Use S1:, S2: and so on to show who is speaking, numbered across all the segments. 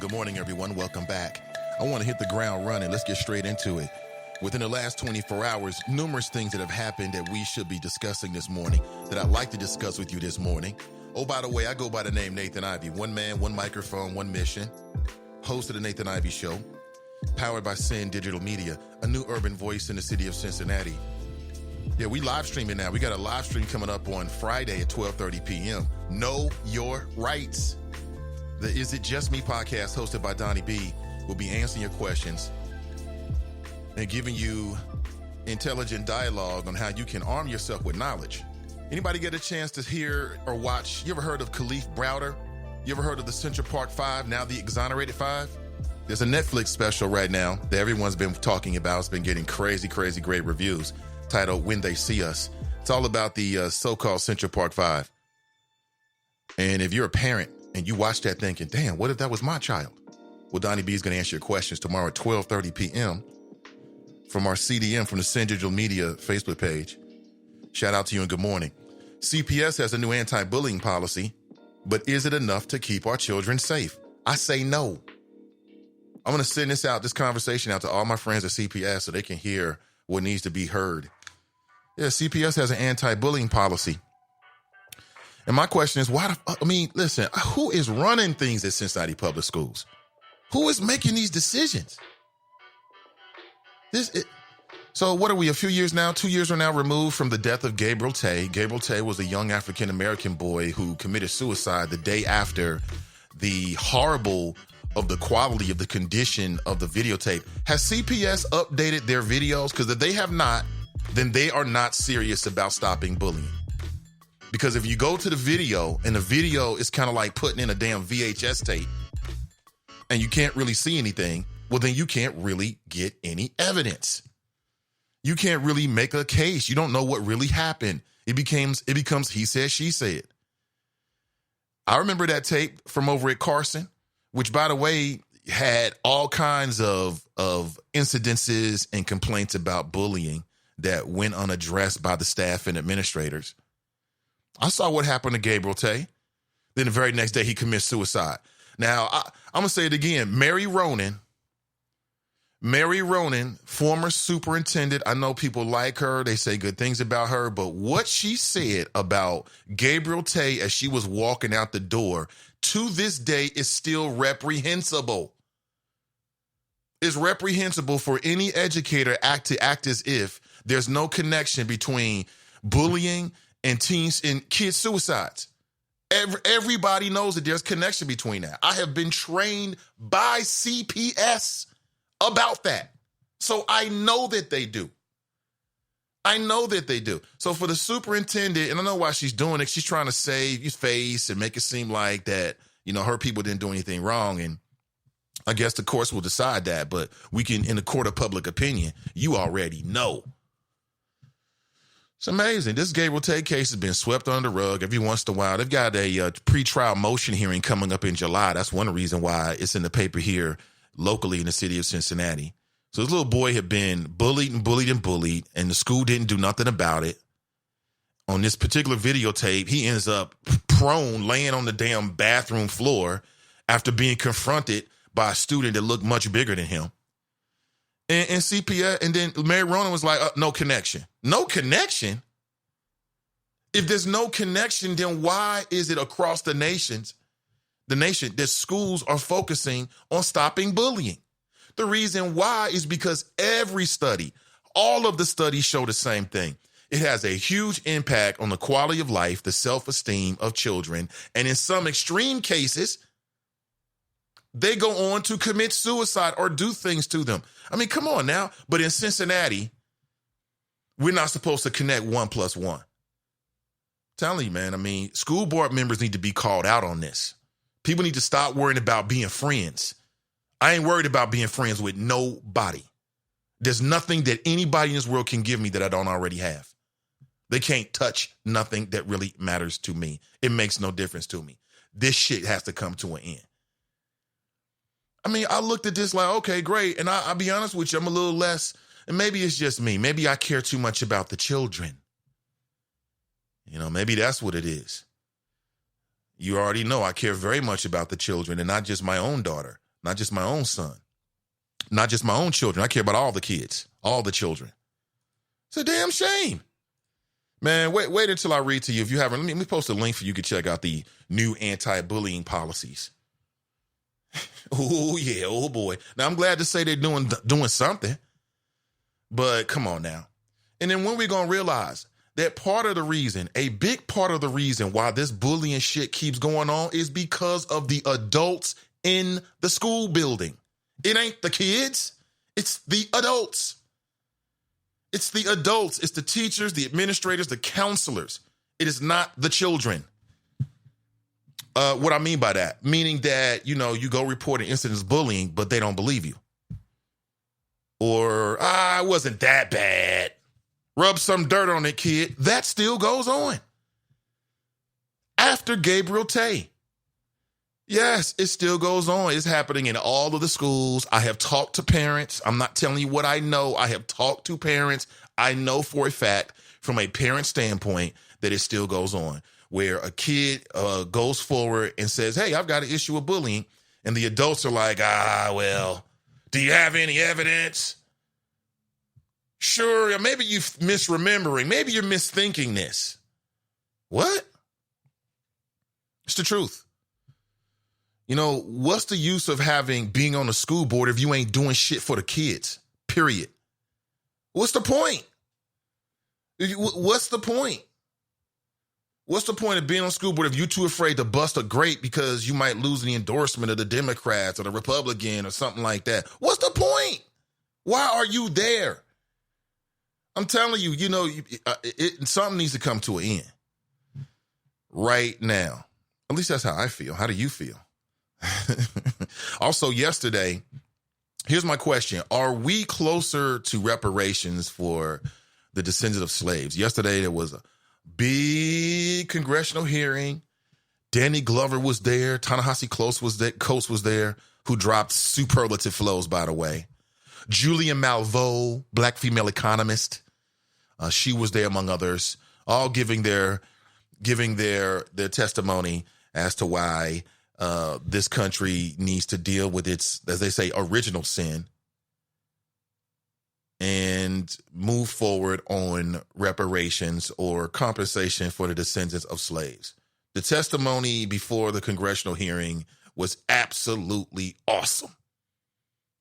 S1: Good morning, everyone. Welcome back. I want to hit the ground running. Let's get straight into it. Within the last 24 hours, numerous things that have happened that we should be discussing this morning, that I'd like to discuss with you this morning. Oh, by the way, I go by the name Nathan Ivy. One man, one microphone, one mission. Host of the Nathan Ivy Show. Powered by Sin Digital Media, a new urban voice in the city of Cincinnati. Yeah, we live streaming now. We got a live stream coming up on Friday at 12:30 p.m. Know Your Rights. The Is It Just Me podcast, hosted by Donnie B, will be answering your questions and giving you intelligent dialogue on how you can arm yourself with knowledge. Anybody get a chance to hear or watch? You ever heard of Khalif Browder? You ever heard of the Central Park Five, now the Exonerated Five? There's a Netflix special right now that everyone's been talking about. It's been getting crazy great reviews, titled When They See Us. It's all about the so-called Central Park Five. And if you're a parent and you watch that thinking, damn, what if that was my child? Well, Donnie B is going to answer your questions tomorrow at 12:30 p.m. from our CDM, from the Sin Digital Media Facebook page. Shout out to you and good morning. CPS has a new anti-bullying policy, but is it enough to keep our children safe? I say no. I'm going to send this conversation out to all my friends at CPS so they can hear what needs to be heard. Yeah, CPS has an anti-bullying policy. And my question is, listen, who is running things at Cincinnati Public Schools? Who is making these decisions? So what are we, a few years now, 2 years are now removed from the death of Gabriel Tay. Gabriel Tay was a young African-American boy who committed suicide the day after the horrible of the quality of the condition of the videotape. Has CPS updated their videos? Because if they have not, then they are not serious about stopping bullying. Because if you go to the video, and the video is kind of like putting in a damn VHS tape, and you can't really see anything, well, then you can't really get any evidence. You can't really make a case. You don't know what really happened. It becomes he said, she said. I remember that tape from over at Carson, which, by the way, had all kinds of incidences and complaints about bullying that went unaddressed by the staff and administrators. I saw what happened to Gabriel Tay. Then the very next day, he commits suicide. Now, I'm going to say it again. Mary Ronan, former superintendent. I know people like her. They say good things about her. But what she said about Gabriel Tay as she was walking out the door to this day is still reprehensible. It's reprehensible for any educator to act as if there's no connection between bullying and teens and kids' suicides. Everybody knows that there's connection between that. I have been trained by CPS about that. So I know that they do. So for the superintendent, and I know why she's doing it, she's trying to save your face and make it seem like that, her people didn't do anything wrong. And I guess the courts will decide that, but we can, in the court of public opinion, you already know. It's amazing. This Gabriel Tay case has been swept under the rug every once in a while. They've got a pre-trial motion hearing coming up in July. That's one reason why it's in the paper here locally in the city of Cincinnati. So this little boy had been bullied, and the school didn't do nothing about it. On this particular videotape, he ends up prone, laying on the damn bathroom floor after being confronted by a student that looked much bigger than him. And CPS, and then Mary Ronan was like, no connection. No connection? If there's no connection, then why is it across the nation that schools are focusing on stopping bullying? The reason why is because all of the studies show the same thing. It has a huge impact on the quality of life, the self-esteem of children, and in some extreme cases, they go on to commit suicide or do things to them. I mean, come on now. But in Cincinnati, we're not supposed to connect 1 + 1. Telling you, man, I mean, school board members need to be called out on this. People need to stop worrying about being friends. I ain't worried about being friends with nobody. There's nothing that anybody in this world can give me that I don't already have. They can't touch nothing that really matters to me. It makes no difference to me. This shit has to come to an end. I mean, I looked at this like, okay, great. And I'll be honest with you, I'm a little less, and maybe it's just me. Maybe I care too much about the children. Maybe that's what it is. You already know I care very much about the children, and not just my own daughter, not just my own son, not just my own children. I care about all the kids, all the children. It's a damn shame. Man, wait until I read to you. If you haven't, let me post a link for you to check out the new anti-bullying policies. Oh, yeah. Oh, boy. Now, I'm glad to say they're doing something. But come on now. And then when we going to realize that a big part of the reason why this bullying shit keeps going on is because of the adults in the school building. It ain't the kids. It's the adults. It's the adults. It's the teachers, the administrators, the counselors. It is not the children. What I mean by that, meaning that, you go report an incident of bullying, but they don't believe you. Or, it wasn't that bad. Rub some dirt on it, kid. That still goes on. After Gabriel Tay. Yes, it still goes on. It's happening in all of the schools. I have talked to parents. I'm not telling you what I know. I have talked to parents. I know for a fact, from a parent standpoint, that it still goes on. Where a kid goes forward and says, hey, I've got an issue with bullying. And the adults are like, well, do you have any evidence? Sure, maybe you're misremembering. Maybe you're misthinking this. What? It's the truth. What's the use of being on the school board if you ain't doing shit for the kids? Period. What's the point? What's the point? What's the point of being on school board if you're too afraid to bust a grape because you might lose the endorsement of the Democrats or the Republican or something like that? What's the point? Why are you there? I'm telling you, something needs to come to an end right now. At least that's how I feel. How do you feel? Also, yesterday, here's my question. Are we closer to reparations for the descendants of slaves? Yesterday, there was a big congressional hearing. Danny Glover was there. Ta-Nehisi Coates was there, who dropped superlative flows, by the way. Julia Malveaux, black female economist, she was there among others, all giving their testimony as to why this country needs to deal with its, as they say, original sin and move forward on reparations or compensation for the descendants of slaves. The testimony before the congressional hearing was absolutely awesome.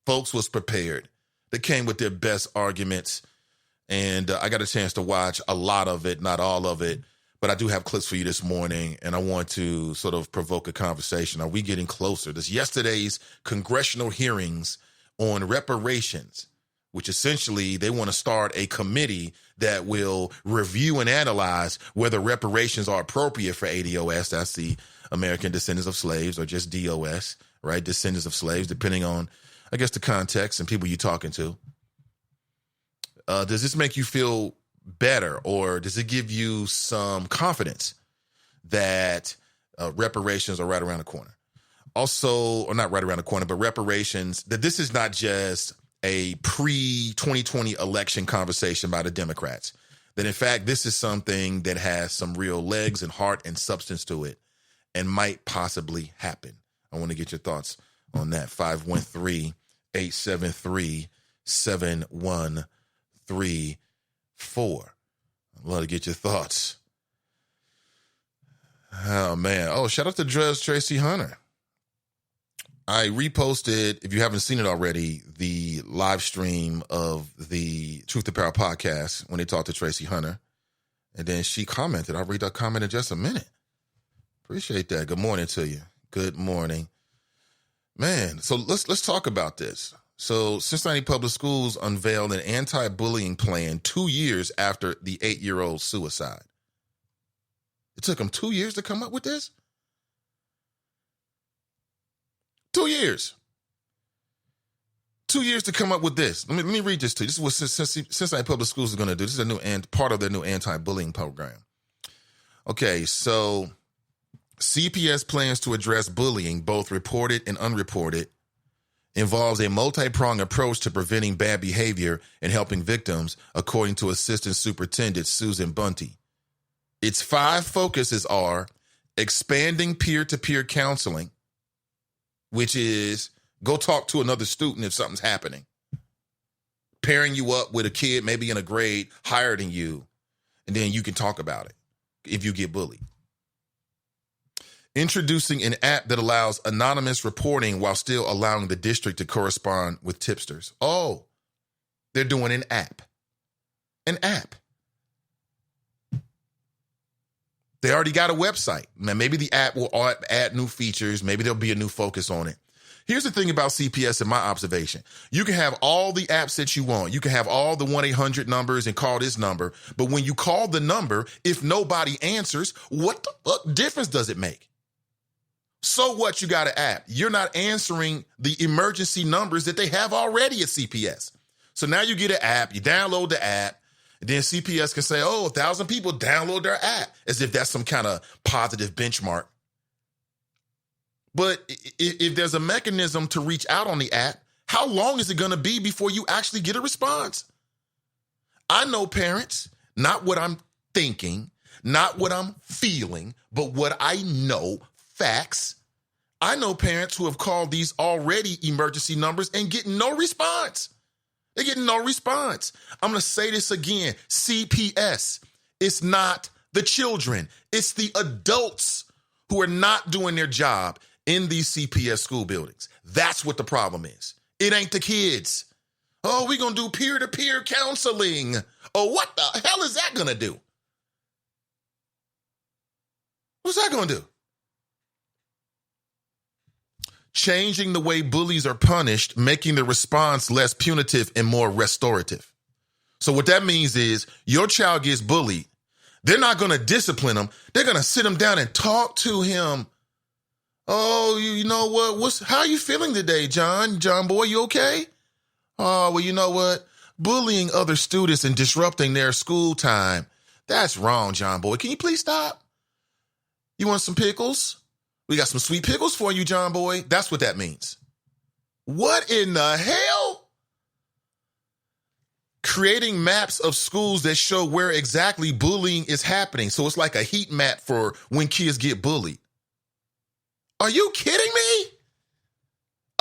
S1: Folks was prepared. They came with their best arguments, and I got a chance to watch a lot of it, not all of it, but I do have clips for you this morning, and I want to sort of provoke a conversation. Are we getting closer? This yesterday's congressional hearings on reparations, which essentially they want to start a committee that will review and analyze whether reparations are appropriate for ADOS. That's the American Descendants of Slaves, or just DOS, right? Descendants of Slaves, depending on, I guess, the context and people you're talking to. Does this make you feel better, or does it give you some confidence that reparations are right around the corner? Also, or not right around the corner, but reparations, that this is not just a pre-2020 election conversation by the Democrats, that in fact, this is something that has some real legs and heart and substance to it and might possibly happen. I want to get your thoughts on that. 513-873-7134. I'd love to get your thoughts. Oh, man. Oh, shout out to Drez Tracy Hunter. I reposted, if you haven't seen it already, the live stream of the Truth to Power podcast when they talked to Tracy Hunter. And then she commented. I'll read that comment in just a minute. Appreciate that. Good morning to you. Good morning. Man, so let's talk about this. So Cincinnati Public Schools unveiled an anti-bullying plan 2 years after the 8-year-old suicide. It took them 2 years to come up with this? 2 years. 2 years to come up with this. Let me read this to you. This is what Cincinnati Public Schools is going to do. This is a new part of their new anti-bullying program. Okay, so CPS plans to address bullying, both reported and unreported, involves a multi-pronged approach to preventing bad behavior and helping victims, according to Assistant Superintendent Susan Bunty. Its 5 focuses are expanding peer-to-peer counseling, which is go talk to another student if something's happening, pairing you up with a kid maybe in a grade higher than you, and then you can talk about it if you get bullied. Introducing an app that allows anonymous reporting while still allowing the district to correspond with tipsters. Oh, they're doing an app. An app. They already got a website. Now, maybe the app will add new features. Maybe there'll be a new focus on it. Here's the thing about CPS in my observation. You can have all the apps that you want. You can have all the 1-800 numbers and call this number. But when you call the number, if nobody answers, what the fuck difference does it make? So what? You got an app. You're not answering the emergency numbers that they have already at CPS. So now you get an app. You download the app. And then CPS can say, 1,000 people download their app, as if that's some kind of positive benchmark. But if there's a mechanism to reach out on the app, how long is it going to be before you actually get a response? I know parents, not what I'm thinking, not what I'm feeling, but what I know, facts. I know parents who have called these already emergency numbers and get no response. They get no response. I'm going to say this again. CPS, it's not the children. It's the adults who are not doing their job in these CPS school buildings. That's what the problem is. It ain't the kids. Oh, we're going to do peer-to-peer counseling. Oh, what the hell is that going to do? What's that going to do? Changing the way bullies are punished, making the response less punitive and more restorative. So what that means is your child gets bullied. They're not going to discipline him. They're going to sit him down and talk to him. Oh, you know what? How are you feeling today, John? John boy, you okay? Oh, well, you know what? Bullying other students and disrupting their school time. That's wrong, John boy. Can you please stop? You want some pickles? We got some sweet pickles for you, John boy. That's what that means. What in the hell? Creating maps of schools that show where exactly bullying is happening. So it's like a heat map for when kids get bullied. Are you kidding me?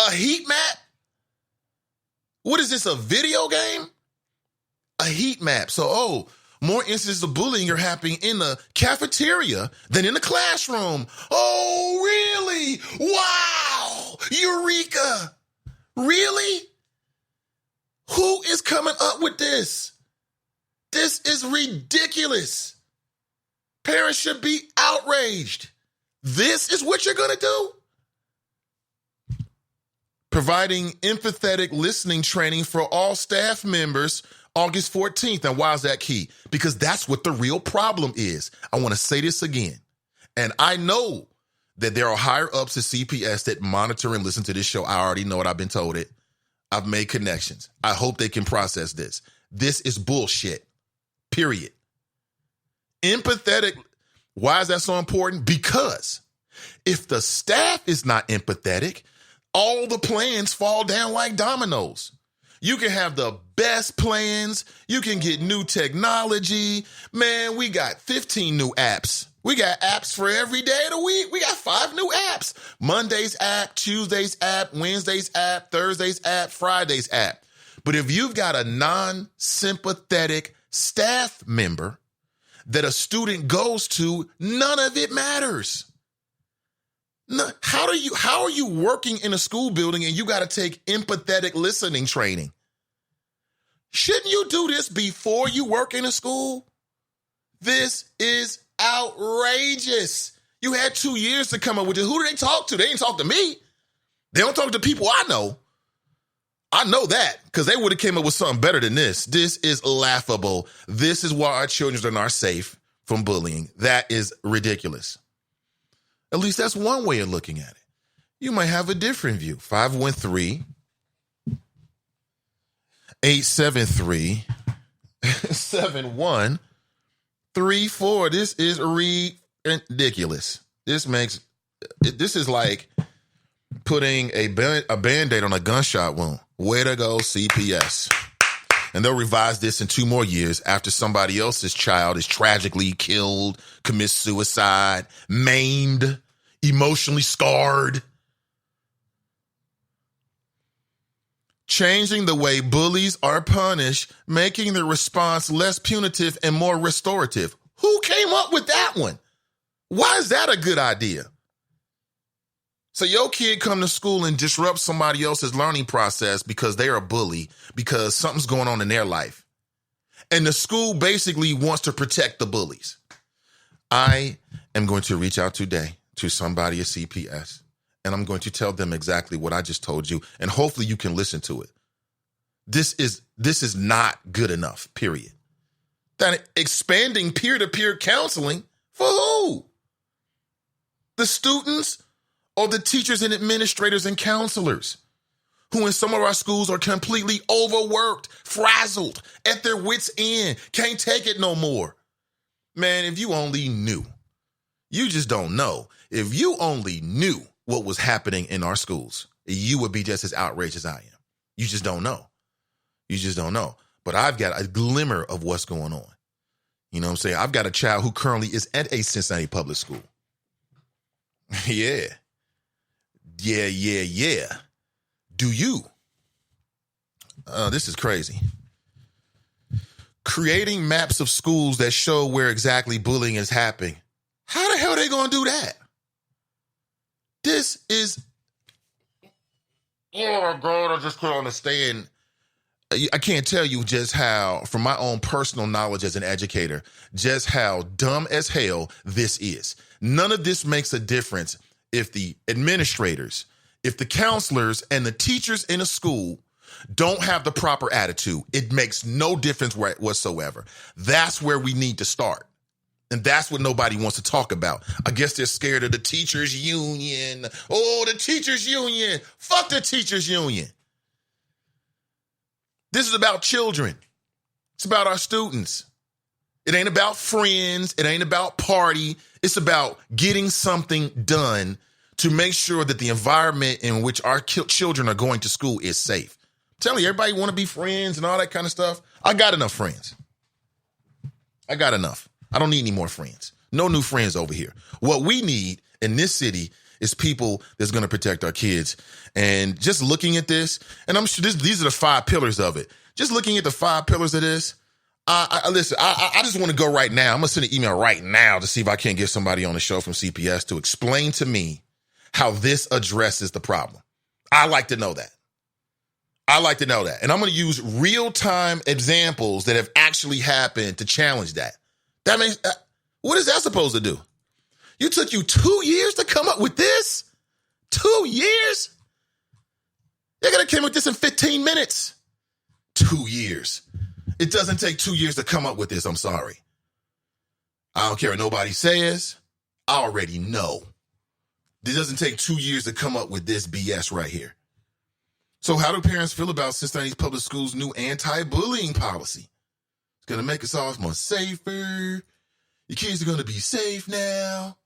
S1: A heat map? What is this, a video game? A heat map. So, more instances of bullying are happening in the cafeteria than in the classroom. Oh, really? Wow! Eureka! Really? Who is coming up with this? This is ridiculous. Parents should be outraged. This is what you're going to do? Providing empathetic listening training for all staff members August 14th. And why is that key? Because that's what the real problem is. I want to say this again. And I know that there are higher ups at CPS that monitor and listen to this show. I already know it. I've been told it. I've made connections. I hope they can process this. This is bullshit. Period. Empathetic. Why is that so important? Because if the staff is not empathetic, all the plans fall down like dominoes. You can have the best plans. You can get new technology. Man, we got 15 new apps. We got apps for every day of the week. We got 5 new apps. Monday's app, Tuesday's app, Wednesday's app, Thursday's app, Friday's app. But if you've got a non-sympathetic staff member that a student goes to, none of it matters. How are you working in a school building and you got to take empathetic listening training? Shouldn't you do this before you work in a school? This is outrageous. You had 2 years to come up with it. Who do they talk to? They didn't talk to me. They don't talk to people I know. I know that because they would have came up with something better than this. This is laughable. This is why our children are not safe from bullying. That is ridiculous. At least that's one way of looking at it. You might have a different view. 513-7134. This is ridiculous. This is like putting a Band-Aid on a gunshot wound. Way to go, CPS. And they'll revise this in 2 more years after somebody else's child is tragically killed, commits suicide, maimed, emotionally scarred. Changing the way bullies are punished, making the response less punitive and more restorative. Who came up with that one? Why is that a good idea? So your kid come to school and disrupt somebody else's learning process because they're a bully, because something's going on in their life. And the school basically wants to protect the bullies. I am going to reach out today to somebody at CPS, and I'm going to tell them exactly what I just told you, and hopefully you can listen to it. This is not good enough, period. That expanding peer-to-peer counseling for who? The students or the teachers and administrators and counselors who in some of our schools are completely overworked, frazzled, at their wits' end, can't take it no more. Man, if you only knew. You just don't know. If you only knew what was happening in our schools, you would be just as outraged as I am. You just don't know. You just don't know. But I've got a glimmer of what's going on. You know what I'm saying? I've got a child who currently is at a Cincinnati public school. Yeah. Do you? This is crazy. Creating maps of schools that show where exactly bullying is happening. How the hell are they going to do that? This is, oh my God, I just can't understand. I can't tell you just how, from my own personal knowledge as an educator, just how dumb as hell this is. None of this makes a difference if the administrators, if the counselors and the teachers in a school don't have the proper attitude. It makes no difference whatsoever. That's where we need to start. And that's what nobody wants to talk about. I guess they're scared of the teachers union. Oh, the teachers union. Fuck the teachers union. This is about children. It's about our students. It ain't about friends. It ain't about party. It's about getting something done to make sure that the environment in which our children are going to school is safe. I'm telling you, everybody want to be friends and all that kind of stuff. I got enough friends. I got enough. I don't need any more friends. No new friends over here. What we need in this city is people that's going to protect our kids. And just looking at this, and I'm sure these are the 5 pillars of it. Just looking at the 5 pillars of this, listen, I just want to go right now. I'm going to send an email right now to see if I can't get somebody on the show from CPS to explain to me how this addresses the problem. I like to know that. And I'm going to use real-time examples that have actually happened to challenge that. That means, what is that supposed to do? You took you 2 years to come up with this? 2 years? They're going to come up with this in 15 minutes. 2 years. It doesn't take 2 years to come up with this. I'm sorry. I don't care what nobody says. I already know. It doesn't take 2 years to come up with this BS right here. So how do parents feel about Cincinnati Public Schools' new anti-bullying policy? It's going to make us all more safer. Your kids are going to be safe now.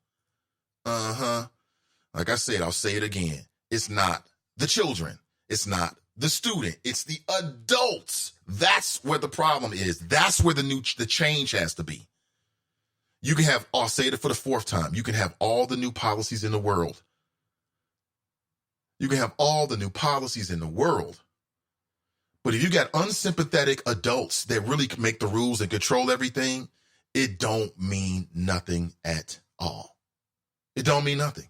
S1: Like I said, I'll say it again. It's not the children. It's not the student. It's the adults. That's where the problem is. That's where the change has to be. You can have, I'll say it for the 4th time. You can have all the new policies in the world. You can have all the new policies in the world. But if you got unsympathetic adults that really can make the rules and control everything, it don't mean nothing at all. It don't mean nothing.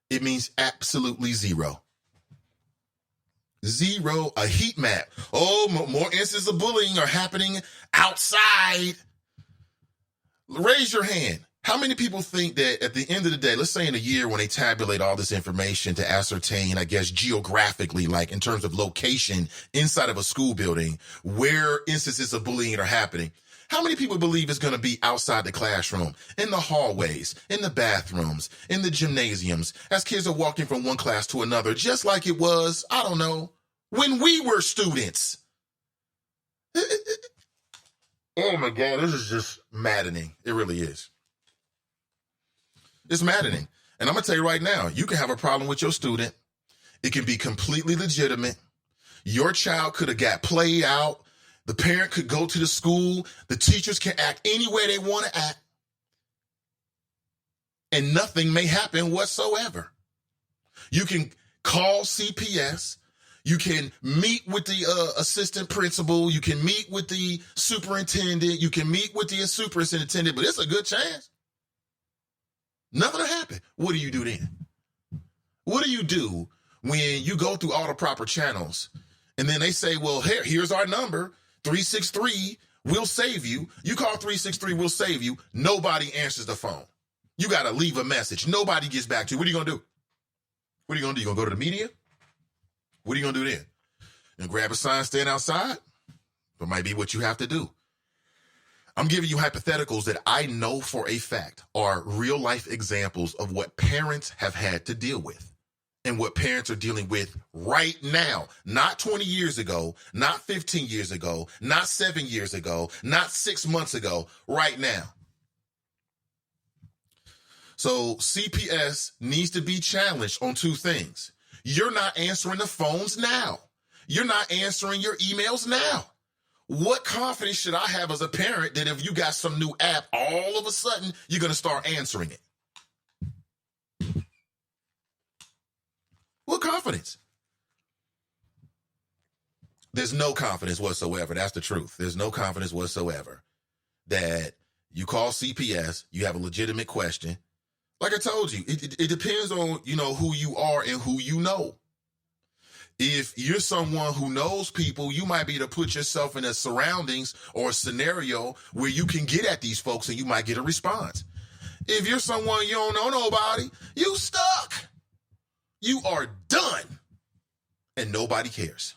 S1: It means absolutely zero. Zero, a heat map. Oh, more instances of bullying are happening outside. Raise your hand. How many people think that at the end of the day, let's say in a year when they tabulate all this information to ascertain, I guess, geographically, like in terms of location inside of a school building, where instances of bullying are happening, how many people believe it's going to be outside the classroom, in the hallways, in the bathrooms, in the gymnasiums, as kids are walking from one class to another, just like it was, I don't know, when we were students? Oh my God, this is just maddening. It really is. It's maddening. And I'm going to tell you right now, you can have a problem with your student. It can be completely legitimate. Your child could have got played out. The parent could go to the school. The teachers can act any way they want to act. And nothing may happen whatsoever. You can call CPS. You can meet with the assistant principal. You can meet with the superintendent. You can meet with the superintendent, but it's a good chance. Nothing will happen. What do you do then? What do you do when you go through all the proper channels and then they say, well, here's our number, 363, we'll save you. You call 363, we'll save you. Nobody answers the phone. You got to leave a message. Nobody gets back to you. What are you going to do? What are you going to do? You going to go to the media? What are you going to do then? You grab a sign, stand outside? That might be what you have to do. I'm giving you hypotheticals that I know for a fact are real life examples of what parents have had to deal with and what parents are dealing with right now. Not 20 years ago, not 15 years ago, not 7 years ago, not 6 months ago, right now. So CPS needs to be challenged on 2 things. You're not answering the phones now. You're not answering your emails now. What confidence should I have as a parent that if you got some new app, all of a sudden you're going to start answering it? What confidence? There's no confidence whatsoever. That's the truth. There's no confidence whatsoever that you call CPS, you have a legitimate question. Like I told you, it depends on, who you are and who you know. If you're someone who knows people, you might be able to put yourself in a surroundings or a scenario where you can get at these folks and you might get a response. If you're someone you don't know nobody, you stuck. You are done. And nobody cares.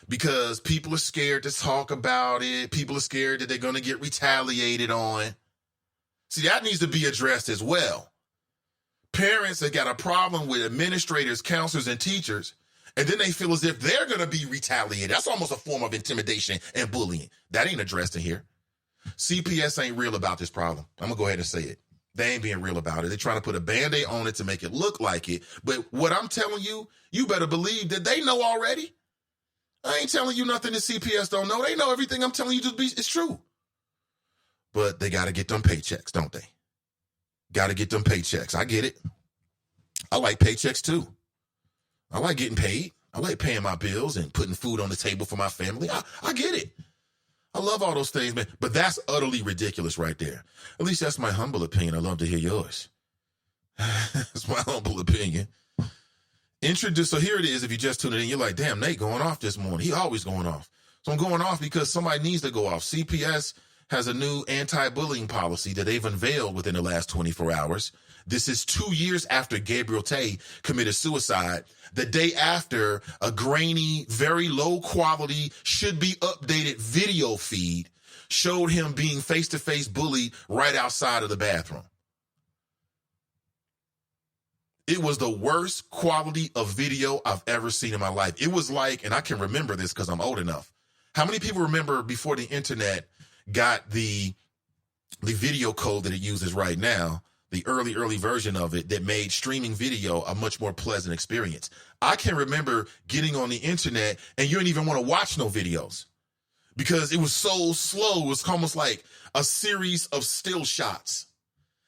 S1: Because people are scared to talk about it. People are scared that they're going to get retaliated on. See, that needs to be addressed as well. Parents that got a problem with administrators, counselors, and teachers, and then they feel as if they're going to be retaliated. That's almost a form of intimidation and bullying. That ain't addressed in here. CPS ain't real about this problem. I'm going to go ahead and say it. They ain't being real about it. They're trying to put a Band-Aid on it to make it look like it. But what I'm telling you, you better believe that they know already. I ain't telling you nothing that CPS don't know. They know everything I'm telling you is true. But they got to get them paychecks, don't they? Got to get them paychecks. I get it. I like paychecks too. I like getting paid. I like paying my bills and putting food on the table for my family. I get it. I love all those things, man. But that's utterly ridiculous right there. At least that's my humble opinion. I'd love to hear yours. That's my humble opinion. So here it is. If you just tuned in, you're like, damn, Nate going off this morning. He always going off. So I'm going off because somebody needs to go off. CPS has a new anti-bullying policy that they've unveiled within the last 24 hours. This is 2 years after Gabriel Tay committed suicide, the day after a grainy, very low quality, should be updated video feed showed him being face-to-face bullied right outside of the bathroom. It was the worst quality of video I've ever seen in my life. It was like, and I can remember this because I'm old enough. How many people remember before the internet got the video code that it uses right now, the early version of it that made streaming video a much more pleasant experience? I can remember getting on the internet and you didn't even want to watch no videos because it was so slow. It was almost like a series of still shots.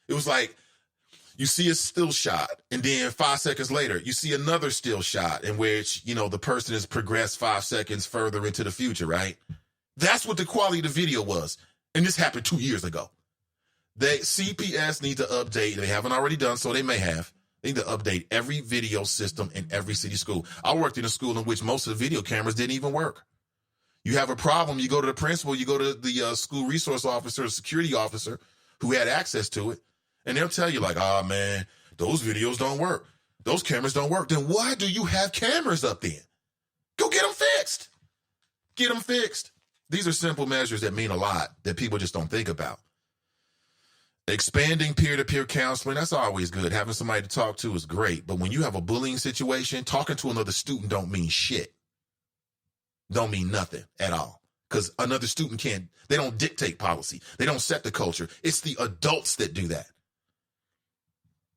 S1: It was like you see a still shot and then 5 seconds later you see another still shot in which, you know, the person has progressed 5 seconds further into the future, right? That's what the quality of the video was. And this happened 2 years ago. CPS need to update. They haven't already done so. They may have. They need to update every video system in every city school. I worked in a school in which most of the video cameras didn't even work. You have a problem, you go to the principal, you go to the school resource officer, security officer who had access to it, and they'll tell you like, oh man, those videos don't work. Those cameras don't work. Then why do you have cameras up there? Go get them fixed. Get them fixed. These are simple measures that mean a lot that people just don't think about. Expanding peer-to-peer counseling, that's always good. Having somebody to talk to is great. But when you have a bullying situation, talking to another student don't mean shit. Don't mean nothing at all. Because another student they don't dictate policy. They don't set the culture. It's the adults that do that.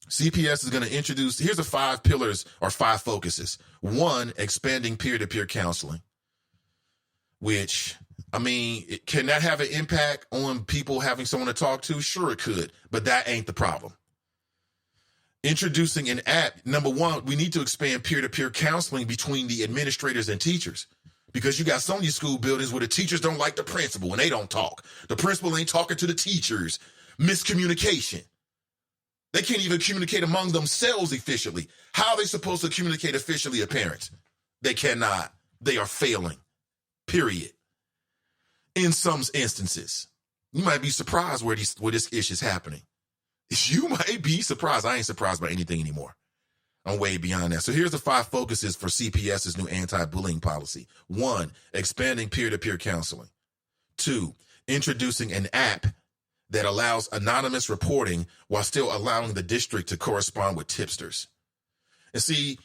S1: CPS is going to introduce, here's the 5 pillars or 5 focuses. 1, expanding peer-to-peer counseling, which, I mean, can that have an impact on people having someone to talk to? Sure it could, but that ain't the problem. Introducing an app. Number 1, we need to expand peer-to-peer counseling between the administrators and teachers, because you got some of these school buildings where the teachers don't like the principal and they don't talk. The principal ain't talking to the teachers. Miscommunication. They can't even communicate among themselves efficiently. How are they supposed to communicate efficiently to parents? They cannot. They are failing. Period. In some instances, you might be surprised where this issue is happening. You might be surprised. I ain't surprised by anything anymore. I'm way beyond that. So here's the 5 focuses for CPS's new anti-bullying policy. 1, expanding peer-to-peer counseling. 2, introducing an app that allows anonymous reporting while still allowing the district to correspond with tipsters. And see,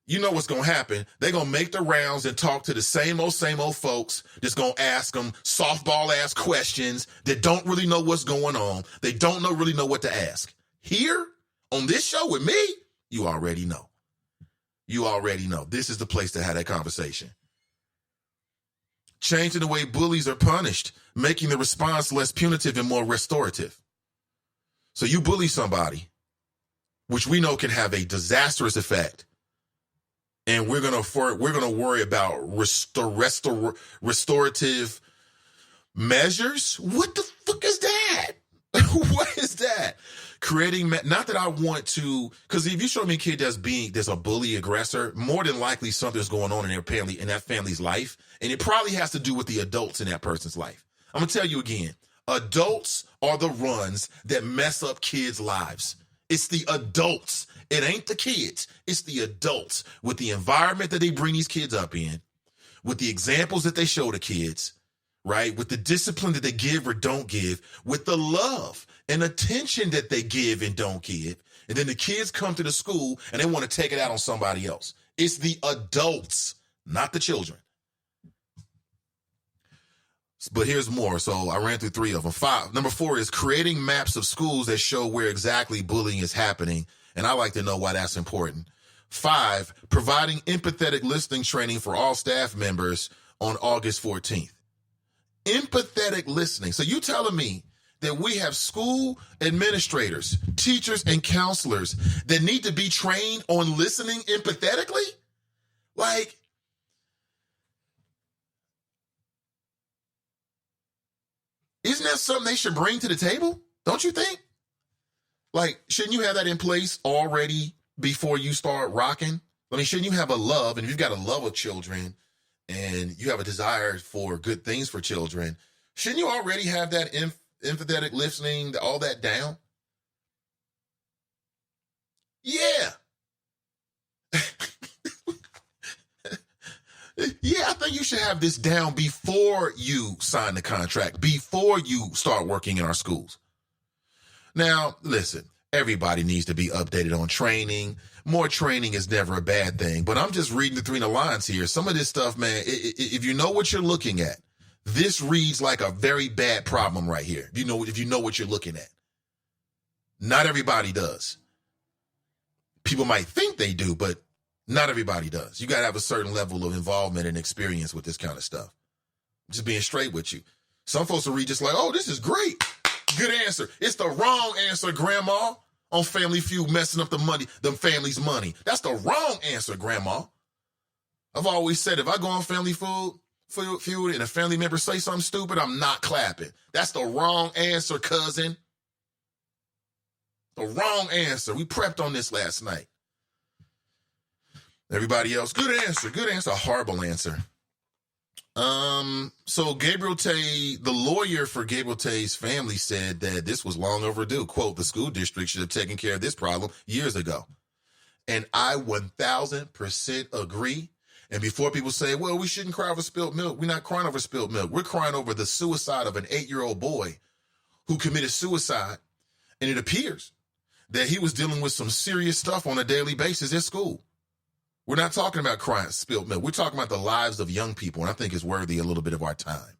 S1: you know what's going to happen. They're going to make the rounds and talk to the same old folks that's going to ask them softball-ass questions that don't really know what's going on. They don't really know what to ask. Here, on this show with me, you already know. You already know. This is the place to have that conversation. Changing the way bullies are punished, making the response less punitive and more restorative. So you bully somebody, which we know can have a disastrous effect, and we're gonna worry about restorative measures. What the fuck is that? What is that? Creating, not that I want to, because if you show me a kid there's a bully aggressor, more than likely something's going on in that family's life, and it probably has to do with the adults in that person's life. I'm gonna tell you again, adults are the ones that mess up kids' lives. It's the adults. It ain't the kids. It's the adults, with the environment that they bring these kids up in, with the examples that they show the kids, right? With the discipline that they give or don't give, with the love and attention that they give and don't give. And then the kids come to the school and they want to take it out on somebody else. It's the adults, not the children. But here's more. So I ran through 3 of them. Number 4 is creating maps of schools that show where exactly bullying is happening. And I like to know why that's important. 5, providing empathetic listening training for all staff members on August 14th. Empathetic listening. So you telling me that we have school administrators, teachers, and counselors that need to be trained on listening empathetically? Like, isn't that something they should bring to the table? Don't you think? Like, shouldn't you have that in place already before you start rocking? I mean, shouldn't you have a love, and if you've got a love of children and you have a desire for good things for children, shouldn't you already have that empathetic listening, all that down? Yeah. Yeah, I think you should have this down before you sign the contract, before you start working in our schools. Now, listen, everybody needs to be updated on training. More training is never a bad thing, but I'm just reading between the lines here. Some of this stuff, man, if you know what you're looking at, this reads like a very bad problem right here. If you know what you're looking at. Not everybody does. People might think they do, but not everybody does. You got to have a certain level of involvement and experience with this kind of stuff. Just being straight with you. Some folks will read just like, oh, this is great. Good answer. It's the wrong answer, Grandma, on Family Feud, messing up the family's money. That's the wrong answer, Grandma. I've always said if I go on Family Feud and a family member say something stupid, I'm not clapping. That's the wrong answer, cousin. The wrong answer. We prepped on this last night. Everybody else, good answer, a horrible answer. So Gabriel Tay, the lawyer for Gabriel Tay's family, said that this was long overdue. Quote, the school district should have taken care of this problem years ago. And I 1000% agree. And before people say, well, we shouldn't cry over spilled milk, we're not crying over spilled milk. We're crying over the suicide of an 8-year-old boy who committed suicide. And it appears that he was dealing with some serious stuff on a daily basis at school. We're not talking about crying spilled milk. We're talking about the lives of young people, and I think it's worthy a little bit of our time.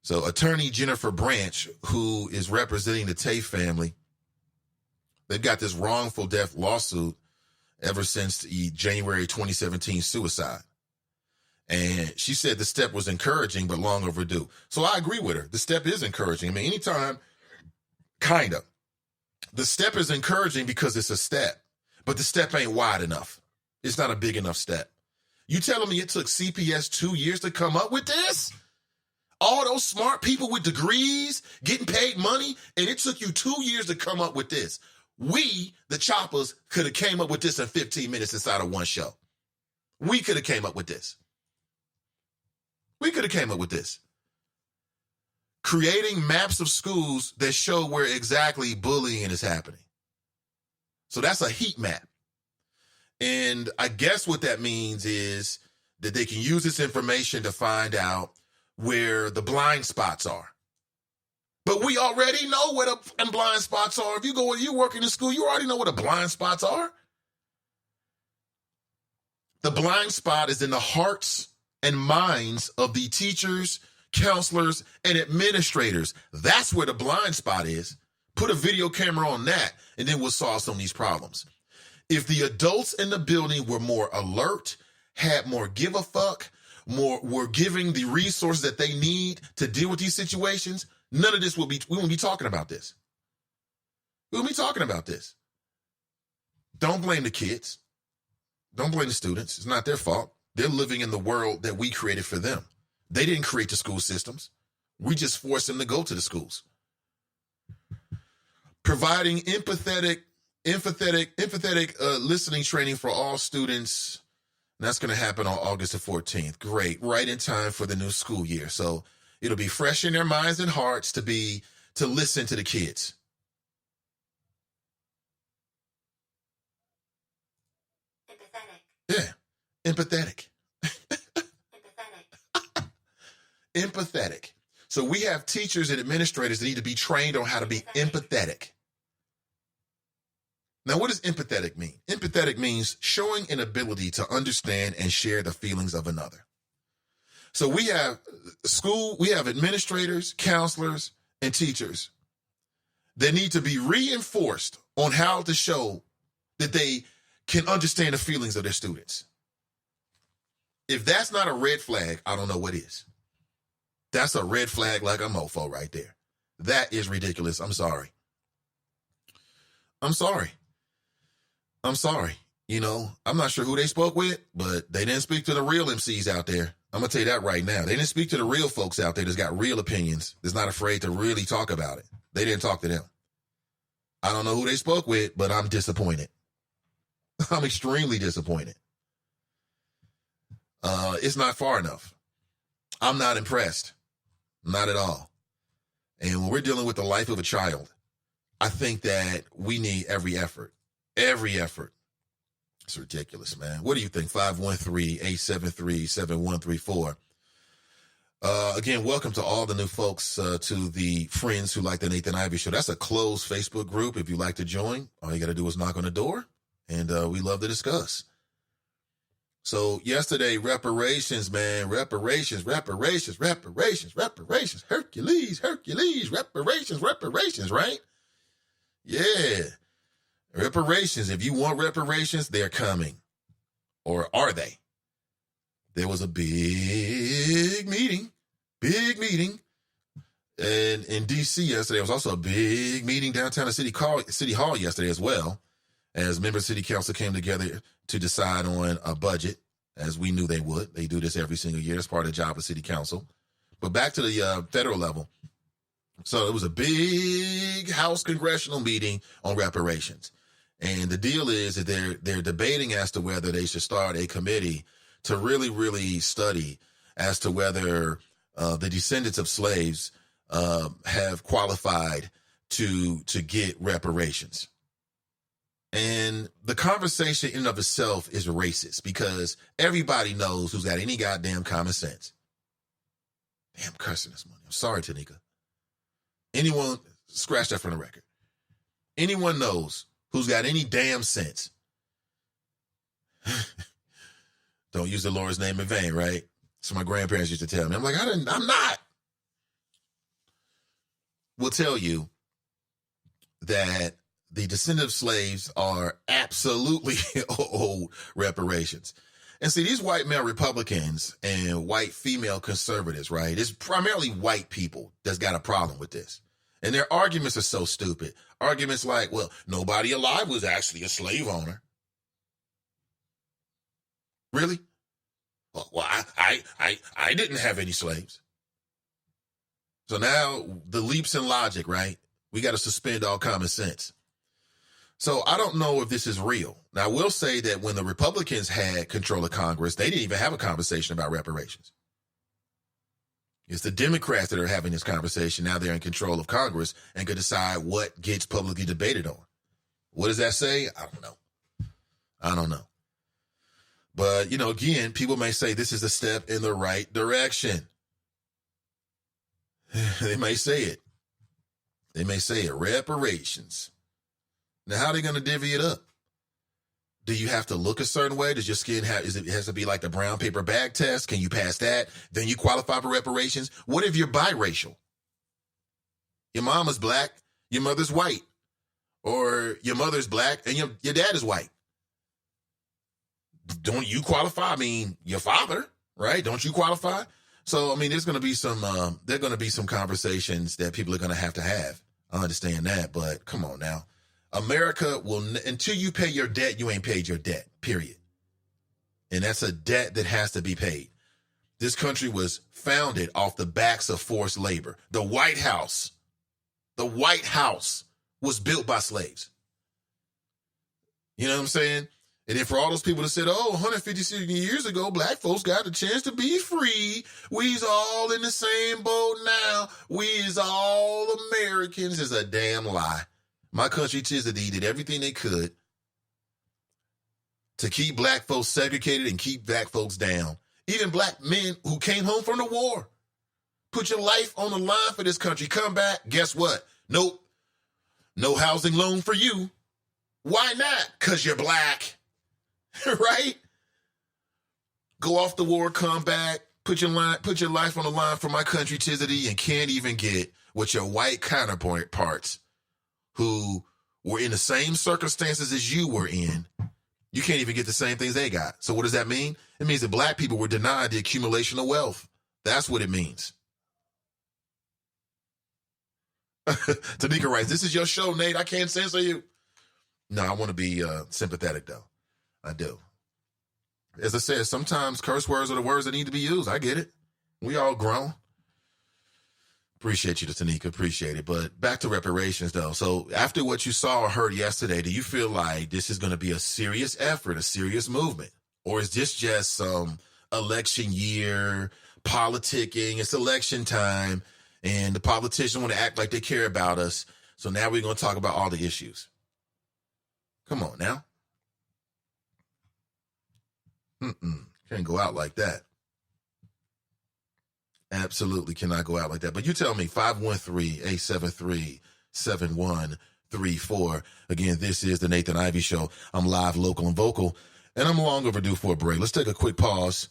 S1: So attorney Jennifer Branch, who is representing the Tay family, they've got this wrongful death lawsuit ever since the January 2017 suicide. And she said the step was encouraging, but long overdue. So I agree with her. The step is encouraging. I mean, anytime, kind of. The step is encouraging because it's a step, but the step ain't wide enough. It's not a big enough step. You telling me it took CPS 2 years to come up with this? All those smart people with degrees getting paid money, and it took you 2 years to come up with this. We, the choppers, could have came up with this in 15 minutes inside of one show. We could have came up with this. Creating maps of schools that show where exactly bullying is happening. So that's a heat map. And I guess what that means is that they can use this information to find out where the blind spots are. But we already know where the blind spots are. If you work in the school, you already know where the blind spots are. The blind spot is in the hearts and minds of the teachers, counselors, and administrators. That's where the blind spot is. Put a video camera on that, and then we'll solve some of these problems. If the adults in the building were more alert, had more give a fuck, were giving the resources that they need to deal with these situations, none of this we wouldn't be talking about this. We wouldn't be talking about this. Don't blame the kids. Don't blame the students. It's not their fault. They're living in the world that we created for them. They didn't create the school systems. We just forced them to go to the schools. Providing empathetic listening training for all students. And that's going to happen on August the 14th. Great. Right in time for the new school year. So it'll be fresh in their minds and hearts to listen to the kids. Yeah. Empathetic. Empathetic. So we have teachers and administrators that need to be trained on how to be empathetic. Now, what does empathetic mean? Empathetic means showing an ability to understand and share the feelings of another. So we have administrators, counselors, and teachers that need to be reinforced on how to show that they can understand the feelings of their students. If that's not a red flag, I don't know what is. That's a red flag like a mofo right there. That is ridiculous. I'm sorry. You know, I'm not sure who they spoke with, but they didn't speak to the real MCs out there. I'm going to tell you that right now. They didn't speak to the real folks out there that's got real opinions, that's not afraid to really talk about it. They didn't talk to them. I don't know who they spoke with, but I'm disappointed. I'm extremely disappointed. It's not far enough. I'm not impressed. Not at all. And when we're dealing with the life of a child, I think that we need every effort. Every effort. It's ridiculous, man. What do you think? 513-873-7134. Again, welcome to all the new folks, to the friends who like the Nathan Ivey Show. That's a closed Facebook group. If you'd like to join, all you got to do is knock on the door, and we love to discuss. So yesterday, reparations, man, reparations, Hercules, reparations, right? Yeah. Reparations. If you want reparations, they're coming. Or are they? There was a big meeting. And in D.C. yesterday, there was also a big meeting downtown at City Hall yesterday as well, as members of City Council came together to decide on a budget, as we knew they would. They do this every single year as part of the job of City Council. But back to the federal level. So it was a big House congressional meeting on reparations. And the deal is that they're debating as to whether they should start a committee to really, really study as to whether the descendants of slaves have qualified to get reparations. And the conversation in and of itself is racist because everybody knows who's got any goddamn common sense. Damn, cursing this morning. I'm sorry, Tanika. Anyone, scratch that from the record. Anyone knows who's got any damn sense. Don't use the Lord's name in vain, right? So my grandparents used to tell me. I'm like, I'm not. Will tell you that the descendant of slaves are absolutely owed reparations. And see, these white male Republicans and white female conservatives, right? It's primarily white people that's got a problem with this. And their arguments are so stupid. Arguments like, well, nobody alive was actually a slave owner. Really? Well, I didn't have any slaves. So now the leaps in logic, right? We got to suspend all common sense. So I don't know if this is real. Now, I will say that when the Republicans had control of Congress, they didn't even have a conversation about reparations. It's the Democrats that are having this conversation. Now they're in control of Congress and can decide what gets publicly debated on. What does that say? I don't know. But, you know, again, people may say this is a step in the right direction. They may say it. Reparations. Now, how are they going to divvy it up? Do you have to look a certain way? Does your skin it has to be like the brown paper bag test? Can you pass that? Then you qualify for reparations? What if you're biracial? Your mama's black, your mother's white. Or your mother's black and your dad is white. Don't you qualify? I mean, your father, right? Don't you qualify? So, I mean, there are going to be some conversations that people are going to have. I understand that, but come on now. America will, until you pay your debt, you ain't paid your debt, period. And that's a debt that has to be paid. This country was founded off the backs of forced labor. The White House was built by slaves. You know what I'm saying? And then for all those people that said, 150 years ago, black folks got the chance to be free. We's all in the same boat now. We is all Americans is a damn lie. My country, tis of thee, did everything they could to keep black folks segregated and keep black folks down. Even black men who came home from the war Put your life on the line for this country. Come back. Guess what? Nope. No housing loan for you. Why not? Because you're black. Right? Go off the war, come back, put your life on the line for my country, Cincinnati, and can't even get what your white counterparts who were in the same circumstances as you were in. You can't even get the same things they got. So what does that mean? It means that black people were denied the accumulation of wealth. That's what it means. Tanika writes, this is your show, Nate. I can't censor you. No, I want to be sympathetic, though. I do. As I said, sometimes curse words are the words that need to be used. I get it. We all grown. Appreciate you, Tanika. Appreciate it. But back to reparations, though. So after what you saw or heard yesterday, do you feel like this is going to be a serious effort, a serious movement? Or is this just some election year politicking? It's election time, and the politicians want to act like they care about us. So now we're going to talk about all the issues. Come on now. Can't go out like that. Absolutely cannot go out like that. But you tell me, 513-873-7134. Again, this is the Nathan Ivey Show. I'm live, local, and vocal, and I'm long overdue for a break. Let's take a quick pause,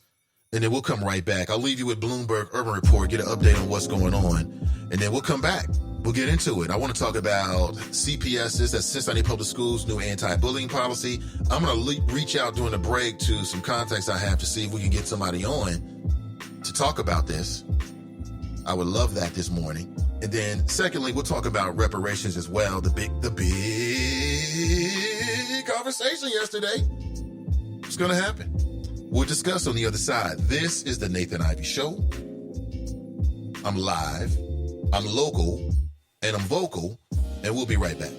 S1: and then we'll come right back. I'll leave you with Bloomberg Urban Report, get an update on what's going on, and then we'll come back. We'll get into it. I want to talk about CPS's, that's Cincinnati Public Schools' new anti-bullying policy. I'm going to reach out during the break to some contacts I have to see if we can get somebody on to talk about this. I would love that this morning. And then secondly, we'll talk about reparations as well. The big conversation yesterday. What's going to happen? We'll discuss on the other side. This is the Nathan Ivey Show. I'm live. I'm local. And I'm vocal, and we'll be right back.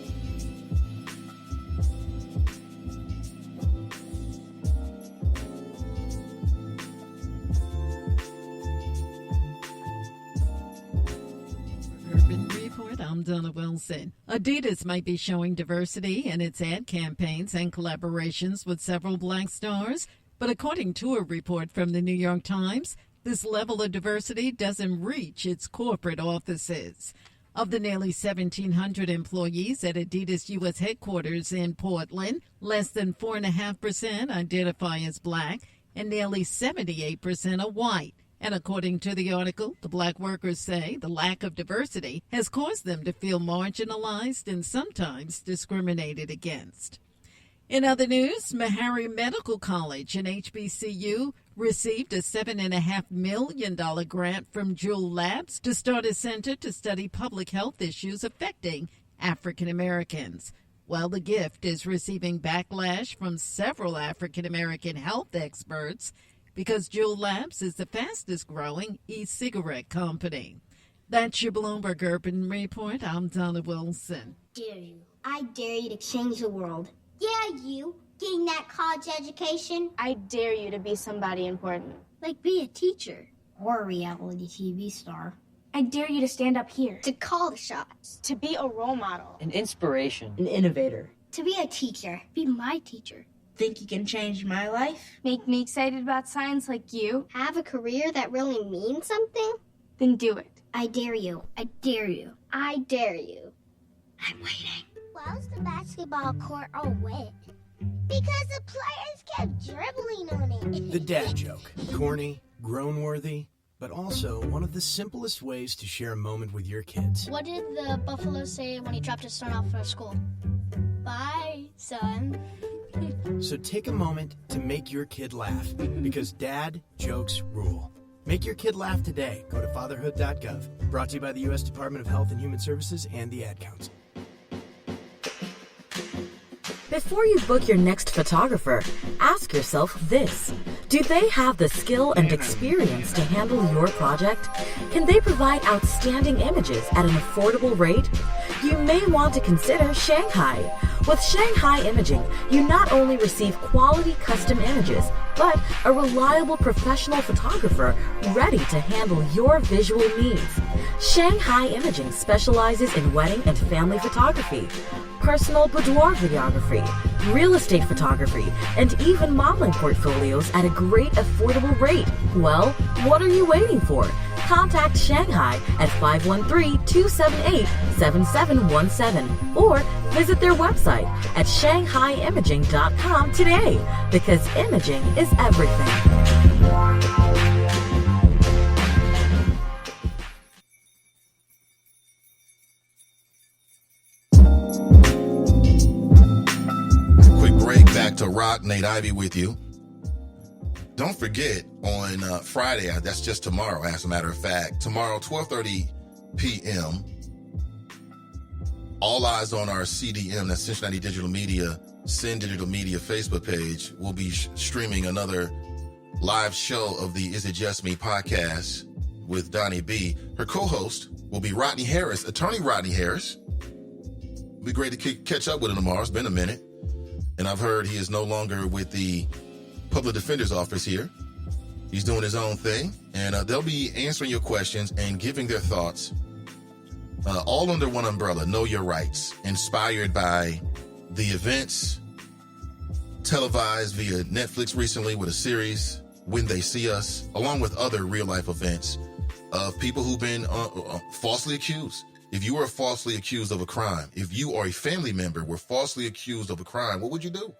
S2: Urban Report, I'm Donna Wilson. Adidas might be showing diversity in its ad campaigns and collaborations with several black stars, but according to a report from the New York Times, this level of diversity doesn't reach its corporate offices. Of the nearly 1,700 employees at Adidas U.S. headquarters in Portland, less than 4.5% identify as black and nearly 78% are white. And according to the article, the black workers say the lack of diversity has caused them to feel marginalized and sometimes discriminated against. In other news, Meharry Medical College and HBCU received a $7.5 million grant from Jewel Labs to start a center to study public health issues affecting African Americans. While the gift is receiving backlash from several African American health experts because Jewel Labs is the fastest growing e-cigarette company. That's your Bloomberg Urban Report. I'm Donna Wilson.
S3: Dare you. I dare you to change the world. Yeah, you. Getting that college education.
S4: I dare you to be somebody important.
S3: Like be a teacher. Or a reality TV star.
S4: I dare you to stand up here.
S3: To call the shots.
S4: To be a role model.
S5: An inspiration.
S6: An innovator.
S3: To be a teacher. Be my teacher.
S6: Think you can change my life?
S4: Make me excited about science like you?
S3: Have a career that really means something?
S4: Then do it.
S3: I dare you. I dare you. I dare you. I'm waiting. Why was the basketball court all wet? Because the players kept dribbling on it.
S7: The dad joke. Corny, groan-worthy, but also one of the simplest ways to share a moment with your kids.
S3: What did the buffalo say when he dropped his son off at school? Bye, son.
S7: So take a moment to make your kid laugh, because dad jokes rule. Make your kid laugh today. Go to fatherhood.gov. Brought to you by the U.S. Department of Health and Human Services and the Ad Council.
S8: Before you book your next photographer, ask yourself this. Do they have the skill and experience to handle your project? Can they provide outstanding images at an affordable rate? You may want to consider Shanghai. With Shanghai Imaging, you not only receive quality custom images, but a reliable professional photographer ready to handle your visual needs. Shanghai Imaging specializes in wedding and family photography, personal boudoir videography, real estate photography, and even modeling portfolios at a great affordable rate. Well, what are you waiting for? Contact Shanghai at 513-278-7717 or visit their website at shanghaiimaging.com today, because imaging is everything.
S1: Quick break, back to Rock. Nate Ivy with you. Don't forget, on Friday, that's just tomorrow, as a matter of fact, tomorrow, 12:30 p.m., all eyes on our CDM, that's Cincinnati Digital Media, Sin Digital Media Facebook page. We'll be streaming another live show of the Is It Just Me podcast with Donnie B. Her co-host will be Rodney Harris, attorney Rodney Harris. It'll be great to catch up with him tomorrow. It's been a minute. And I've heard he is no longer with the Public Defender's Office here. He's doing his own thing, and they'll be answering your questions and giving their thoughts, all under one umbrella, Know Your Rights, inspired by the events televised via Netflix recently with a series, When They See Us, along with other real-life events of people who've been falsely accused. If you were falsely accused of a crime, if you or a family member were falsely accused of a crime, what would you do?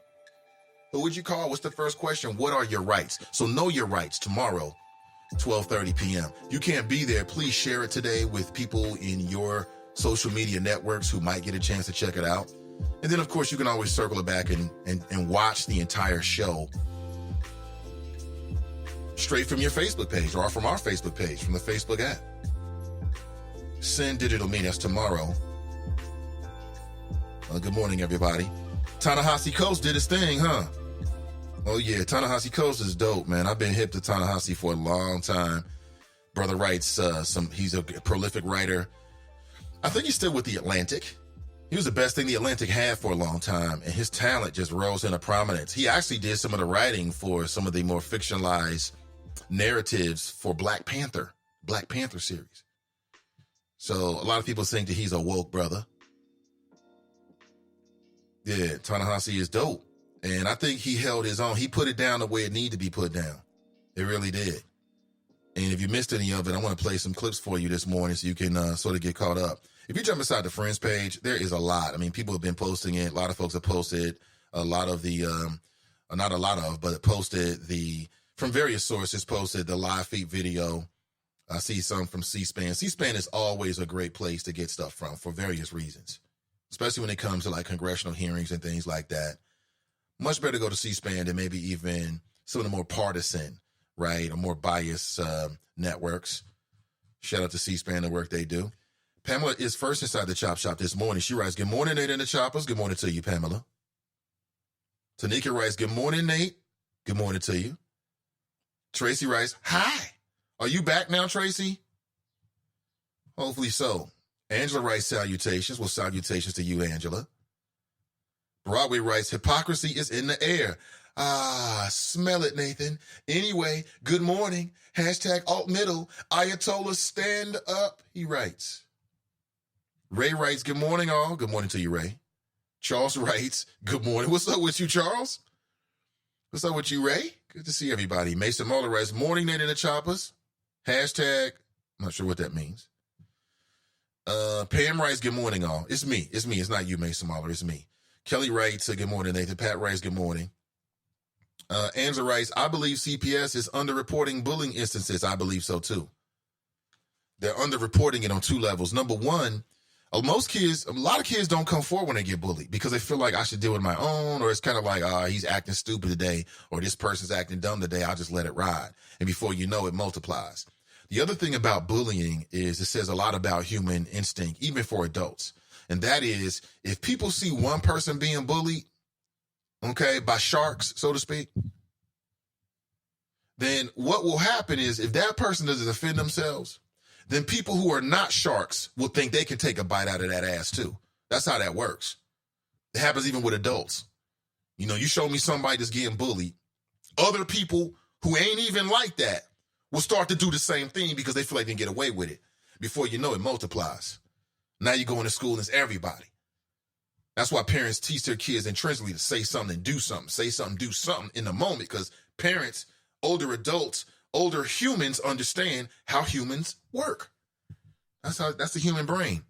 S1: Who would you call? What's the first question? What are your rights? So Know Your Rights tomorrow, 12:30 p.m. If you can't be there, please share it today with people in your social media networks who might get a chance to check it out. And then, of course, you can always circle it back and watch the entire show straight from your Facebook page or from our Facebook page, from the Facebook app. Sin Digital Media, that's tomorrow. Good morning, everybody. Ta-Nehisi Coates did his thing, huh? Oh, yeah, Ta-Nehisi Coates is dope, man. I've been hip to Ta-Nehisi for a long time. Brother writes he's a prolific writer. I think he's still with The Atlantic. He was the best thing The Atlantic had for a long time, and his talent just rose into prominence. He actually did some of the writing for some of the more fictionalized narratives for Black Panther series. So a lot of people think that he's a woke brother. Yeah, Ta-Nehisi is dope. And I think he held his own. He put it down the way it needed to be put down. It really did. And if you missed any of it, I want to play some clips for you this morning so you can sort of get caught up. If you jump inside the Friends page, there is a lot. I mean, people have been posting it. A lot of folks have posted a lot of the, not a lot of, but posted from various sources, posted the live feed video. I see some from C-SPAN. C-SPAN is always a great place to get stuff from for various reasons, especially when it comes to like congressional hearings and things like that. Much better to go to C-SPAN than maybe even some of the more partisan, right, or more biased networks. Shout out to C-SPAN, the work they do. Pamela is first inside the Chop Shop this morning. She writes, good morning, Nate and the Choppers. Good morning to you, Pamela. Tanika writes, good morning, Nate. Good morning to you. Tracy writes, hi. Are you back now, Tracy? Hopefully so. Angela writes, salutations. Well, salutations to you, Angela. Broadway writes, hypocrisy is in the air. Ah, smell it, Nathan. Anyway, good morning. Hashtag alt middle. Ayatollah stand up, he writes. Ray writes, good morning, all. Good morning to you, Ray. Charles writes, good morning. What's up with you, Charles? What's up with you, Ray? Good to see everybody. Mason Muller writes, morning, Nate and the Choppers. Hashtag, I'm not sure what that means. Pam writes, good morning, all. It's me. It's not you, Mason Muller. It's me. Kelly writes, good morning, Nathan. Pat writes, good morning. Angela writes, I believe CPS is underreporting bullying instances. I believe so, too. They're underreporting it on two levels. Number one, a lot of kids don't come forward when they get bullied because they feel like I should deal with my own, or it's kind of like, he's acting stupid today, or this person's acting dumb today. I'll just let it ride. And before you know it, multiplies. The other thing about bullying is it says a lot about human instinct, even for adults. And that is, if people see one person being bullied, okay, by sharks, so to speak, then what will happen is if that person doesn't defend themselves, then people who are not sharks will think they can take a bite out of that ass too. That's how that works. It happens even with adults. You know, you show me somebody that's getting bullied, other people who ain't even like that will start to do the same thing because they feel like they can get away with it. Before you know it, multiplies. Now you go into school and it's everybody. That's why parents teach their kids intrinsically to say something and do something. Say something, do something in the moment, because parents, older adults, older humans understand how humans work. That's the human brain.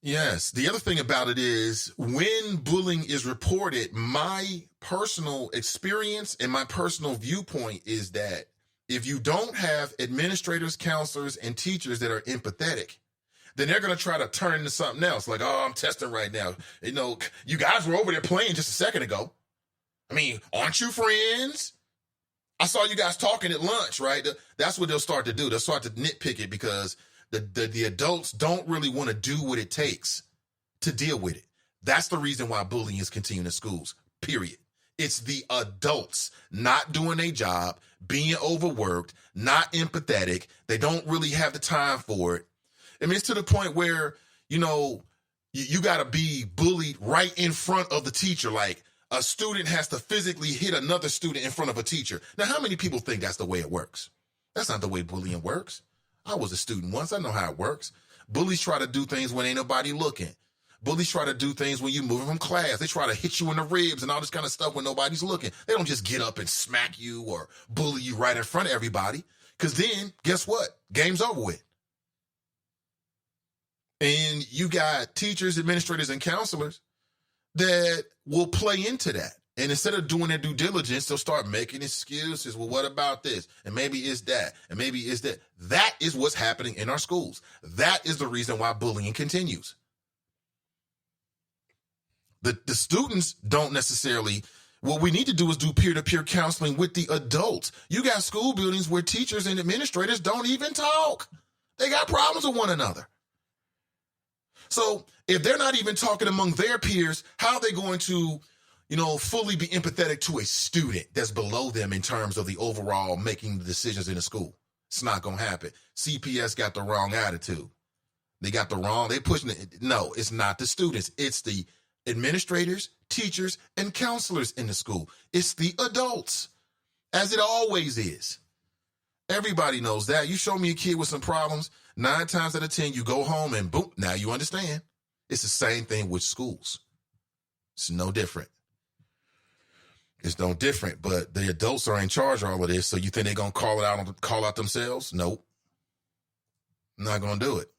S1: Yes. The other thing about it is when bullying is reported, my personal experience and my personal viewpoint is that if you don't have administrators, counselors, and teachers that are empathetic, then they're going to try to turn into something else. Like, oh, I'm testing right now. You know, you guys were over there playing just a second ago. I mean, aren't you friends? I saw you guys talking at lunch, right? That's what they'll start to do. They'll start to nitpick it because the adults don't really want to do what it takes to deal with it. That's the reason why bullying is continuing in schools, period. It's the adults not doing their job, being overworked, not empathetic. They don't really have the time for it. I mean, it's to the point where, you know, you got to be bullied right in front of the teacher. Like a student has to physically hit another student in front of a teacher. Now, how many people think that's the way it works? That's not the way bullying works. I was a student once. I know how it works. Bullies try to do things when ain't nobody looking. Bullies try to do things when you're moving from class. They try to hit you in the ribs and all this kind of stuff when nobody's looking. They don't just get up and smack you or bully you right in front of everybody. Because then, guess what? Game's over with. And you got teachers, administrators, and counselors that will play into that. And instead of doing their due diligence, they'll start making excuses. Well, what about this? And maybe it's that. And maybe it's that. That is what's happening in our schools. That is the reason why bullying continues. The students don't necessarily, what we need to do is do peer-to-peer counseling with the adults. You got school buildings where teachers and administrators don't even talk. They got problems with one another. So if they're not even talking among their peers, how are they going to, you know, fully be empathetic to a student that's below them in terms of the overall making the decisions in the school? It's not going to happen. CPS got the wrong attitude. They pushing it. No, it's not the students. It's the administrators, teachers, and counselors in the school. It's the adults, as it always is. Everybody knows that. You show me a kid with some problems, 9 times out of 10, you go home and boom, now you understand. It's the same thing with schools. It's no different. It's no different, but the adults are in charge of all of this, so you think they're going to call out themselves? Nope. Not going to do it.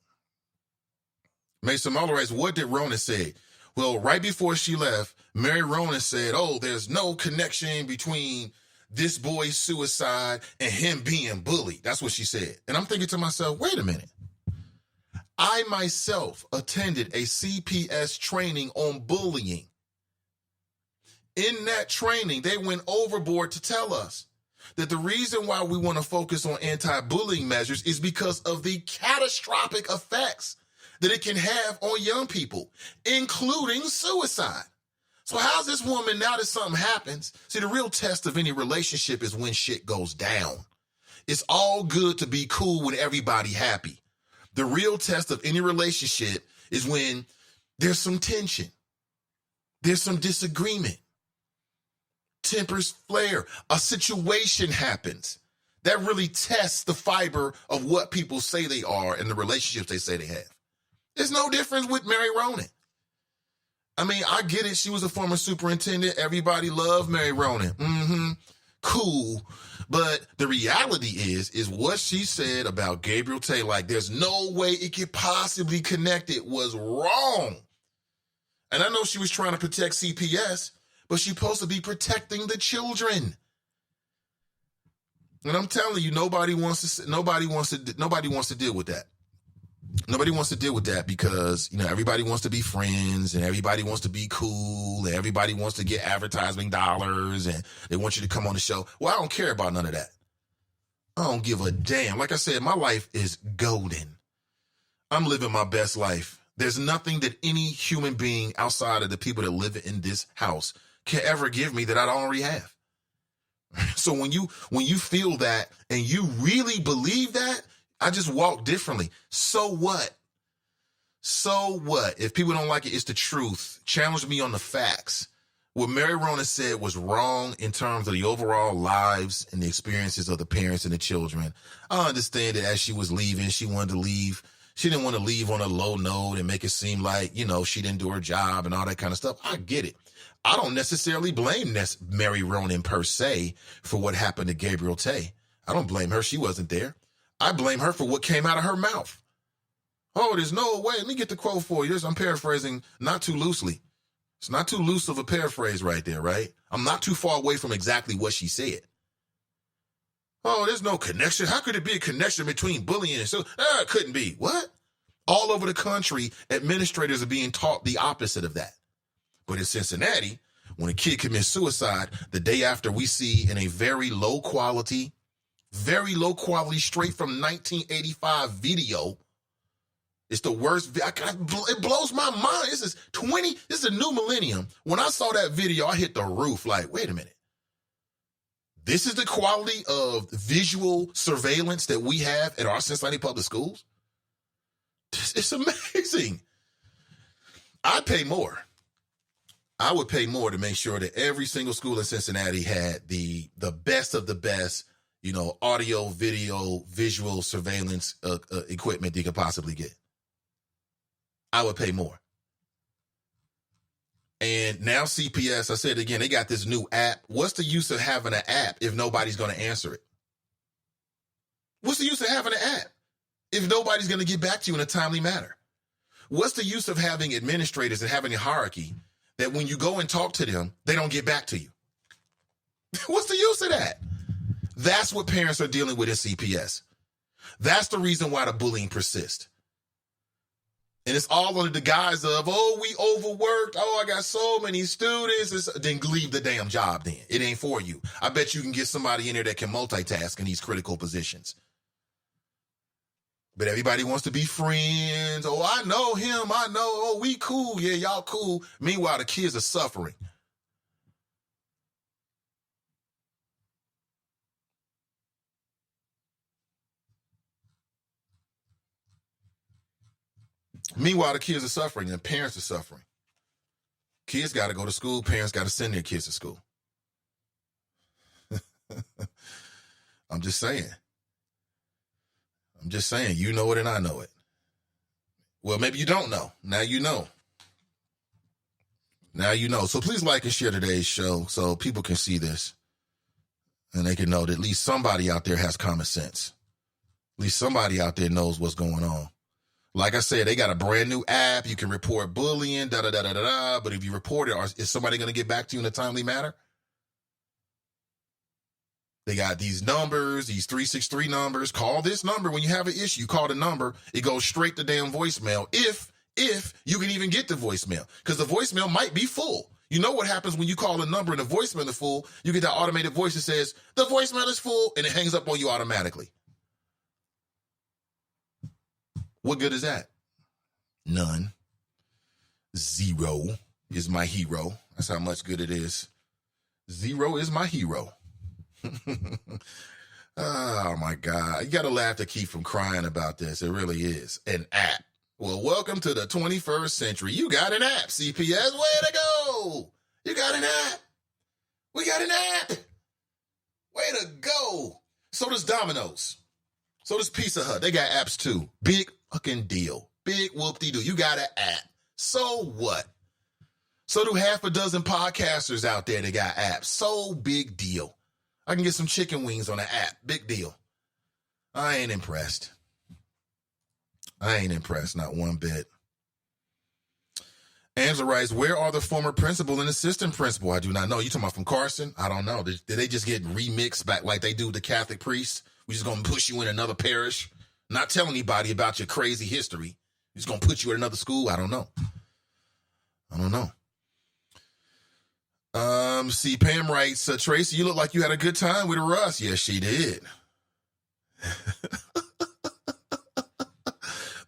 S1: Mason Muller writes, what did Ronan say? Well, right before she left, Mary Ronan said, oh, there's no connection between this boy's suicide and him being bullied. That's what she said. And I'm thinking to myself, wait a minute. I myself attended a CPS training on bullying. In that training, they went overboard to tell us that the reason why we want to focus on anti-bullying measures is because of the catastrophic effects that it can have on young people, including suicide. So how's this woman, now that something happens? See, the real test of any relationship is when shit goes down. It's all good to be cool with everybody happy. The real test of any relationship is when there's some tension. There's some disagreement. Tempers flare. A situation happens. That really tests the fiber of what people say they are and the relationships they say they have. There's no difference with Mary Ronan. I mean, I get it. She was a former superintendent. Everybody loved Mary Ronan. Cool. But the reality is what she said about Gabriel Tate, like there's no way it could possibly connect it, was wrong. And I know she was trying to protect CPS, but she's supposed to be protecting the children. And I'm telling you, nobody wants to deal with that. Nobody wants to deal with that because, you know, everybody wants to be friends and everybody wants to be cool and everybody wants to get advertising dollars and they want you to come on the show. Well, I don't care about none of that. I don't give a damn. Like I said, my life is golden. I'm living my best life. There's nothing that any human being outside of the people that live in this house can ever give me that I don't already have. So when you feel that and you really believe that, I just walk differently. So what? So what? If people don't like it, it's the truth. Challenge me on the facts. what Mary Rona said was wrong in terms of the overall lives and the experiences of the parents and the children. I understand that as she was leaving, she wanted to leave. She didn't want to leave on a low note and make it seem like, she didn't do her job and all that kind of stuff. I get it. I don't necessarily blame Mary Ronan per se for what happened to Gabriel Tay. I don't blame her. She wasn't there. I blame her for what came out of her mouth. Oh, there's no way. Let me get the quote for you. I'm paraphrasing not too loosely. It's not too loose of a paraphrase right there, right? I'm not too far away from exactly what she said. Oh, there's no connection. How could it be a connection between bullying and so? It couldn't be. What? All over the country, administrators are being taught the opposite of that. But in Cincinnati, when a kid commits suicide, the day after we see in a very low quality, straight from 1985 video, it's the worst. It blows my mind. This is a new millennium. When I saw that video, I hit the roof like, wait a minute. This is the quality of visual surveillance that we have at our Cincinnati public schools? It's amazing. I'd pay more. I would pay more to make sure that every single school in Cincinnati had the best of the best, audio, video, visual surveillance equipment you could possibly get. I would pay more. And now CPS, I said again, they got this new app. What's the use of having an app if nobody's going to answer it? What's the use of having an app if nobody's going to get back to you in a timely manner? What's the use of having administrators and having a hierarchy that when you go and talk to them, they don't get back to you? What's the use of that? That's what parents are dealing with at CPS. That's the reason why the bullying persists. And it's all under the guise of, we overworked. I got so many students. Then leave the damn job then. It ain't for you. I bet you can get somebody in there that can multitask in these critical positions. But everybody wants to be friends. Oh, I know him. I know. Oh, we cool. Yeah, y'all cool. Meanwhile, the kids are suffering. Meanwhile, the kids are suffering and parents are suffering. Kids got to go to school. Parents got to send their kids to school. I'm just saying. You know it and I know it. Well, maybe you don't know. Now you know. So please like and share today's show so people can see this. And they can know that at least somebody out there has common sense. At least somebody out there knows what's going on. Like I said, they got a brand new app. You can report bullying, da-da-da-da-da-da. But if you report it, is somebody going to get back to you in a timely manner? They got these numbers, these 363 numbers. Call this number when you have an issue. Call the number. It goes straight to damn voicemail. If you can even get the voicemail. Because the voicemail might be full. You know what happens when you call a number and the voicemail is full? You get that automated voice that says, the voicemail is full, and it hangs up on you automatically. What good is that? None. Zero is my hero. That's how much good it is. Zero is my hero. Oh, my God. You got to laugh to keep from crying about this. It really is. An app. Well, welcome to the 21st century. You got an app, CPS. Way to go. You got an app. We got an app. Way to go. So does Domino's. So does Pizza Hut. They got apps too. Big fucking deal. Big whoop-de-doo. You got an app. So what? So do half a dozen podcasters out there that got apps. So big deal. I can get some chicken wings on an app. Big deal. I ain't impressed. Not one bit. Angela writes, where are the former principal and assistant principal? I do not know. You talking about from Carson? I don't know. Did they just get remixed back like they do the Catholic priests? We just going to push you in another parish? Not tell anybody about your crazy history. Just going to put you at another school? I don't know. See, Pam writes, Tracy, you look like you had a good time with Russ. Yes, she did.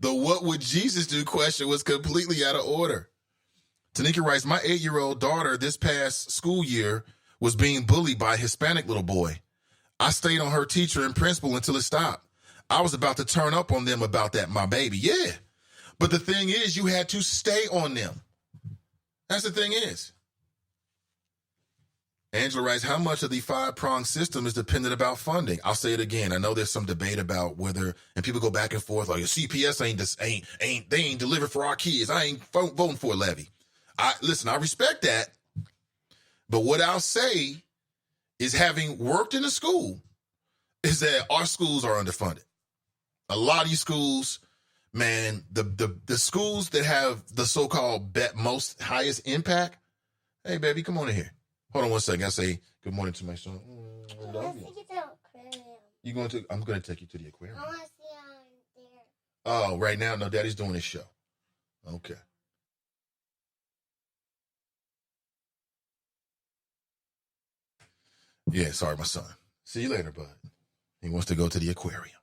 S1: The what would Jesus do question was completely out of order. Tanika writes, my 8-year-old daughter this past school year was being bullied by a Hispanic little boy. I stayed on her teacher and principal until it stopped. I was about to turn up on them about that, my baby. Yeah. But the thing is, you had to stay on them. That's the thing is. Angela writes, how much of the five-pronged system is dependent about funding? I'll say it again. I know there's some debate about whether, and people go back and forth, like, CPS they ain't delivered for our kids. I ain't voting for a levy. Listen, I respect that. But what I'll say is, having worked in a school, is that our schools are underfunded. A lot of these schools, man, the schools that have the so-called most highest impact. Hey, baby, come on in here. Hold on one second. I say good morning to my son. I love you. You going to? I'm going to take you to the aquarium. I want to see there. Oh, right now? No, Daddy's doing his show. Okay. Yeah, sorry, my son. See you later, bud. He wants to go to the aquarium,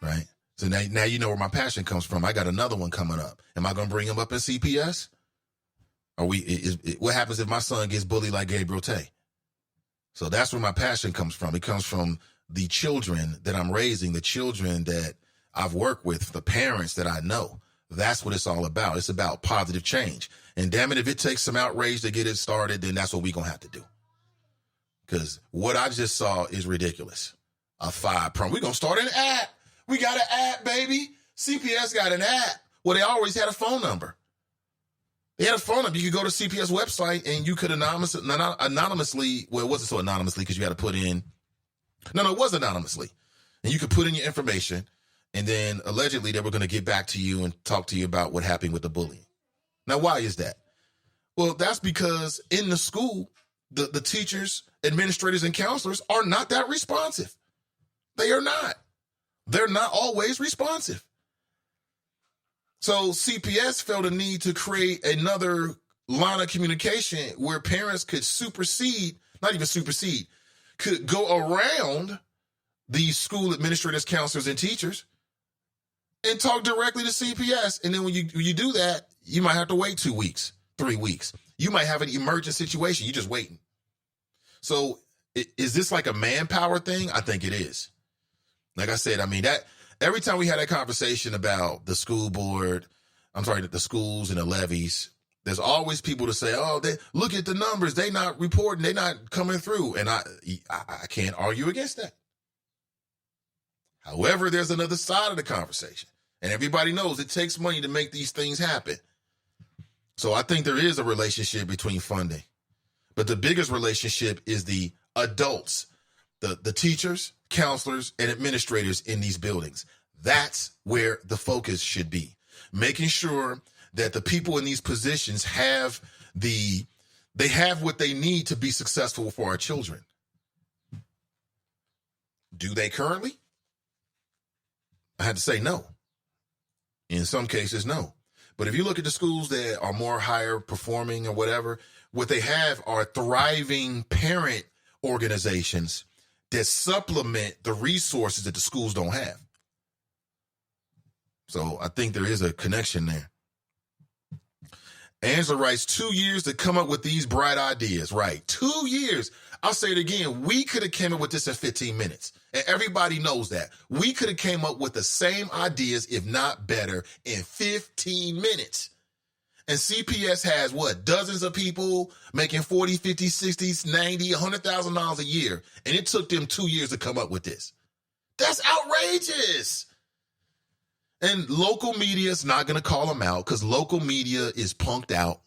S1: right? So now you know where my passion comes from. I got another one coming up. Am I going to bring him up in CPS? What happens if my son gets bullied like Gabriel Tay? So that's where my passion comes from. It comes from the children that I'm raising, the children that I've worked with, the parents that I know. That's what it's all about. It's about positive change. And damn it, if it takes some outrage to get it started, then that's what we're going to have to do. Because what I just saw is ridiculous. A 5-prong. We're going to start an app. We got an app, baby. CPS got an app. Well, they always had a phone number. They had a phone number. You could go to CPS website and you could anonymously, well, it wasn't so anonymously because you had to put in, no, it was anonymously. And you could put in your information, and then allegedly they were going to get back to you and talk to you about what happened with the bullying. Now, why is that? Well, that's because in the school, the teachers, administrators, and counselors are not that responsive. They are not. They're not always responsive. So CPS felt a need to create another line of communication where parents could could go around these school administrators, counselors, and teachers and talk directly to CPS. And then when you do that, you might have to wait 2 weeks, 3 weeks. You might have an emergent situation. You're just waiting. So is this like a manpower thing? I think it is. Like I said, I mean, that every time we had a conversation about the school board, the schools and the levies, there's always people to say, oh, they look at the numbers. They not reporting. They not coming through. And I can't argue against that. However, there's another side of the conversation. And everybody knows it takes money to make these things happen. So I think there is a relationship between funding. But the biggest relationship is the adults, the teachers, counselors, and administrators in these buildings. That's where the focus should be. Making sure that the people in these positions have what they need to be successful for our children. Do they currently? I had to say no. In some cases, no. But if you look at the schools that are more higher performing or whatever, what they have are thriving parent organizations that supplement the resources that the schools don't have. So I think there is a connection there. Angela writes, 2 years to come up with these bright ideas. Right. 2 years. I'll say it again. We could have came up with this in 15 minutes. And everybody knows that. We could have came up with the same ideas, if not better, in 15 minutes. And CPS has what? Dozens of people making 40, 50, 60, 90, $100,000 a year. And it took them 2 years to come up with this. That's outrageous. And local media is not going to call them out because local media is punked out.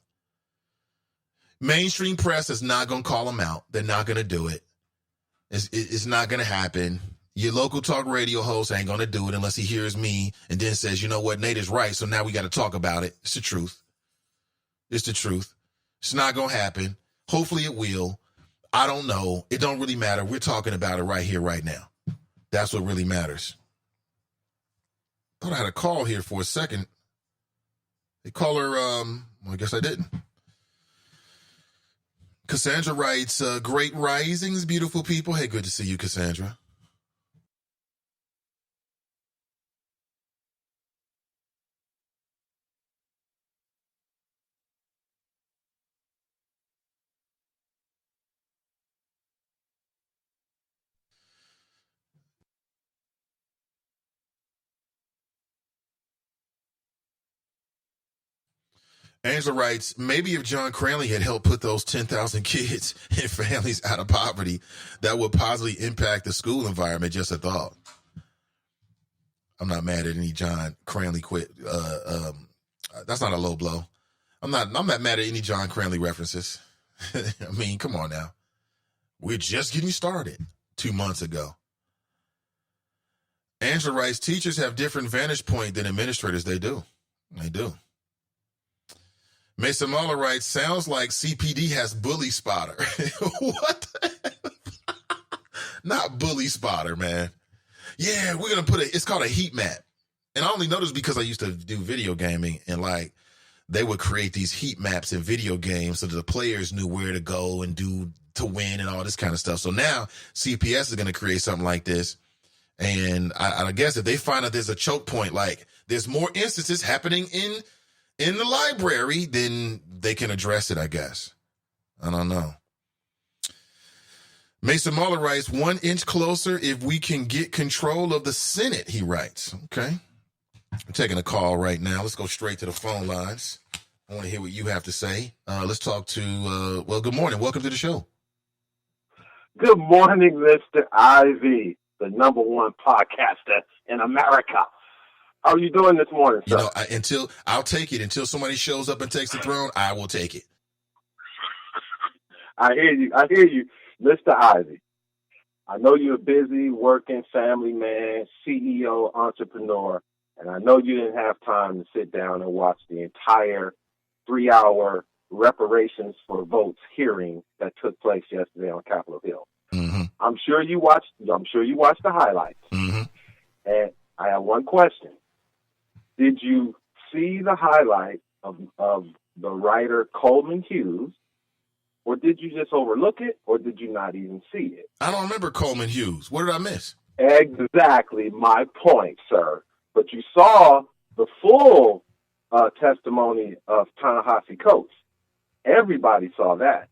S1: Mainstream press is not going to call them out. They're not going to do it. It's not going to happen. Your local talk radio host ain't going to do it unless he hears me and then says, you know what, Nate is right, so now we got to talk about it. It's the truth. It's the truth. It's not going to happen. Hopefully it will. I don't know. It don't really matter. We're talking about it right here, right now. That's what really matters. Thought I had a call here for a second. They call her, well, I guess I didn't. Cassandra writes, great risings, beautiful people. Hey, good to see you, Cassandra. Angela writes, maybe if John Cranley had helped put those 10,000 kids and families out of poverty, that would positively impact the school environment. Just a thought. I'm not mad at any John Cranley quit. That's not a low blow. I'm not mad at any John Cranley references. I mean, come on now. We're just getting started 2 months ago. Angela writes, teachers have different vantage point than administrators. They do. Mason Muller writes, sounds like CPD has bully spotter. What? Not bully spotter, man. Yeah, we're going to it's called a heat map. And I only know this because I used to do video gaming, and like they would create these heat maps in video games so that the players knew where to go and do to win and all this kind of stuff. So now CPS is going to create something like this. And I guess if they find out there's a choke point, like there's more instances happening in the library, then they can address it, I guess. I don't know. Mason Muller writes, 1 inch closer if we can get control of the Senate, he writes. Okay. I'm taking a call right now. Let's go straight to the phone lines. I want to hear what you have to say. Let's talk to, good morning. Welcome to the show.
S5: Good morning, Mr. Ivy, the #1 podcaster in America. How are you doing this morning, sir?
S1: You know, I'll take it until somebody shows up and takes the throne. I will take it.
S5: I hear you, Mr. Ivy. I know you're a busy working family man, CEO, entrepreneur, and I know you didn't have time to sit down and watch the entire 3-hour reparations for votes hearing that took place yesterday on Capitol Hill.
S1: Mm-hmm.
S5: I'm sure you watched the highlights.
S1: Mm-hmm.
S5: And I have one question. Did you see the highlight of the writer Coleman Hughes, or did you just overlook it, or did you not even see it?
S1: I don't remember Coleman Hughes. What did I miss?
S5: Exactly my point, sir. But you saw the full testimony of Ta-Nehisi Coates. Everybody saw that.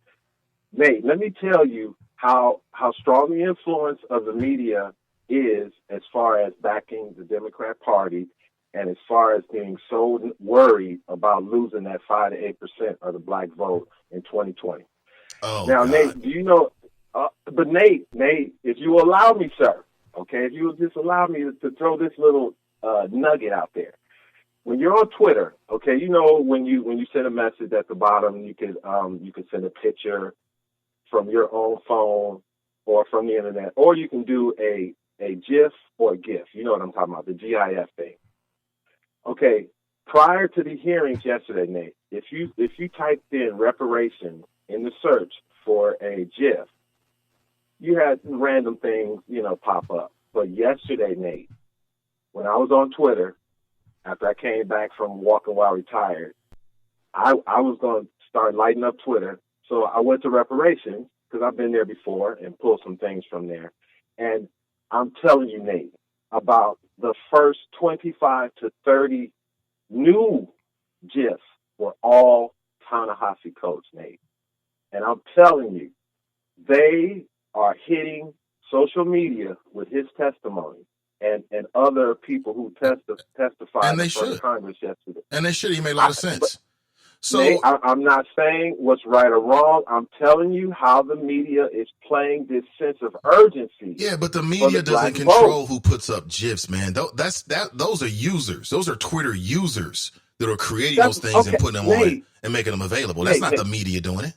S5: Nate, let me tell you how strong the influence of the media is as far as backing the Democrat Party and as far as being so worried about losing that 5 to 8% of the black vote in 2020.
S1: Oh,
S5: now,
S1: God.
S5: Nate, do you know, but Nate, if you allow me, sir, okay, if you would just allow me to throw this little nugget out there. When you're on Twitter, okay, you know, when you send a message at the bottom, you could send a picture from your own phone or from the internet, or you can do a GIF or a GIF. You know what I'm talking about, the GIF thing. Okay, prior to the hearings yesterday, Nate, if you typed in reparations in the search for a GIF, you had random things, pop up. But yesterday, Nate, when I was on Twitter, after I came back from walking while retired, I was going to start lighting up Twitter. So I went to reparations because I've been there before and pulled some things from there. And I'm telling you, Nate, about the first 25 to 30 new GIFs were all Ta-Nehisi Coates, Nate. And I'm telling you, they are hitting social media with his testimony and other people who testified
S1: And they
S5: in front of
S1: should.
S5: Congress yesterday.
S1: And they should. He made a lot of sense. So
S5: Nate, I'm not saying what's right or wrong. I'm telling you how the media is playing this sense of urgency.
S1: yeah, but the
S5: for
S1: media
S5: the black
S1: doesn't control
S5: vote.
S1: who puts up GIFs, man. Those are users. Those are Twitter users that are creating those things and putting them on and making them available. That's not the media doing it.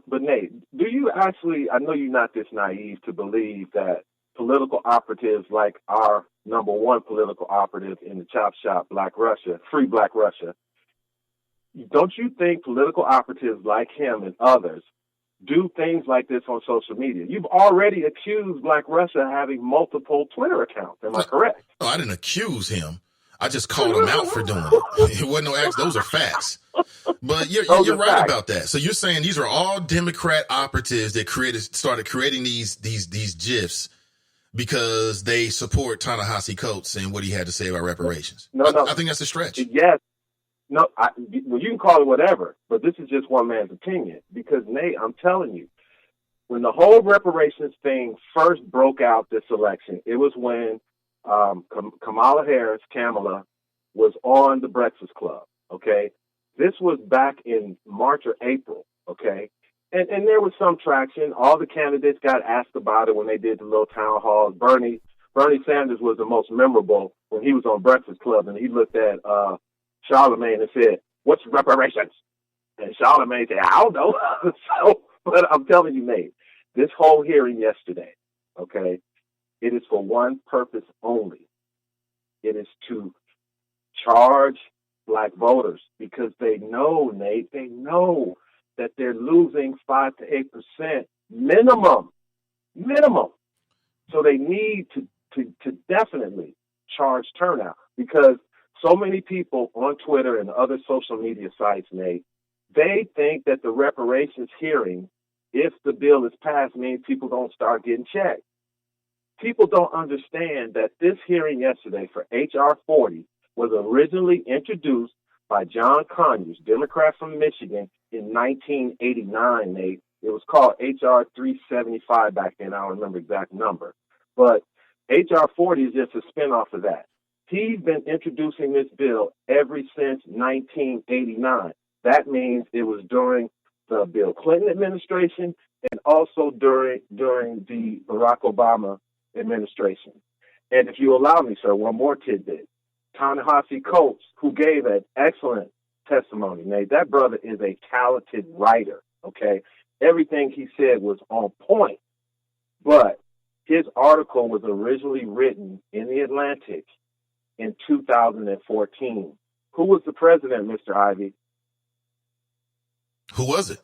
S5: But Nate, do you actually, I know you're not this naive to believe that political operatives like our #1 political operative in the chop shop, Black Russia, Free Black Russia, don't you think political operatives like him and others do things like this on social media? You've already accused Black Russia of having multiple Twitter accounts. Am I correct?
S1: No, I didn't accuse him. I just called him out for doing it. It wasn't no acts. Those are facts. But you're right
S5: facts.
S1: about that. So you're saying these are all Democrat operatives that started creating these GIFs because they support Ta-Nehisi Coates and what he had to say about reparations.
S5: No.
S1: I think that's a stretch.
S5: Yes. No, well, you can call it whatever, but this is just one man's opinion. Because, Nate, I'm telling you, when the whole reparations thing first broke out this election, it was when Kamala Harris, was on the Breakfast Club, okay? This was back in March or April, okay? And there was some traction. All the candidates got asked about it when they did the little town halls. Bernie Sanders was the most memorable when he was on Breakfast Club, and he looked at Charlemagne and said, "What's reparations?" And Charlemagne said, "I don't know." So, but I'm telling you, Nate, this whole hearing yesterday, okay, it is for one purpose only. It is to charge black voters because they know, Nate, they know that they're losing 5 to 8% minimum. So they need to definitely charge turnout because so many people on Twitter and other social media sites, Nate, they think that the reparations hearing, if the bill is passed, means people don't start getting checked. People don't understand that this hearing yesterday for H.R. 40 was originally introduced by John Conyers, Democrat from Michigan, in 1989, Nate. It was called H.R. 375 back then. I don't remember the exact number. But H.R. 40 is just a spinoff of that. He's been introducing this bill ever since 1989. That means it was during the Bill Clinton administration and also during the Barack Obama administration. And if you allow me, sir, one more tidbit. Ta-Nehisi Coates, who gave an excellent testimony, Nate, that brother is a talented writer, okay? Everything he said was on point. But his article was originally written in The Atlantic in 2014. Who was the president, Mr. Ivy?
S1: Who was it?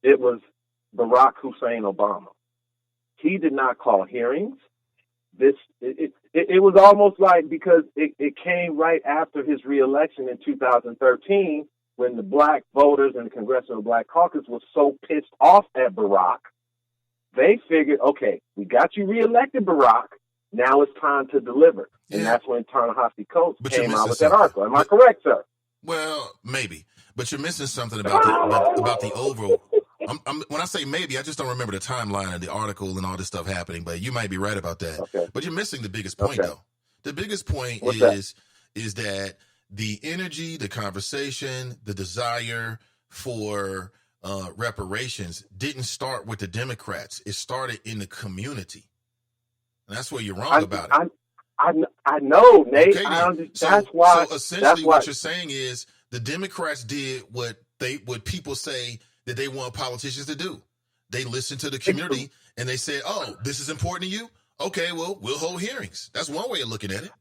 S5: It was Barack Hussein Obama. He did not call hearings. It was almost like because it came right after his reelection in 2013 when the black voters and the Congressional Black Caucus was so pissed off at Barack. They figured, okay, we got you reelected, Barack. Now it's time to deliver. And that's when Ta-Nehisi Coates came out with that article. Am I correct, sir?
S1: Well, maybe. But you're missing something about the overall. When I say maybe, I just don't remember the timeline of the article and all this stuff happening, but you might be right about that.
S5: Okay.
S1: But you're missing the biggest point, though. The biggest point is that the energy, the conversation, the desire for reparations didn't start with the Democrats. It started in the community. And that's where you're wrong about it.
S5: I know, Nate.
S1: Okay,
S5: so
S1: essentially what you're saying is the Democrats did what people say that they want politicians to do. They listened to the community and they said, "Oh, this is important to you? Okay, well, we'll hold hearings." That's one way of looking at it.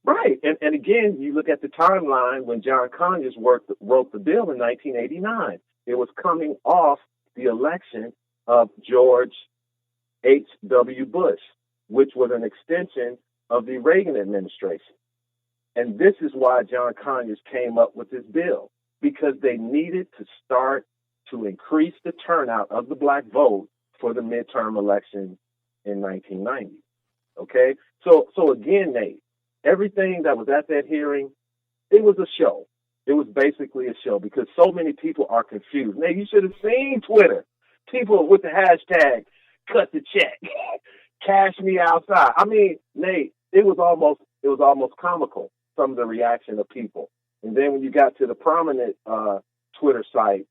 S5: Right. And again, you look at the timeline when John Conyers wrote the bill in 1989. It was coming off the election of George H.W. Bush, which was an extension of the Reagan administration. And this is why John Conyers came up with this bill, because they needed to start to increase the turnout of the black vote for the midterm election in 1990. Okay? So again, Nate, everything that was at that hearing, it was a show. It was basically a show because so many people are confused. Nate, you should have seen Twitter. People with the hashtag, cut the check, cash me outside. I mean, Nate, it was almost comical, some of the reaction of people. And then when you got to the prominent Twitter site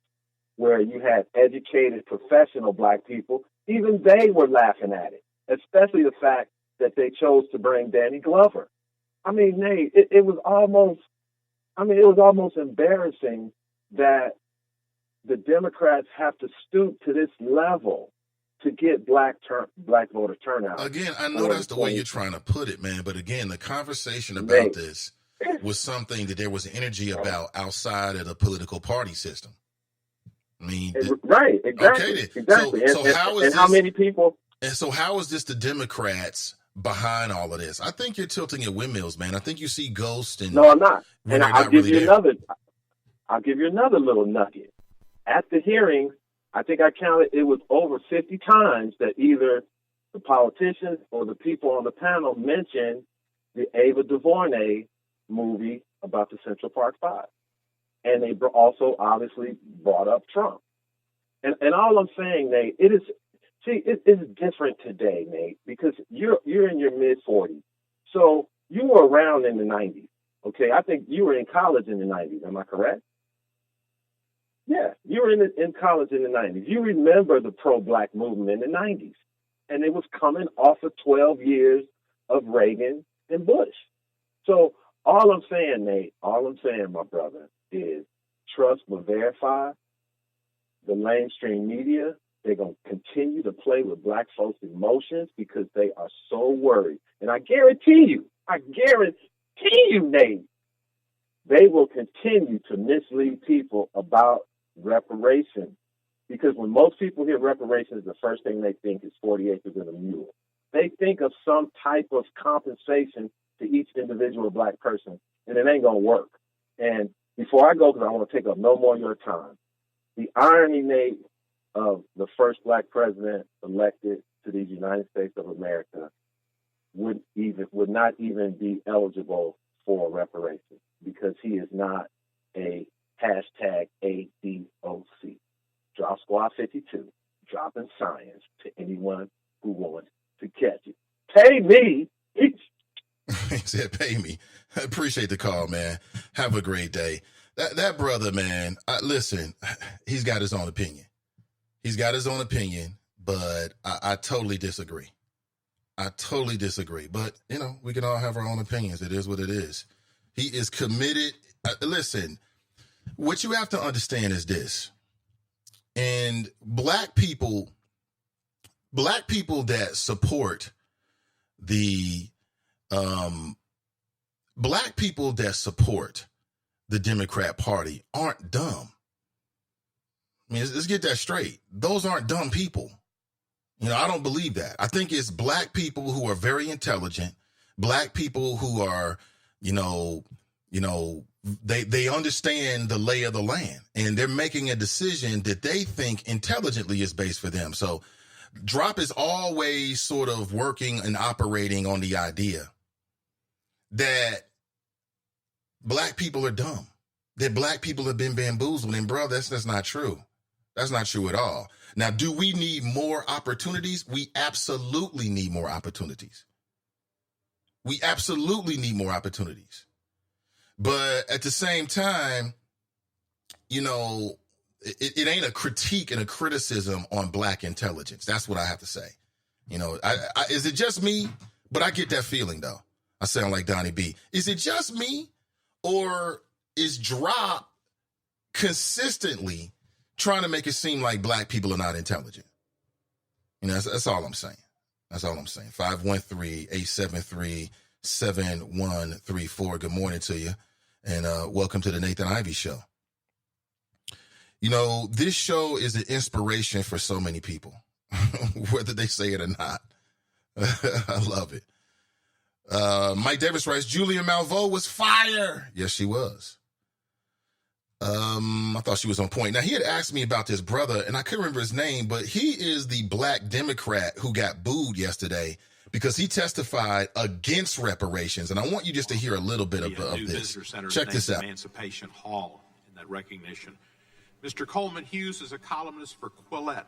S5: where you had educated, professional black people, even they were laughing at it, especially the fact that they chose to bring Danny Glover. I mean, Nate, it was almost embarrassing that the Democrats have to stoop to this level to get black voter turnout.
S1: Again, I know that's the way you're trying to put it, man. But again, the conversation about this was something that there was energy about outside of the political party system. I mean,
S5: right? Exactly.
S1: Okay,
S5: exactly.
S1: So how is this,
S5: how many people?
S1: And so how is this the Democrats behind all of this? I think you're tilting at windmills, man. I think you see ghosts. And
S5: no, I'm not. And I'll give you
S1: another.
S5: I'll give you another little nugget. At the hearing, I think I counted it was over 50 times that either the politicians or the people on the panel mentioned the Ava DuVernay movie about the Central Park Five. And they also obviously brought up Trump. And all I'm saying, Nate, it's different today, Nate, because you're in your mid-40s. So you were around in the 90s, Okay, I think you were in college in the 90s. Am I correct? Yeah, you were in college in the 90s. You remember the pro-black movement in the 90s. And it was coming off of 12 years of Reagan and Bush. So all I'm saying, Nate, my brother, is trust but verify. The mainstream media, they're going to continue to play with black folks' emotions because they are so worried. And I guarantee you, Nate, they will continue to mislead people about reparations. Because when most people hear reparations, the first thing they think is 40 acres and a mule. They think of some type of compensation to each individual black person, and it ain't going to work. And before I go, because I want to take up no more of your time, the irony, Nate, of the first black president elected to the United States of America would not even be eligible for reparations because he is not a hashtag ADOC. Drop Squad 52, dropping science to anyone who wants to catch it. Pay me.
S1: He said, pay me. I appreciate the call, man. Have a great day. That brother, man, listen, he's got his own opinion. But I totally disagree. But, we can all have our own opinions. It is what it is. He is committed. Listen, what you have to understand is this. And black people that support the Democrat Party aren't dumb. I mean, let's get that straight. Those aren't dumb people. I don't believe that. I think it's black people who are very intelligent, black people who are, they understand the lay of the land, and they're making a decision that they think intelligently is based for them. So Drop is always sort of working and operating on the idea that black people are dumb, that black people have been bamboozled. And bro, that's not true. That's not true at all. Now, do we need more opportunities? We absolutely need more opportunities. But at the same time, it ain't a critique and a criticism on black intelligence. That's what I have to say. Is it just me? But I get that feeling, though. I sound like Donnie B. Is it just me? Or is Drop consistently trying to make it seem like black people are not intelligent? That's all I'm saying. 513-873-7134. Good morning to you. And welcome to the Nathan Ivey Show. This show is an inspiration for so many people, whether they say it or not. I love it. Mike Davis writes, Julia Malveaux was fire. Yes, she was. I thought she was on point. Now, he had asked me about this brother, and I couldn't remember his name, but he is the black Democrat who got booed yesterday because he testified against reparations. And I want you just to hear a little bit of this. Check this out.
S9: Emancipation Hall in that recognition. Mr. Coleman Hughes is a columnist for Quillette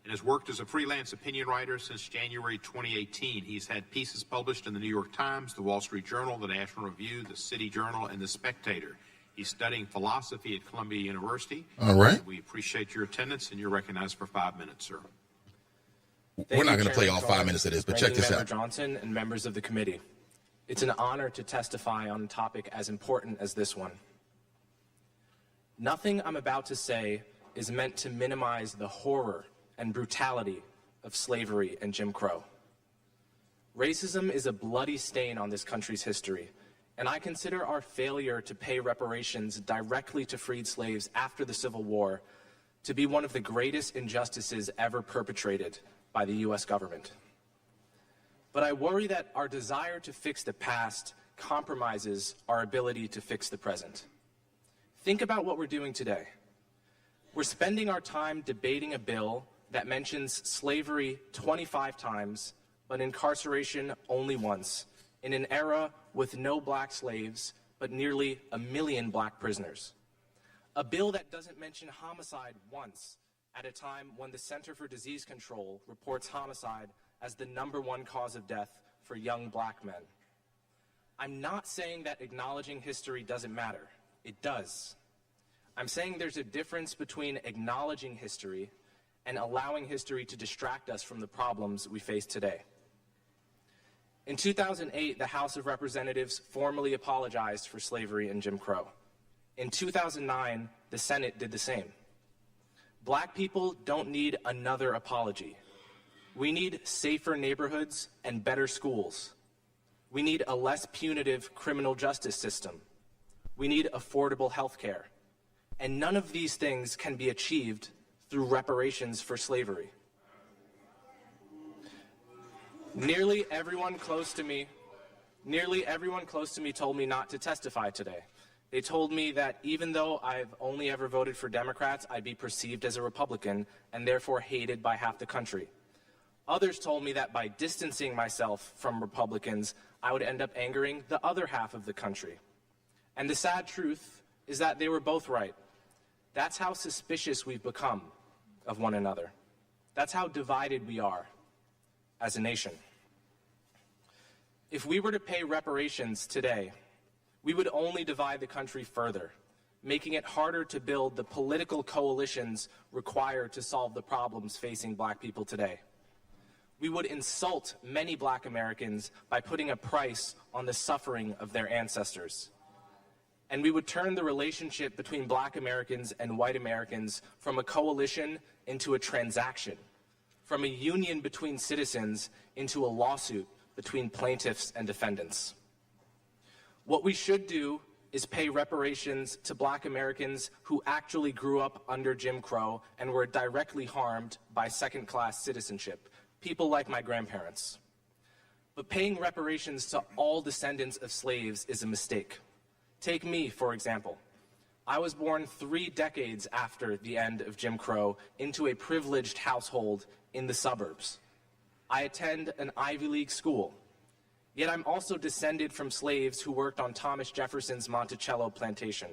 S9: and has worked as a freelance opinion writer since January 2018. He's had pieces published in the New York Times, the Wall Street Journal, the National Review, the City Journal, and the Spectator. He's studying philosophy at Columbia University.
S1: All right.
S9: We appreciate your attendance, and you're recognized for 5 minutes, sir.
S1: We're not going to play all 5 minutes of this, but check this out.
S10: Johnson and members of the committee. It's an honor to testify on a topic as important as this one. Nothing I'm about to say is meant to minimize the horror and brutality of slavery and Jim Crow. Racism is a bloody stain on this country's history, and I consider our failure to pay reparations directly to freed slaves after the Civil War to be one of the greatest injustices ever perpetrated by the U.S. government. But I worry that our desire to fix the past compromises our ability to fix the present. Think about what we're doing today. We're spending our time debating a bill that mentions slavery 25 times, but incarceration only once, in an era with no black slaves, but nearly 1 million black prisoners. A bill that doesn't mention homicide once, at a time when the Center for Disease Control reports homicide as the #1 cause of death for young black men. I'm not saying that acknowledging history doesn't matter. It does. I'm saying there's a difference between acknowledging history and allowing history to distract us from the problems we face today. In 2008, the House of Representatives formally apologized for slavery and Jim Crow. In 2009, the Senate did the same. Black people don't need another apology. We need safer neighborhoods and better schools. We need a less punitive criminal justice system. We need affordable health care. And none of these things can be achieved through reparations for slavery. Nearly everyone close to me told me not to testify today. They told me that even though I've only ever voted for Democrats, I'd be perceived as a Republican and therefore hated by half the country. Others told me that by distancing myself from Republicans, I would end up angering the other half of the country. And the sad truth is that they were both right. That's how suspicious we've become of one another. That's how divided we are as a nation. If we were to pay reparations today, we would only divide the country further, making it harder to build the political coalitions required to solve the problems facing black people today. We would insult many black Americans by putting a price on the suffering of their ancestors. And we would turn the relationship between black Americans and white Americans from a coalition into a transaction, from a union between citizens into a lawsuit between plaintiffs and defendants. What we should do is pay reparations to black Americans who actually grew up under Jim Crow and were directly harmed by second-class citizenship, people like my grandparents. But paying reparations to all descendants of slaves is a mistake. Take me, for example. I was born 3 decades after the end of Jim Crow into a privileged household in the suburbs. I attend an Ivy League school. Yet I'm also descended from slaves who worked on Thomas Jefferson's Monticello plantation.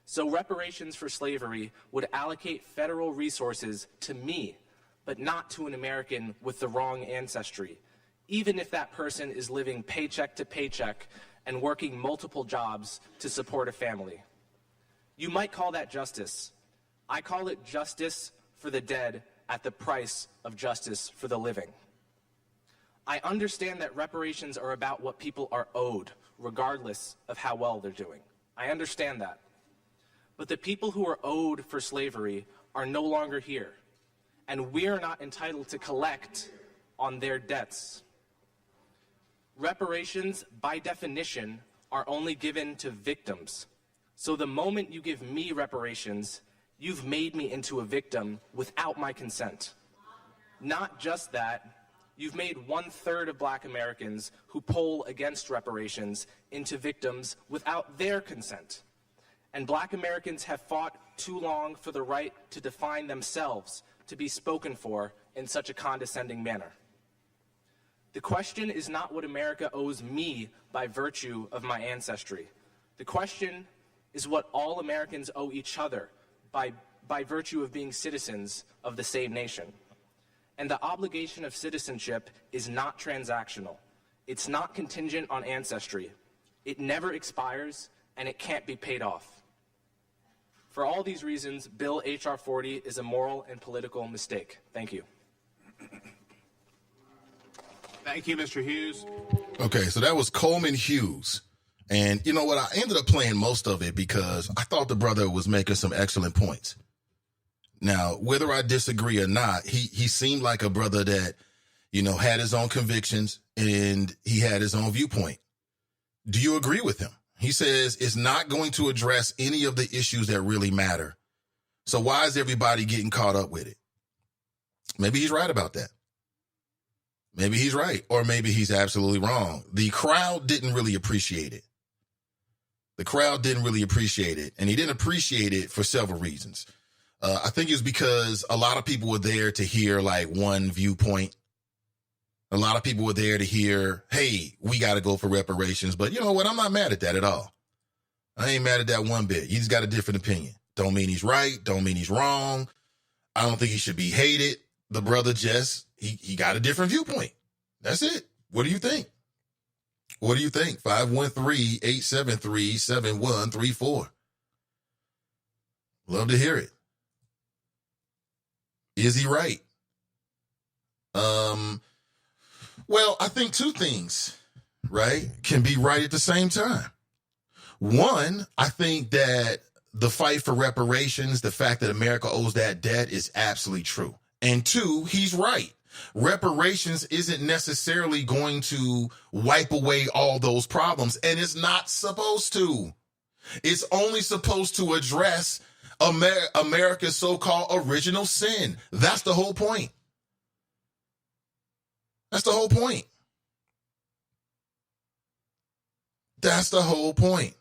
S10: So reparations for slavery would allocate federal resources to me, but not to an American with the wrong ancestry, even if that person is living paycheck to paycheck and working multiple jobs to support a family. You might call that justice. I call it justice for the dead at the price of justice for the living. I understand that reparations are about what people are owed, regardless of how well they're doing. I understand that. But the people who are owed for slavery are no longer here, and we're not entitled to collect on their debts. Reparations, by definition, are only given to victims. So the moment you give me reparations, you've made me into a victim without my consent. Not just that, you've made 1/3 of black Americans who poll against reparations into victims without their consent. And black Americans have fought too long for the right to define themselves, to be spoken for in such a condescending manner. The question is not what America owes me by virtue of my ancestry. The question is what all Americans owe each other by virtue of being citizens of the same nation. And the obligation of citizenship is not transactional. It's not contingent on ancestry. It never expires, and it can't be paid off. For all these reasons, Bill H.R. 40 is a moral and political mistake. Thank you.
S9: Thank you, Mr. Hughes.
S1: Okay, so that was Coleman Hughes. And you know what? I ended up playing most of it because I thought the brother was making some excellent points. Now, whether I disagree or not, he seemed like a brother that, you know, had his own convictions and he had his own viewpoint. Do you agree with him? He says it's not going to address any of the issues that really matter. So why is everybody getting caught up with it? Maybe he's right about that. Maybe he's right, or maybe he's absolutely wrong. The crowd didn't really appreciate it. The crowd didn't really appreciate it, and he didn't appreciate it for several reasons. I think it's because a lot of people were there to hear like one viewpoint. A lot of people were there to hear, hey, we got to go for reparations. But you know what? I'm not mad at that at all. I ain't mad at that one bit. He's got a different opinion. Don't mean he's right. Don't mean he's wrong. I don't think he should be hated. The brother just, he got a different viewpoint. That's it. What do you think? What do you think? 513-873-7134. Love to hear it. Is he right? Well, I think two things, right, can be right at the same time. One, I think that the fight for reparations, the fact that America owes that debt is absolutely true. And two, he's right. Reparations isn't necessarily going to wipe away all those problems, and it's not supposed to. It's only supposed to address America's so-called original sin. That's the whole point. That's the whole point. That's the whole point.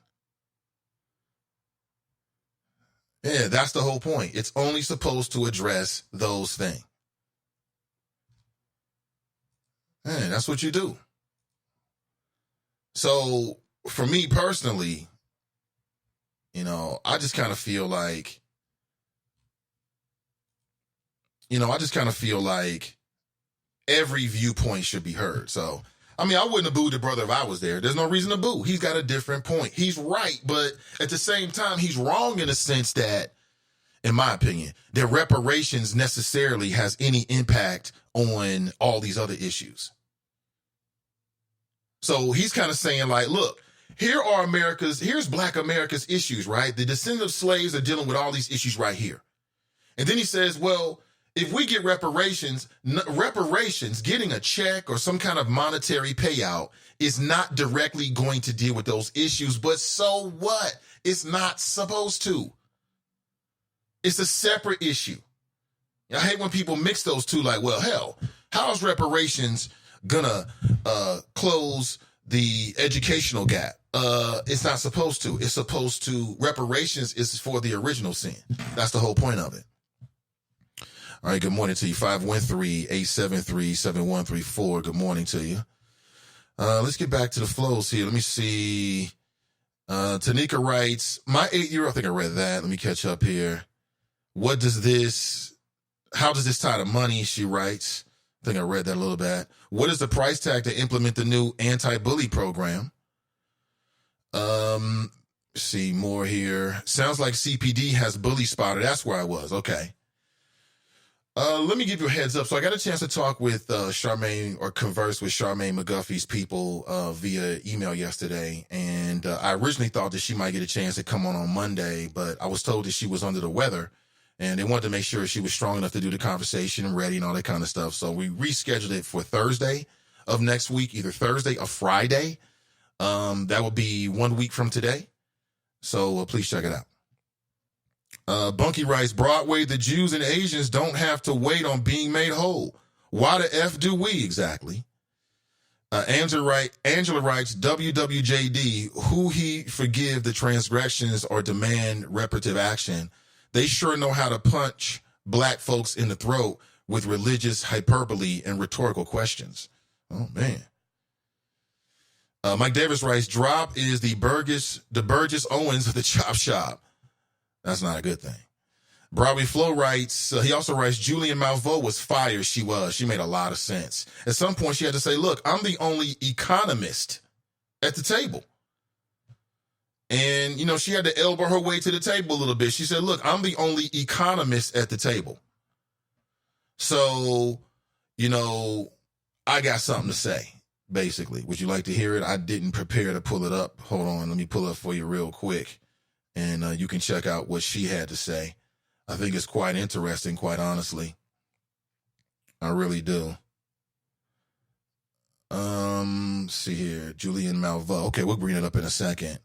S1: Yeah, that's the whole point. It's only supposed to address those things. And that's what you do. So for me personally, I just kind of feel like, every viewpoint should be heard. So, I wouldn't have booed the brother if I was there. There's no reason to boo. He's got a different point. He's right, but at the same time, he's wrong in the sense that, in my opinion, that reparations necessarily has any impact on all these other issues. So he's kind of saying like, look, here's Black America's issues, right? The descendants of slaves are dealing with all these issues right here. And then he says, well, if we get reparations, getting a check or some kind of monetary payout is not directly going to deal with those issues. But so what? It's not supposed to. It's a separate issue. I hate when people mix those two like, well, hell, how is reparations gonna close the educational gap? It's not supposed to. It's supposed to. Reparations is for the original sin. That's the whole point of it. All right, good morning to you. 513-873-7134. Good morning to you. Let's get back to the flows here. Let me see. Tanika writes, my 8-year-old, I think I read that. Let me catch up here. How does this tie to money? She writes. I think I read that a little bit. What is the price tag to implement the new anti-bully program? See more here. Sounds like CPD has bully spotter. That's where I was. Okay. Let me give you a heads up. So I got a chance to talk with Charmaine or converse with Charmaine McGuffey's people via email yesterday. And I originally thought that she might get a chance to come on Monday, but I was told that she was under the weather and they wanted to make sure she was strong enough to do the conversation and ready and all that kind of stuff. So we rescheduled it for Thursday of next week, either Thursday or Friday. That will be 1 week from today. So please check it out. Bunky writes, Broadway, the Jews and Asians don't have to wait on being made whole. Why the F do we exactly? Angela writes, WWJD, who he forgive the transgressions or demand reparative action? They sure know how to punch black folks in the throat with religious hyperbole and rhetorical questions. Oh, man. Mike Davis writes, Drop is the Burgess Owens of the chop shop. That's not a good thing. Broadway Flo writes, he also writes, Julian Malveaux was fired. She made a lot of sense. At some point, she had to say, look, I'm the only economist at the table. And, she had to elbow her way to the table a little bit. She said, look, I'm the only economist at the table. So, I got something to say, basically. Would you like to hear it? I didn't prepare to pull it up. Hold on. Let me pull it up for you real quick. And you can check out what she had to say. I think it's quite interesting, quite honestly. I really do. See here. Julian Malveaux. Okay, we'll bring it up in a second.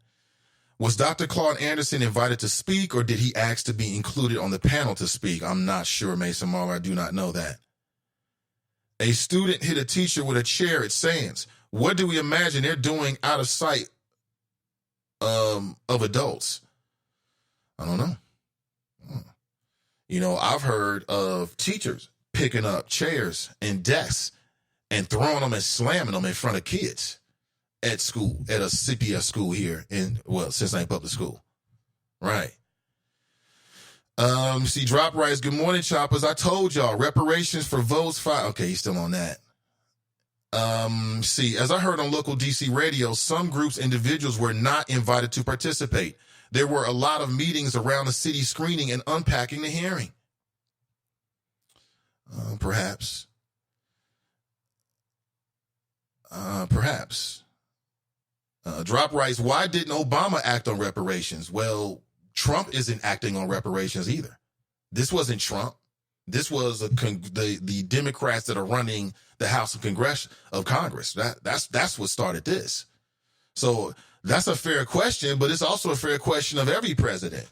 S1: Was Dr. Claude Anderson invited to speak, or did he ask to be included on the panel to speak? I'm not sure, Mason Marler. I do not know that. A student hit a teacher with a chair at Sands. What do we imagine they're doing out of sight of adults? I don't know. I've heard of teachers picking up chairs and desks and throwing them and slamming them in front of kids at school, at a CPS school here in, Cincinnati Public School. Right. See, Drop writes, good morning, choppers. I told y'all, reparations for votes 5. Okay, he's still on that. As I heard on local DC radio, some groups, individuals were not invited to participate. There were a lot of meetings around the city screening and unpacking the hearing. Perhaps. Drop writes, why didn't Obama act on reparations? Well, Trump isn't acting on reparations either. This wasn't Trump. This was the Democrats that are running the House of Congress. That's what started this. So that's a fair question, but it's also a fair question of every president.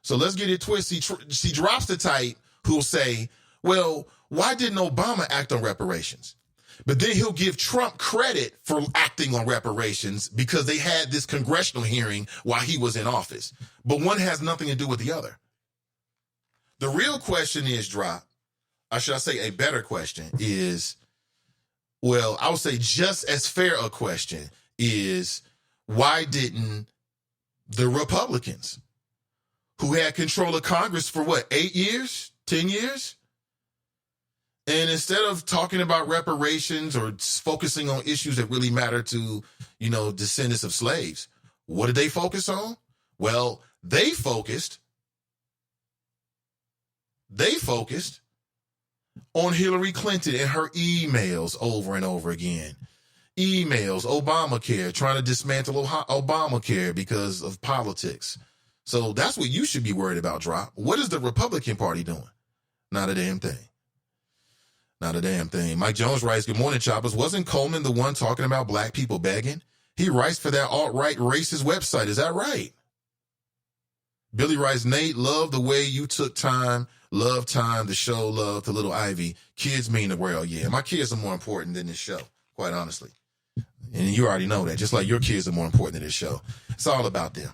S1: So let's get it twisted. She drops the type who'll say, well, why didn't Obama act on reparations? But then he'll give Trump credit for acting on reparations because they had this congressional hearing while he was in office. But one has nothing to do with the other. The real question is, Drop, or should I say a better question is, well, I would say just as fair a question is, why didn't the Republicans, who had control of Congress for 8 years, 10 years? And instead of talking about reparations or focusing on issues that really matter to, descendants of slaves, what did they focus on? Well, they focused on Hillary Clinton and her emails over and over again. Emails, Obamacare, trying to dismantle Obamacare because of politics. So that's what you should be worried about, Drop. What is the Republican Party doing? Not a damn thing. Not a damn thing. Mike Jones writes, good morning, Choppers. Wasn't Coleman the one talking about black people begging? He writes for that alt-right racist website. Is that right? Billy writes, Nate, love the way you took time to show love to little Ivy. Kids mean the world. Yeah, my kids are more important than this show, quite honestly. And you already know that, just like your kids are more important than this show. It's all about them.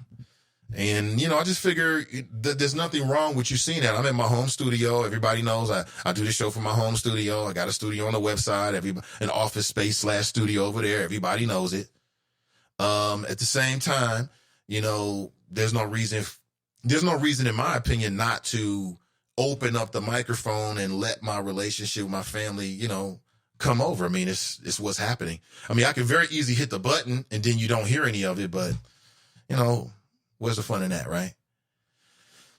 S1: And, I just figure that there's nothing wrong with you seeing that. I'm in my home studio. Everybody knows I do this show from my home studio. I got a studio on the website, an office space / studio over there. Everybody knows it. At the same time, there's no reason in my opinion not to open up the microphone and let my relationship with my family, come over. I mean, it's what's happening. I mean, I could very easily hit the button and then you don't hear any of it, but, where's the fun in that, right?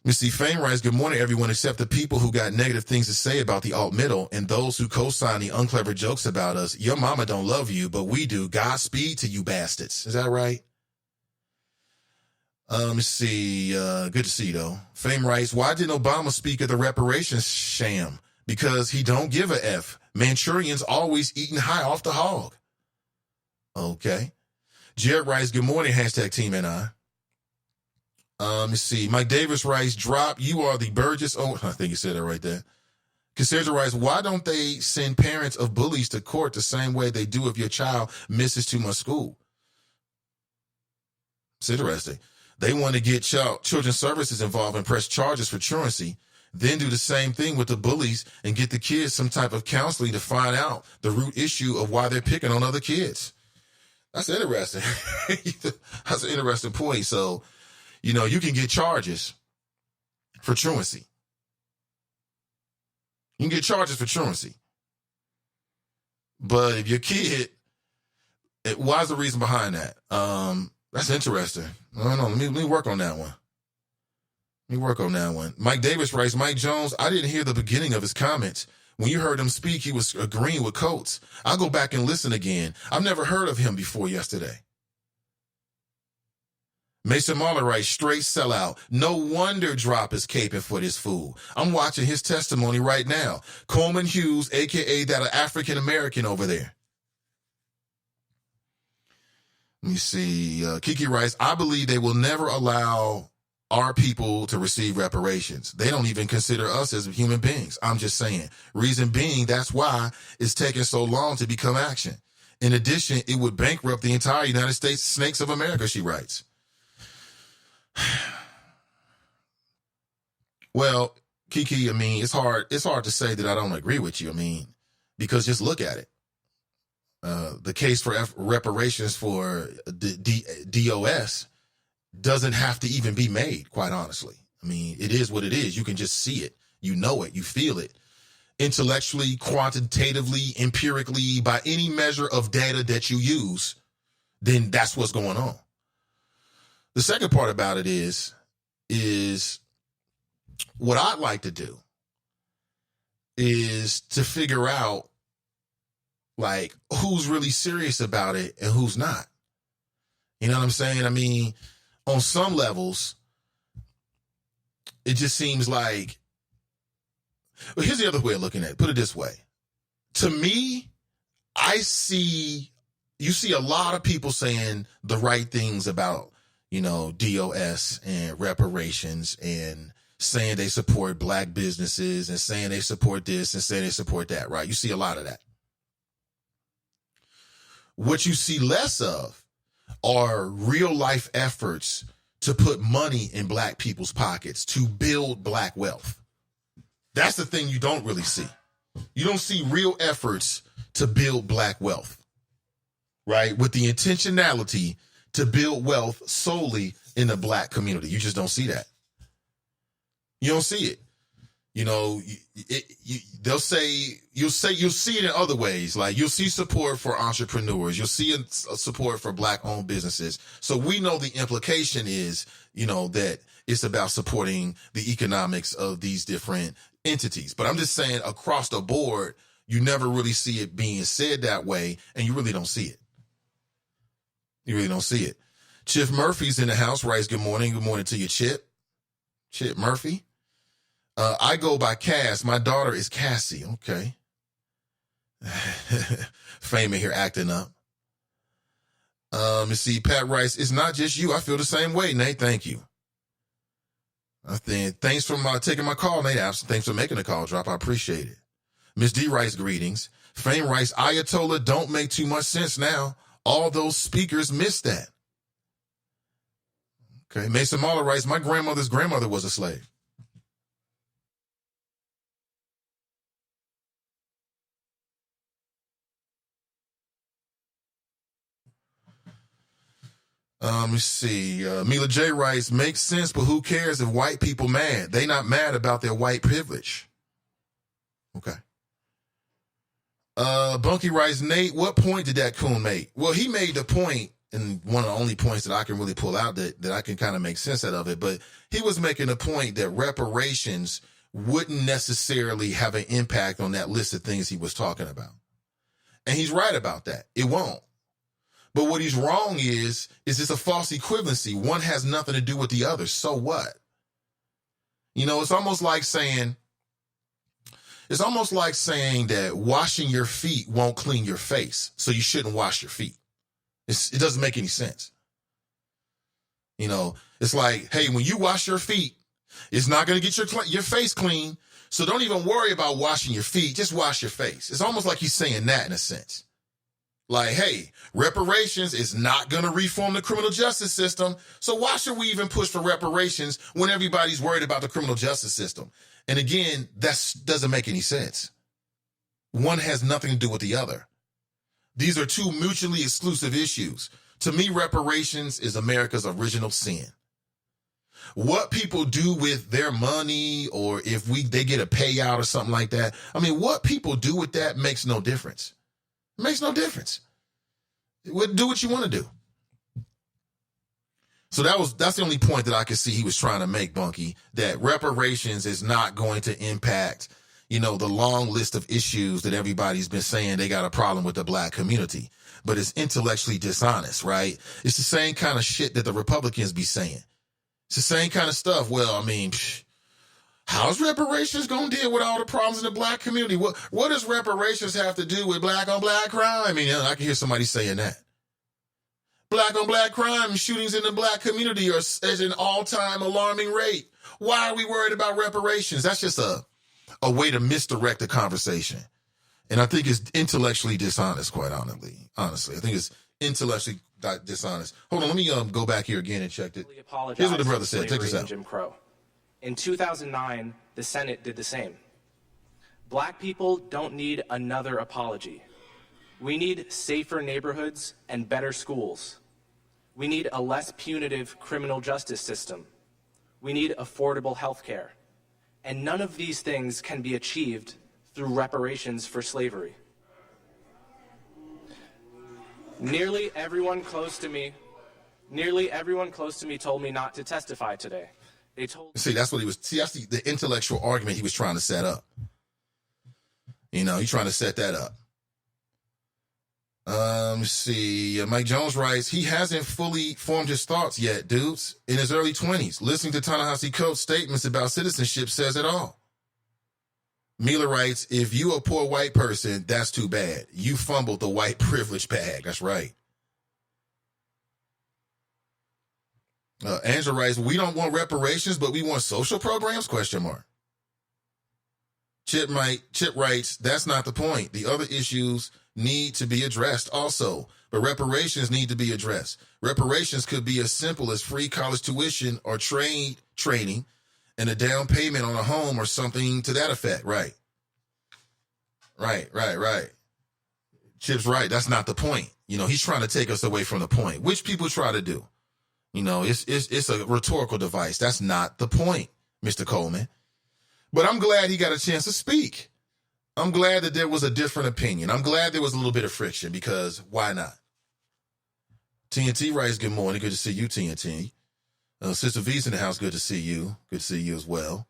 S1: Let me see. Fame writes, good morning, everyone, except the people who got negative things to say about the alt-middle and those who co-sign the unclever jokes about us. Your mama don't love you, but we do. Godspeed to you bastards. Is that right? Let me see. Good to see, though. Fame writes, why didn't Obama speak of the reparations sham? Because he don't give a F. Manchurian's always eating high off the hog. Okay. Jared writes, good morning, #Team and I. Let me see. Mike Davis writes, Drop, you are the Burgess. Oh, I think he said that right there. Cassandra writes, why don't they send parents of bullies to court the same way they do if your child misses too much school? It's interesting. They want to get children's services involved and press charges for truancy, then do the same thing with the bullies and get the kids some type of counseling to find out the root issue of why they're picking on other kids. That's interesting. That's an interesting point. So, you can get charges for truancy. You can get charges for truancy. But if your kid, why's the reason behind that? That's interesting. I don't know. Let me work on that one. Mike Davis writes, Mike Jones, I didn't hear the beginning of his comments. When you heard him speak, he was agreeing with Coates. I'll go back and listen again. I've never heard of him before yesterday. Mason Marler writes, straight sellout. No wonder Drop is caping for this fool. I'm watching his testimony right now. Coleman Hughes, a.k.a. that African-American over there. Let me see. Kiki writes, I believe they will never allow our people to receive reparations. They don't even consider us as human beings. I'm just saying. Reason being, that's why it's taking so long to become action. In addition, it would bankrupt the entire United States snakes of America, she writes. Well, Kiki, I mean, it's hard to say that I don't agree with you. I mean, because just look at it. The case for reparations for DOS doesn't have to even be made, quite honestly. I mean, it is what it is. You can just see it. You know it. You feel it. intellectually, quantitatively, empirically, by any measure of data that you use, then that's what's going on. The second part about it is what I'd like to do is to figure out, like, who's really serious about it and who's not. You know what I'm saying? I mean, on some levels, it just seems like, well, here's the other way of looking at it. Put it this way. To me, you see a lot of people saying the right things about, DOS and reparations, and saying they support black businesses, and saying they support this and saying they support that, right? You see a lot of that. What you see less of are real life efforts to put money in black people's pockets to build black wealth. That's the thing you don't really see. You don't see real efforts to build black wealth, right? With the intentionality to build wealth solely in the black community. You just don't see that. You don't see it. You'll see it in other ways. Like, you'll see support for entrepreneurs. You'll see support for black-owned businesses. So we know the implication is, that it's about supporting the economics of these different entities. But I'm just saying, across the board, you never really see it being said that way, and you really don't see it. You really don't see it. Chip Murphy's in the house, writes, good morning. Good morning to you, Chip. Chip Murphy. I go by Cass. My daughter is Cassie. Okay. Fame in here acting up. You see, Pat writes, it's not just you. I feel the same way, Nate. Thank you. Thanks for taking my call, Nate. Thanks for making the call, Drop. I appreciate it. Miss D writes, greetings. Fame writes, Ayatollah don't make too much sense now. All those speakers missed that. Okay. Mason Mahler writes, my grandmother's grandmother was a slave. Let me see. Mila J writes, makes sense, but who cares if white people mad? They not mad about their white privilege. Okay. Bunky writes, Nate, what point did that coon make? Well, he made the point, and one of the only points that I can really pull out that I can kind of make sense out of it, but he was making a point that reparations wouldn't necessarily have an impact on that list of things he was talking about. And he's right about that. It won't. But what he's wrong is it's a false equivalency. One has nothing to do with the other. So what? It's almost like saying that washing your feet won't clean your face, so you shouldn't wash your feet. It doesn't make any sense. It's like, hey, when you wash your feet, it's not going to get your face clean, so don't even worry about washing your feet. Just wash your face. It's almost like he's saying that in a sense. Like, hey, reparations is not going to reform the criminal justice system, so why should we even push for reparations when everybody's worried about the criminal justice system? And again, that doesn't make any sense. One has nothing to do with the other. These are two mutually exclusive issues. To me, reparations is America's original sin. What people do with their money, or if they get a payout or something like that, what people do with that makes no difference. It makes no difference. Do what you want to do. So that's the only point that I could see he was trying to make, Bunky, that reparations is not going to impact, the long list of issues that everybody's been saying they got a problem with the black community. But it's intellectually dishonest, right? It's the same kind of shit that the Republicans be saying. It's the same kind of stuff. Well, how's reparations going to deal with all the problems in the black community? What does reparations have to do with black on black crime? I can hear somebody saying that. Black on black crime shootings in the black community are at an all-time alarming rate. Why are we worried about reparations? That's just a way to misdirect the conversation. And I think it's intellectually dishonest, quite honestly. I think it's intellectually dishonest. Hold on, let me go back here again and check it. Here's what the brother said. Check this out.
S10: Jim Crow. In 2009, the Senate did the same. Black people don't need another apology. We need safer neighborhoods and better schools. We need a less punitive criminal justice system. We need affordable health care. And none of these things can be achieved through reparations for slavery. Nearly everyone close to me told me not to testify today. They told.
S1: See, that's what he was. See, that's the intellectual argument he was trying to set up. He's trying to set that up. Let's see. Mike Jones writes, he hasn't fully formed his thoughts yet, dudes. In his early 20s, listening to Ta-Nehisi Coates' statements about citizenship says it all. Mila writes, if you a poor white person, that's too bad. You fumbled the white privilege bag. That's right. Angela writes, we don't want reparations, but we want social programs? ? Chip writes, that's not the point. The other issues need to be addressed also, but reparations need to be addressed. Reparations could be as simple as free college tuition or training and a down payment on a home or something to that effect. Right. Chip's right. That's not the point. He's trying to take us away from the point, which people try to do. It's a rhetorical device. That's not the point, Mr. Coleman. But I'm glad he got a chance to speak. I'm glad that there was a different opinion. I'm glad there was a little bit of friction because why not? TNT writes, good morning. Good to see you, TNT. Sister V's in the house. Good to see you. Good to see you as well.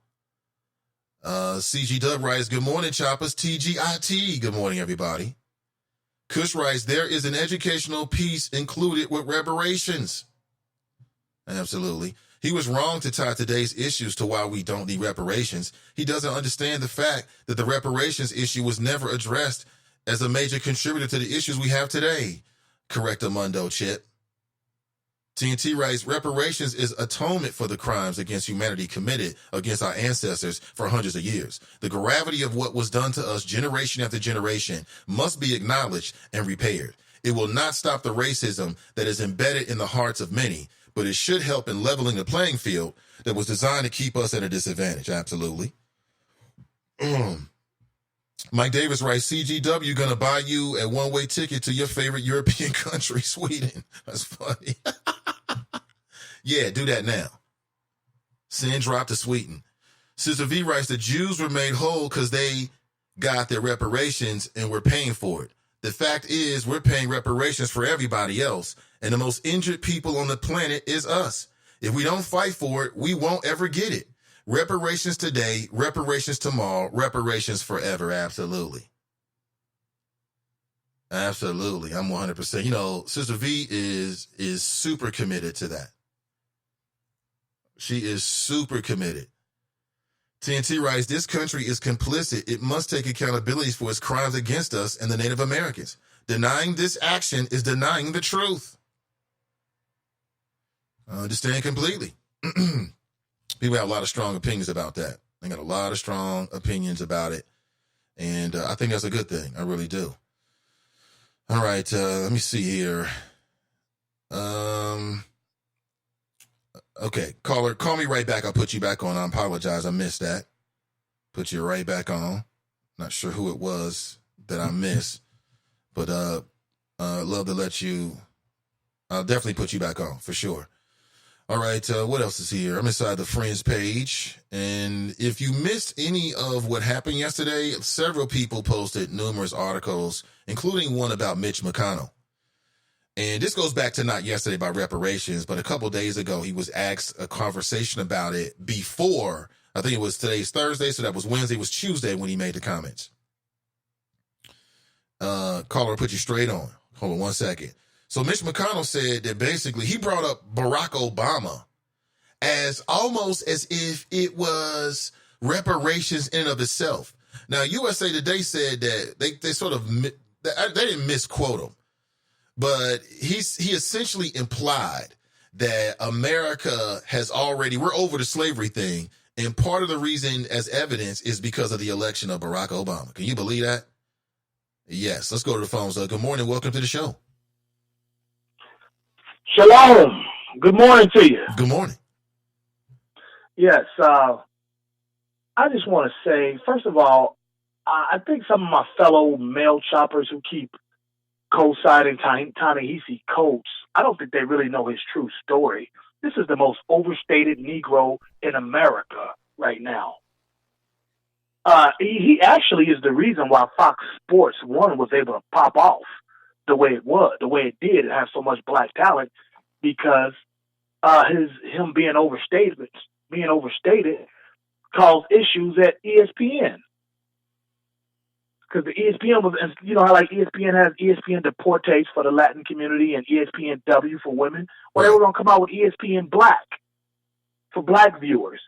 S1: CG Dub writes, good morning, Choppers. TGIT. Good morning, everybody. Kush writes, there is an educational piece included with reparations. Absolutely. He was wrong to tie today's issues to why we don't need reparations. He doesn't understand the fact that the reparations issue was never addressed as a major contributor to the issues we have today. Correctamundo, Chip. TNT writes, reparations is atonement for the crimes against humanity committed against our ancestors for hundreds of years. The gravity of what was done to us generation after generation must be acknowledged and repaired. It will not stop the racism that is embedded in the hearts of many, but it should help in leveling the playing field that was designed to keep us at a disadvantage. Absolutely. Mike Davis writes, CGW going to buy you a one-way ticket to your favorite European country, Sweden. That's funny. Yeah, do that now. Send drop to Sweden. Sister V writes, the Jews were made whole because they got their reparations and we're paying for it. The fact is we're paying reparations for everybody else, and the most injured people on the planet is us. If we don't fight for it, we won't ever get it. Reparations today, reparations tomorrow, reparations forever. Absolutely. Absolutely. I'm 100%. Sister V is super committed to that. She is super committed. TNT writes, this country is complicit. It must take accountability for its crimes against us and the Native Americans. Denying this action is denying the truth. I understand completely. People have a lot of strong opinions about that. They got a lot of strong opinions about it. And I think that's a good thing. I really do. All right. Let me see here. Okay. Caller, call me right back. I'll put you back on. I apologize. I missed that. Put you right back on. Not sure who it was that I missed, but love to let you. I'll definitely put you back on for sure. All right, what else is here? I'm inside the Friends page, and if you missed any of what happened yesterday, several people posted numerous articles, including one about Mitch McConnell. And this goes back to not yesterday about reparations, but a couple days ago, he was asked a conversation about it before, I think it was today's Thursday, so that was Wednesday, it was Tuesday when he made the comments. Caller, put you straight on. Hold on one second. So Mitch McConnell said that basically he brought up Barack Obama as almost as if it was reparations in and of itself. Now, USA Today said that they sort of, they didn't misquote him, but he essentially implied that America has already, we're over the slavery thing. And part of the reason as evidence is because of the election of Barack Obama. Can you believe that? Yes. Let's go to the phones. Good morning. Welcome to the show.
S11: Shalom. Good morning to you.
S1: Good morning.
S11: Yes. I just want to say, first of all, I think some of my fellow male choppers who keep co-signing Ta-Nehisi Coates, I don't think they really know his true story. This is the most overstated Negro in America right now. He actually is the reason why Fox Sports 1 was able to pop off the way it was, the way it did, and have so much black talent, because him being overstated caused issues at ESPN. Because the ESPN was, how like ESPN has ESPN Deportes for the Latin community and ESPNW for women. Well, they were going to come out with ESPN Black for black viewers.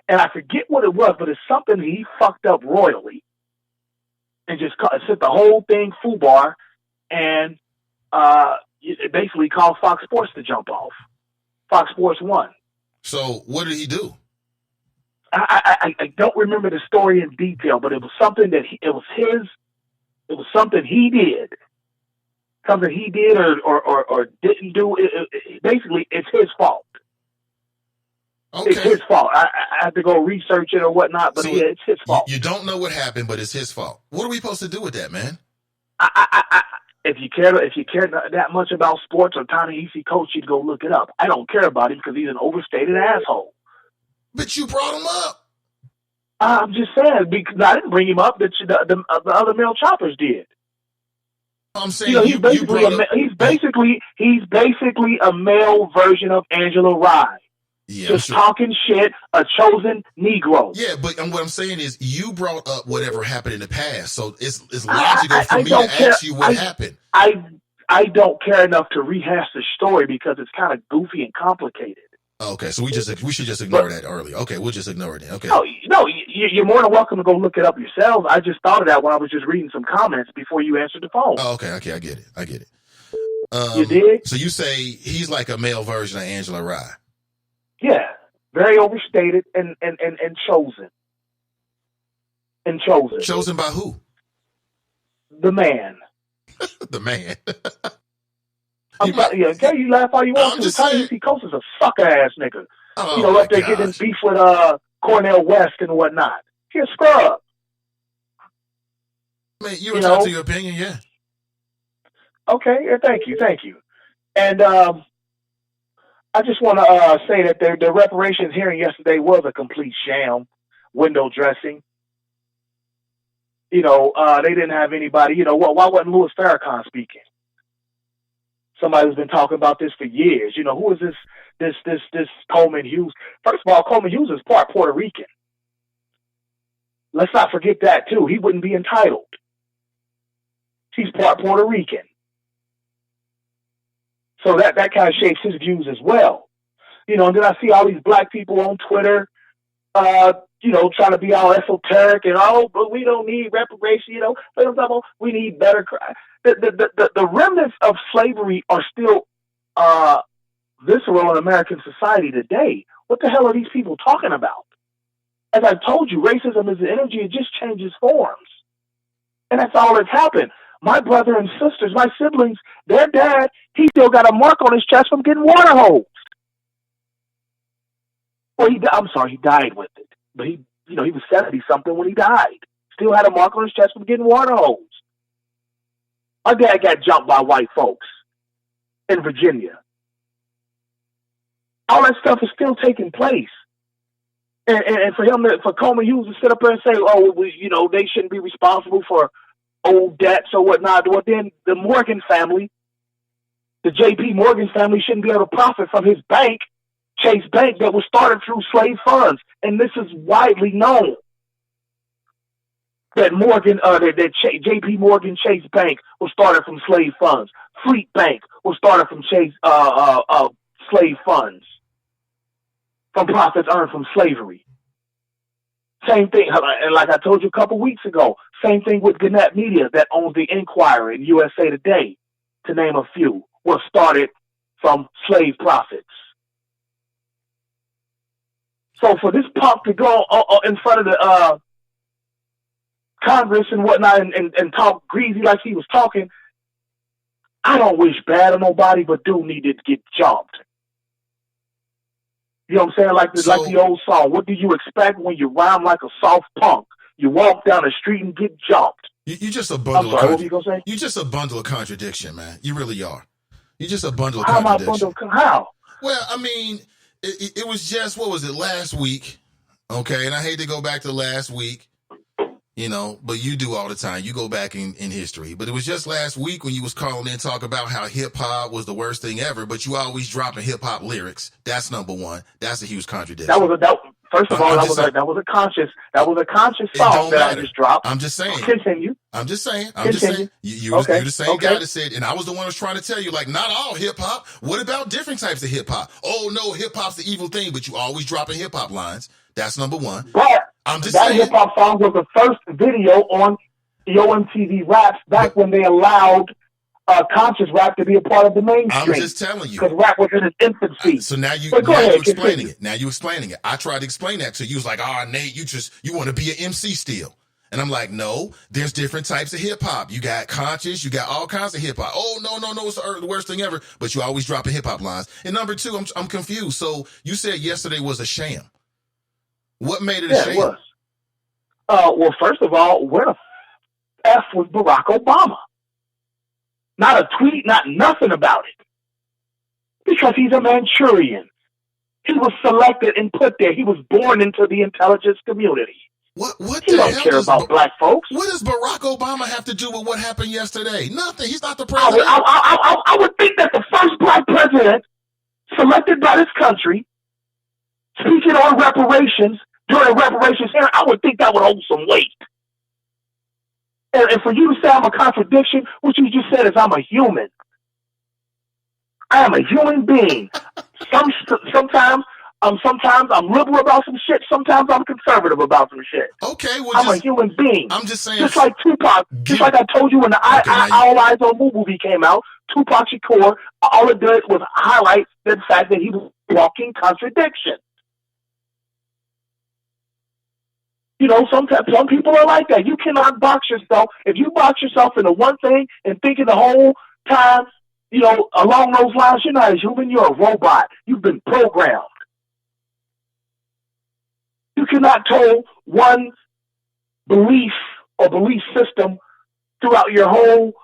S11: And I forget what it was, but it's something he fucked up royally and just sent the whole thing foobar, and it basically caused Fox Sports to jump off. Fox Sports 1.
S1: So what did he do?
S11: I don't remember the story in detail, but it was something that it was something he did. Something he did or didn't do. Basically, it's his fault.
S1: Okay.
S11: It's his fault. I have to go research it or whatnot, but it's his fault.
S1: You don't know what happened, but it's his fault. What are we supposed to do with that, man?
S11: If you care that much about sports or Ta-Nehisi Coates, you'd go look it up. I don't care about him because he's an overstated asshole.
S1: But you brought him up.
S11: I'm just saying, because I didn't bring him up. The other male choppers did.
S1: I'm saying
S11: he's basically a male version of Angela Rye.
S1: Yeah,
S11: just talking shit, a chosen Negro.
S1: Yeah, but what I'm saying is you brought up whatever happened in the past, so it's logical for me to ask you what happened.
S11: I don't care enough to rehash the story because it's kind of goofy and complicated.
S1: Okay, so we should just ignore that earlier. Okay, we'll just ignore it. Okay.
S11: No, you're more than welcome to go look it up yourselves. I just thought of that when I was just reading some comments before you answered the phone.
S1: Oh, okay, I get it.
S11: You did?
S1: So you say he's like a male version of Angela Rye.
S11: Yeah, very overstated and chosen. And chosen.
S1: Chosen by who?
S11: The man.
S1: The man.
S11: You laugh all you want to. Ta-Nehisi Coates is a sucker ass nigga.
S1: Oh,
S11: up there getting beef with Cornell West and whatnot. He's a scrub.
S1: I mean, you entitled to your opinion, yeah.
S11: Okay, thank you. And I just want to say that the reparations hearing yesterday was a complete sham, window dressing. They didn't have anybody. Why wasn't Louis Farrakhan speaking? Somebody who's been talking about this for years. Who is this Coleman Hughes? First of all, Coleman Hughes is part Puerto Rican. Let's not forget that too. He wouldn't be entitled. He's part Puerto Rican. So that kind of shapes his views as well. And then I see all these black people on Twitter, trying to be all esoteric and, but we don't need reparations, we need better. The remnants of slavery are still visceral in American society today. What the hell are these people talking about? As I told you, racism is an energy. It just changes forms. And that's all that's happened. My brother and sisters, my siblings, their dad, he still got a mark on his chest from getting water hosed. Well, he died with it. But he was 70-something when he died. Still had a mark on his chest from getting water hosed. My dad got jumped by white folks in Virginia. All that stuff is still taking place. And for Coleman Hughes to sit up there and say, they shouldn't be responsible for old debts or whatnot. Well, then the Morgan family, the J.P. Morgan family, shouldn't be able to profit from his bank, Chase Bank, that was started through slave funds. And this is widely known that J.P. Morgan Chase Bank was started from slave funds. Fleet Bank was started from slave funds, from profits earned from slavery. Same thing, and like I told you a couple weeks ago, same thing with Gannett Media that owns the Inquirer and USA Today, to name a few, was started from slave profits. So for this punk to go in front of the Congress and whatnot and talk greasy like he was talking, I don't wish bad on nobody, but do need to get jumped. You know what I'm saying? Like the old song. What do you expect when you rhyme like a soft punk? You walk down the street and get jumped.
S1: You just a bundle.
S11: What were you gonna say?
S1: You just a bundle of contradiction, man. You really are. You just a bundle of
S11: how
S1: contradiction.
S11: Am I a bundle? How?
S1: Well, I mean, it was just, what was it, last week? Okay, and I hate to go back to last week, but you do all the time. You go back in history. But it was just last week when you was calling in talk about how hip hop was the worst thing ever, but you always dropping hip hop lyrics. That's number one. That's a huge contradiction.
S11: First of all, that was a conscious song that I just dropped.
S1: I'm just saying.
S11: Continue.
S1: I'm just saying.
S11: Continue.
S1: You're the same guy that said, and I was the one who was trying to tell you, like, not all hip hop. What about different types of hip hop? Oh no, hip hop's the evil thing, but you always dropping hip hop lines. That's number one.
S11: But
S1: I'm just
S11: that
S1: saying.
S11: hip hop song was the first video on the OMTV Raps back when they allowed conscious rap to be a part of the mainstream.
S1: I'm just telling you.
S11: Because rap was in its infancy.
S1: So now you're explaining it. Now you're explaining it. I tried to explain that to you. You was like, Nate, you want to be an MC still. And I'm like, no, there's different types of hip hop. You got conscious, you got all kinds of hip hop. Oh, no, it's the worst thing ever. But you always dropping hip hop lines. And number two, I'm confused. So you said yesterday was a sham. What made it a sham?
S11: It was. Well, first of all, where the F was Barack Obama? Not a tweet, not nothing about it. Because he's a Manchurian. He was selected and put there. He was born into the intelligence community.
S1: What
S11: he don't care about black folks.
S1: What does Barack Obama have to do with what happened yesterday? Nothing. He's not the president.
S11: I would think that the first black president selected by this country, speaking on reparations, during reparations hearing, I would think that would hold some weight. And for you to say I'm a contradiction, what you just said is I'm a human. I am a human being. Sometimes I'm liberal about some shit. Sometimes I'm conservative about some shit.
S1: Okay, well,
S11: I'm a human being.
S1: I'm just saying.
S11: Just like Tupac. Just like I told you when the All Eyes on Me movie came out, Tupac Shakur, all it did was highlight the fact that he was walking contradiction. Some people are like that. You cannot box yourself. If you box yourself into one thing and thinking the whole time, along those lines, you're not a human, you're a robot. You've been programmed. You cannot hold one belief or belief system throughout your whole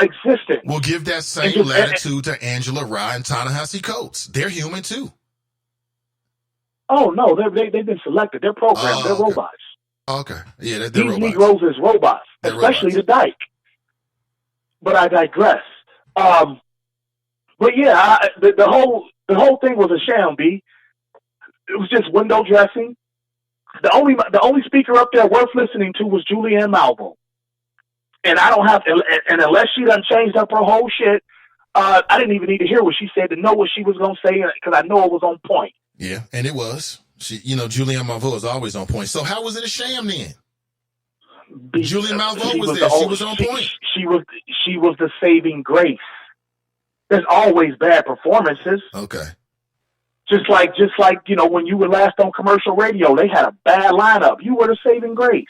S11: existence.
S1: We'll give that same latitude to Angela Rye and Ta-Nehisi Coates. They're human too.
S11: Oh no, they've been selected. They're programmed. They're robots.
S1: Okay, yeah, they're
S11: These
S1: robots.
S11: Negroes is robots, especially the dyke. But I digress. But yeah, the whole thing was a sham. B. It was just window dressing. The only speaker up there worth listening to was Julianne Malvo. And I don't have, and unless she done changed up her whole shit, I didn't even need to hear what she said to know what she was going to say because I know it was on point.
S1: Yeah, and it was. Julianne Malvo is always on point. So how was it a sham then? Julianne Malvo was there. She was on point.
S11: She was the saving grace. There's always bad performances.
S1: Okay.
S11: Just like when you were last on commercial radio, they had a bad lineup. You were the saving grace.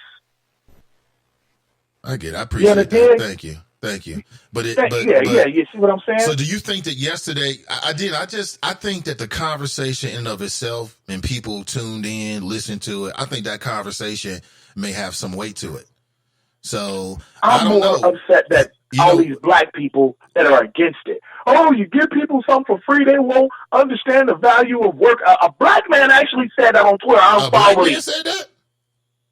S1: I get it. I appreciate that. Thank you. But you
S11: see what I'm saying?
S1: So do you think that yesterday, I think that the conversation in and of itself and people tuned in, listened to it, I think that conversation may have some weight to it. So
S11: I'm more upset that these black people that are against it. Oh, you give people something for free, they won't understand the value of work. A black man actually said that on Twitter.
S1: A black man said that?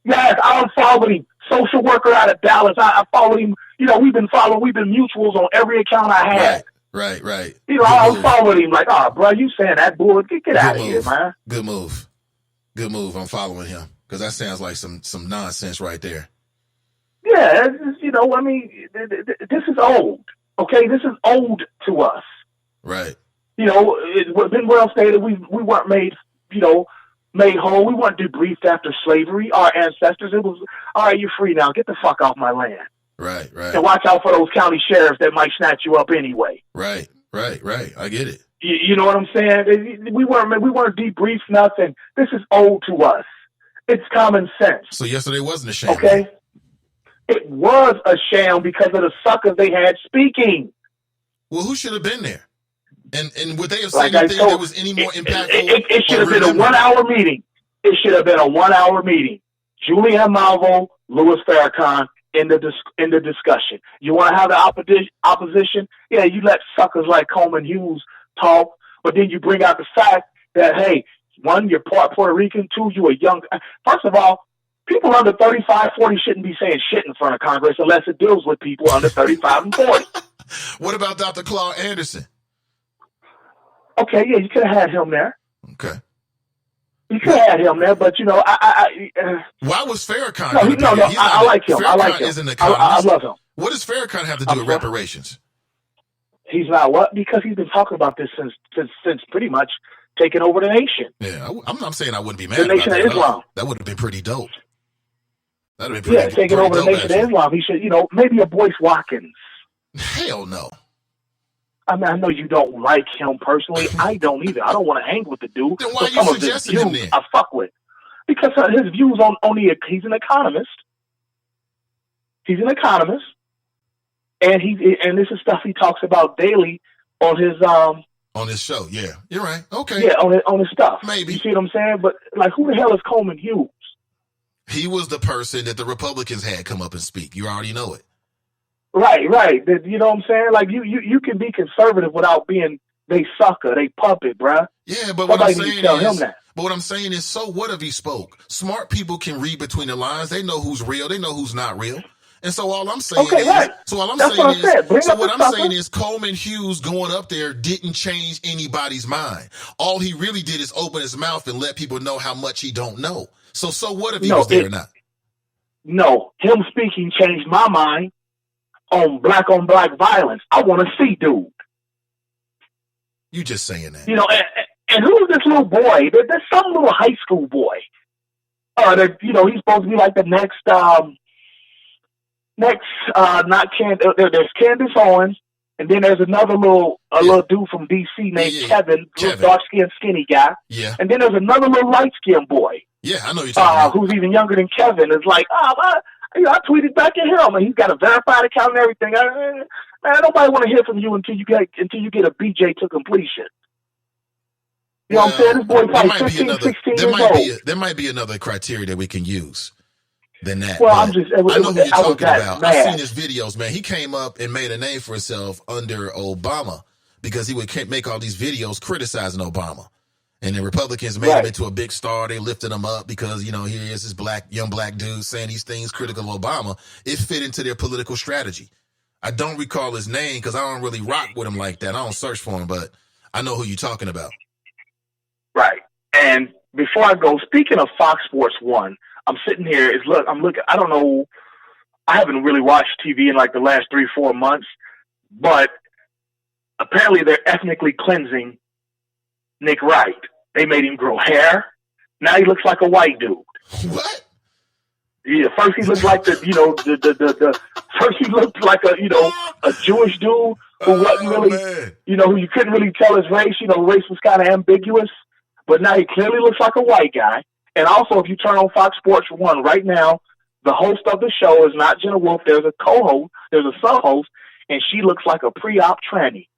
S11: Yes, I unfollowed him. Social worker out of Dallas. I followed him. We've been mutuals on every account I had.
S1: Right.
S11: I followed him like, bro, you saying that bull? Get out of here, man.
S1: Good move. I'm following him because that sounds like some nonsense right there.
S11: Yeah, this is old. Okay, this is old to us.
S1: Right.
S11: It's been well stated. We weren't made whole. We weren't debriefed after slavery. Our ancestors, it was, all right, you're free now. Get the fuck off my land.
S1: Right.
S11: And watch out for those county sheriffs that might snatch you up anyway.
S1: Right. I get it.
S11: You know what I'm saying? We weren't debriefed nothing. This is old to us. It's common sense.
S1: So yesterday wasn't a sham.
S11: Okay? It was a sham because of the suckers they had speaking.
S1: Well, who should have been there? And would they have said anything that was any more impactful?
S11: It should have been a 1 hour meeting. It should have been a 1 hour meeting. Julianne Malvo, Louis Farrakhan in the discussion. You want to have the opposition? Yeah, you let suckers like Coleman Hughes talk, but then you bring out the fact that, hey, one, you're part Puerto Rican. Two, you a young. First of all, People under 35, 40 shouldn't be saying shit in front of Congress unless it deals with people under 35 and 40.
S1: What about Dr. Claude Anderson?
S11: Okay, yeah, you could have had him there.
S1: Okay.
S11: You could have had him there, but,
S1: why was Farrakhan?
S11: No, I like him. I like him.
S1: Isn't an
S11: I love him.
S1: What does Farrakhan have to do with reparations?
S11: He's not what? Because he's been talking about this since pretty much taking over the nation.
S1: Yeah, I'm not saying I wouldn't be mad
S11: the
S1: about
S11: Nation
S1: that.
S11: of Islam.
S1: That would have been pretty dope. That would have been pretty
S11: taking over the Nation of Islam. He should, maybe a Boyce Watkins.
S1: Hell no.
S11: I mean, I know you don't like him personally. I don't either. I don't want to hang with the dude.
S1: Then why are you suggesting him then?
S11: I fuck with. Because his views he's an economist. He's an economist. And this is stuff he talks about daily on his
S1: show. Yeah, you're right. Okay.
S11: Yeah, on his stuff.
S1: Maybe.
S11: You see what I'm saying? But who the hell is Coleman Hughes?
S1: He was the person that the Republicans had come up and speak. You already know it.
S11: Right. You know what I'm saying? Like you can be conservative without being they sucker, they puppet, bruh.
S1: Yeah, but
S11: what I'm
S1: saying is, so what if he spoke? Smart people can read between the lines. They know who's real. They know who's not real. And so all I'm saying is Coleman Hughes going up there didn't change anybody's mind. All he really did is open his mouth and let people know how much he don't know. So what if he was there or not?
S11: No, him speaking changed my mind on black violence. I want to see dude.
S1: You just saying that.
S11: And who's this little boy? There's some little high school boy. He's supposed to be like the next there's Candace Owens, and then there's another little dude from DC named Kevin, dark-skinned, skinny guy.
S1: Yeah.
S11: And then there's another little light-skinned boy.
S1: Yeah, I know you're talking about.
S11: Who's even younger than Kevin. It's like, I tweeted back at him, and he's got a verified account and everything. Man, nobody want to hear from you until you get a BJ to completion. You know what I'm saying? This boy's probably 15, 16 years old.
S1: There might be another criteria that we can use than that.
S11: Well,
S1: I know who you're talking about.
S11: Mad.
S1: I've seen his videos, man. He came up and made a name for himself under Obama because he would make all these videos criticizing Obama. And the Republicans made him into a big star. They lifted him up because, here he is, this young black dude saying these things critical of Obama. It fit into their political strategy. I don't recall his name because I don't really rock with him like that. I don't search for him, but I know who you're talking about.
S11: Right. And before I go, speaking of Fox Sports 1, I'm sitting here, I'm looking, I don't know, I haven't really watched TV in like the last 3-4 months, but apparently they're ethnically cleansing Nick Wright. They made him grow hair. Now he looks like a white dude.
S1: What?
S11: Yeah, first he looked like first he looked like a Jewish dude who wasn't really, who you couldn't really tell his race. Race was kind of ambiguous, but now he clearly looks like a white guy. And also, if you turn on Fox Sports 1 right now, the host of the show is not Jenna Wolf. There's a co-host, there's a sub-host, and she looks like a pre-op tranny.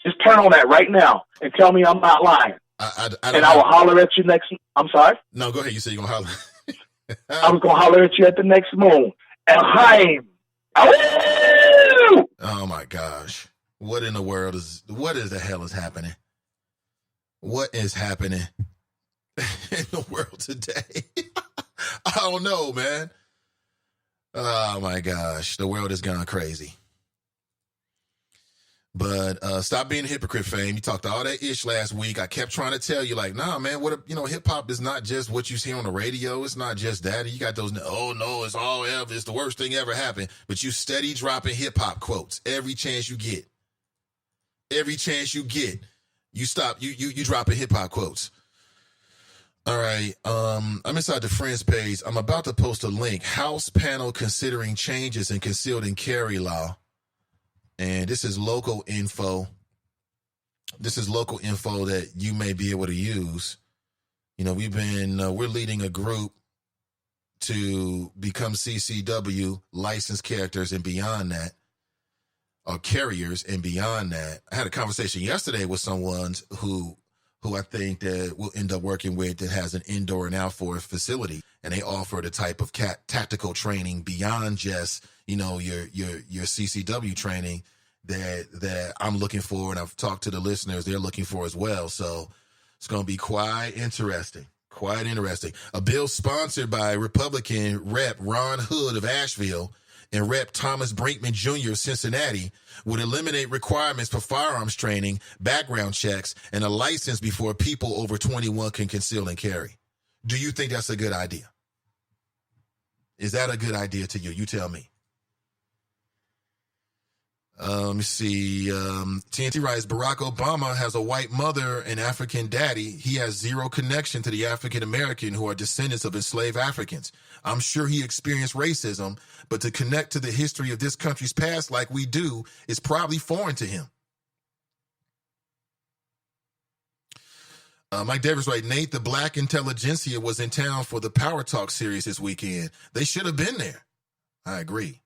S11: Just turn on that right now and tell me I'm not lying. I will holler at you next. I'm sorry?
S1: No, go ahead. You said you're going to holler.
S11: I was going to holler at you at the next moon. Elhaim.
S1: Oh, my gosh. What the hell is happening? What is happening in the world today? I don't know, man. Oh, my gosh. The world has gone crazy. But stop being a hypocrite, Fame. You talked all that ish last week. I kept trying to tell you, nah, man, hip hop is not just what you hear on the radio. It's not just that. You got those, oh, no, it's the worst thing ever happened. But you steady dropping hip hop quotes every chance you get. Every chance you get, you dropping hip hop quotes. All right. I'm inside the Friends page. I'm about to post a link. House panel considering changes in concealed and carry law. And this is local info. This is local info that you may be able to use. We're leading a group to become CCW licensed characters and beyond that, or carriers and beyond that. I had a conversation yesterday with someone who I think that we'll end up working with that has an indoor and outdoor facility, and they offer the type of tactical training beyond just your CCW training that I'm looking for, and I've talked to the listeners, they're looking for as well. So it's going to be quite interesting. Quite interesting. A bill sponsored by Republican Rep. Ron Hood of Asheville and Rep. Thomas Brinkman Jr. of Cincinnati would eliminate requirements for firearms training, background checks, and a license before people over 21 can conceal and carry. Do you think that's a good idea? Is that a good idea to you? You tell me. Let me see. TNT writes, Barack Obama has a white mother and African daddy. He has zero connection to the African American who are descendants of enslaved Africans. I'm sure he experienced racism, but to connect to the history of this country's past like we do is probably foreign to him. Mike Davis writes, Nate, the black intelligentsia was in town for the Power Talk series this weekend. They should have been there. I agree.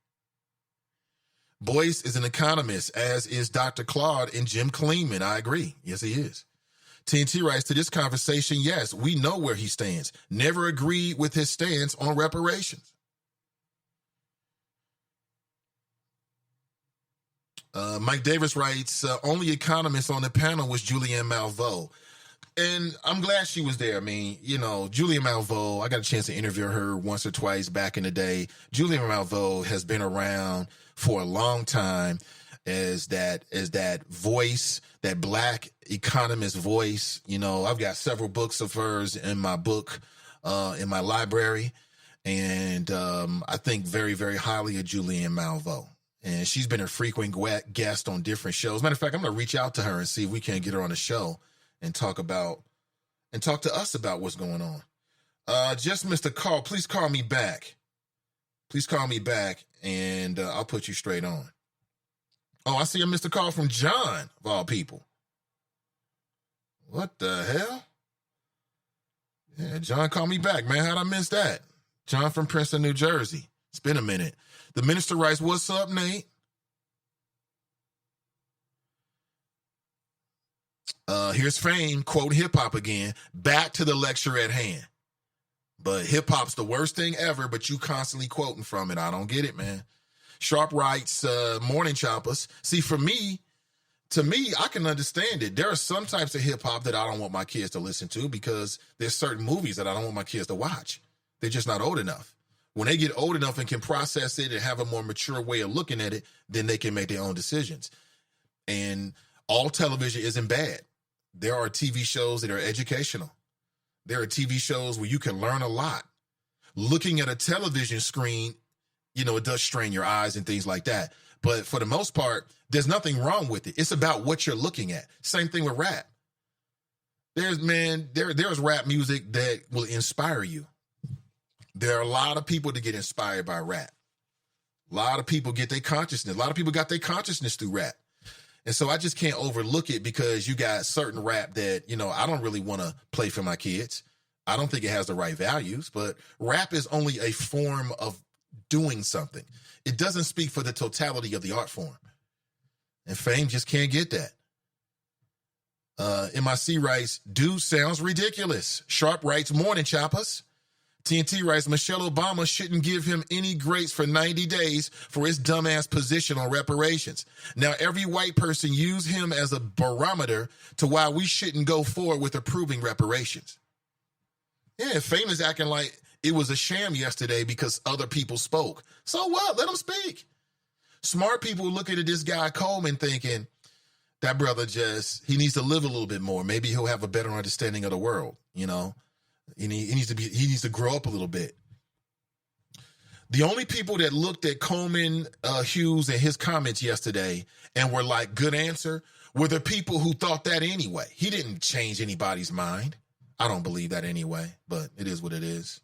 S1: Boyce is an economist, as is Dr. Claude and Jim Kleeman. I agree. Yes, he is. TNT writes, to this conversation, yes, we know where he stands. Never agreed with his stance on reparations. Mike Davis writes, only economist on the panel was Julianne Malveaux. And I'm glad she was there. I mean, you know, Julianne Malveaux, I got a chance to interview her once or twice back in the day. Julianne Malveaux has been around for a long time as that voice, that black economist voice. You know, I've got several books of hers in my in my library. And I think very, very highly of Julianne Malveaux. And she's been a frequent guest on different shows. Matter of fact, I'm going to reach out to her and see if we can get her on the show and talk to us about what's going on. Just missed a call. Please call me back. Please call me back, and I'll put you straight on. Oh, I see I missed a call from John, of all people. What the hell? Yeah, John, call me back, man. How'd I miss that? John from Princeton, New Jersey. It's been a minute. The minister writes, what's up, Nate? Here's Fame, quote hip-hop again, back to the lecture at hand. But hip-hop's the worst thing ever, but you constantly quoting from it. I don't get it, man. Sharp writes, morning choppers. See, to me, I can understand it. There are some types of hip-hop that I don't want my kids to listen to because there's certain movies that I don't want my kids to watch. They're just not old enough. When they get old enough and can process it and have a more mature way of looking at it, then they can make their own decisions. And all television isn't bad. There are TV shows that are educational. There are TV shows where you can learn a lot. Looking at a television screen, you know, it does strain your eyes and things like that. But for the most part, there's nothing wrong with it. It's about what you're looking at. Same thing with rap. There's rap music that will inspire you. There are a lot of people that get inspired by rap. A lot of people get their consciousness. A lot of people got their consciousness through rap. And so I just can't overlook it because you got certain rap that, you know, I don't really want to play for my kids. I don't think it has the right values, but rap is only a form of doing something. It doesn't speak for the totality of the art form. And Fame just can't get that. MIC writes, dude sounds ridiculous. Sharp writes, morning choppers. TNT writes, Michelle Obama shouldn't give him any grace for 90 days for his dumbass position on reparations. Now, every white person use him as a barometer to why we shouldn't go forward with approving reparations. Yeah, Fame is acting like it was a sham yesterday because other people spoke. So what? Let them speak. Smart people looking at this guy Coleman thinking, that brother he needs to live a little bit more. Maybe he'll have a better understanding of the world, you know? He needs to grow up a little bit. The only people that looked at Coleman Hughes and his comments yesterday and were like, good answer, were the people who thought that anyway. He didn't change anybody's mind. I don't believe that anyway, but it is what it is.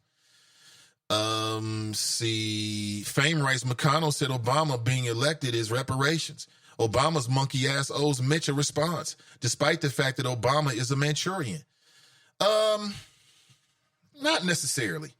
S1: Fame writes, McConnell said Obama being elected is reparations. Obama's monkey ass owes Mitch a response, despite the fact that Obama is a Manchurian. Not necessarily.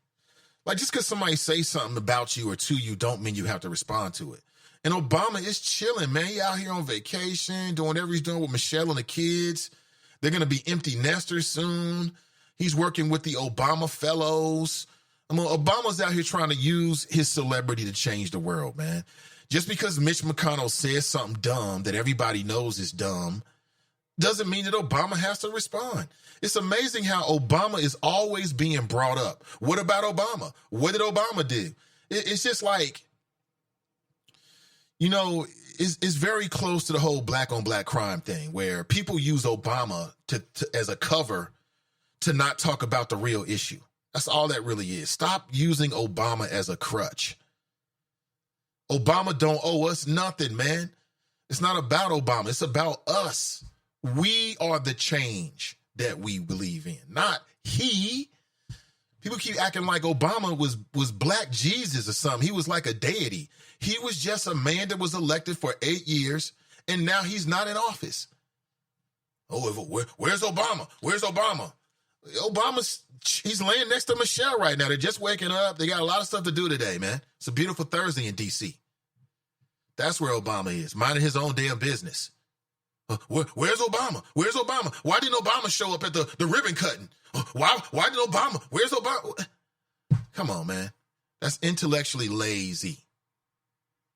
S1: Like, just because somebody say something about you or to you don't mean you have to respond to it. And Obama is chilling, man. He out here on vacation, doing whatever he's doing with Michelle and the kids. They're going to be empty nesters soon. He's working with the Obama Fellows. I mean, Obama's out here trying to use his celebrity to change the world, man. Just because Mitch McConnell says something dumb that everybody knows is dumb, doesn't mean that Obama has to respond. It's amazing how Obama is always being brought up. What about Obama? What did Obama do? It's just like, it's very close to the whole black on black crime thing where people use Obama to as a cover to not talk about the real issue. That's all that really is. Stop using Obama as a crutch. Obama don't owe us nothing, man. It's not about Obama. It's about us. We are the change that we believe in, not he. People keep acting like Obama was Black Jesus or something. He was like a deity. He was just a man that was elected for 8 years, and now he's not in office. Where's Obama? Where's Obama? He's laying next to Michelle right now. They're just waking up. They got a lot of stuff to do today, man. It's a beautiful Thursday in D.C. That's where Obama is, minding his own damn business. Where's Obama? Where's Obama? Why didn't Obama show up at the ribbon cutting? Why did Obama? Where's Obama? Come on, man. That's intellectually lazy.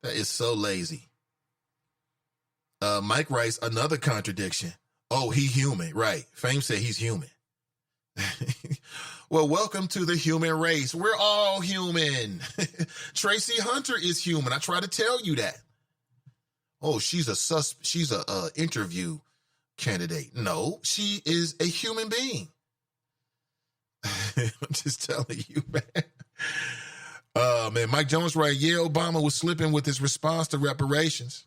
S1: That is so lazy. Mike writes, another contradiction. Oh, he human. Right. Fame said he's human. Well, welcome to the human race. We're all human. Tracy Hunter is human. I try to tell you that. Oh, she's a interview candidate. No, she is a human being. I'm just telling you, man. Man, Mike Jones right. Yeah, Obama was slipping with his response to reparations.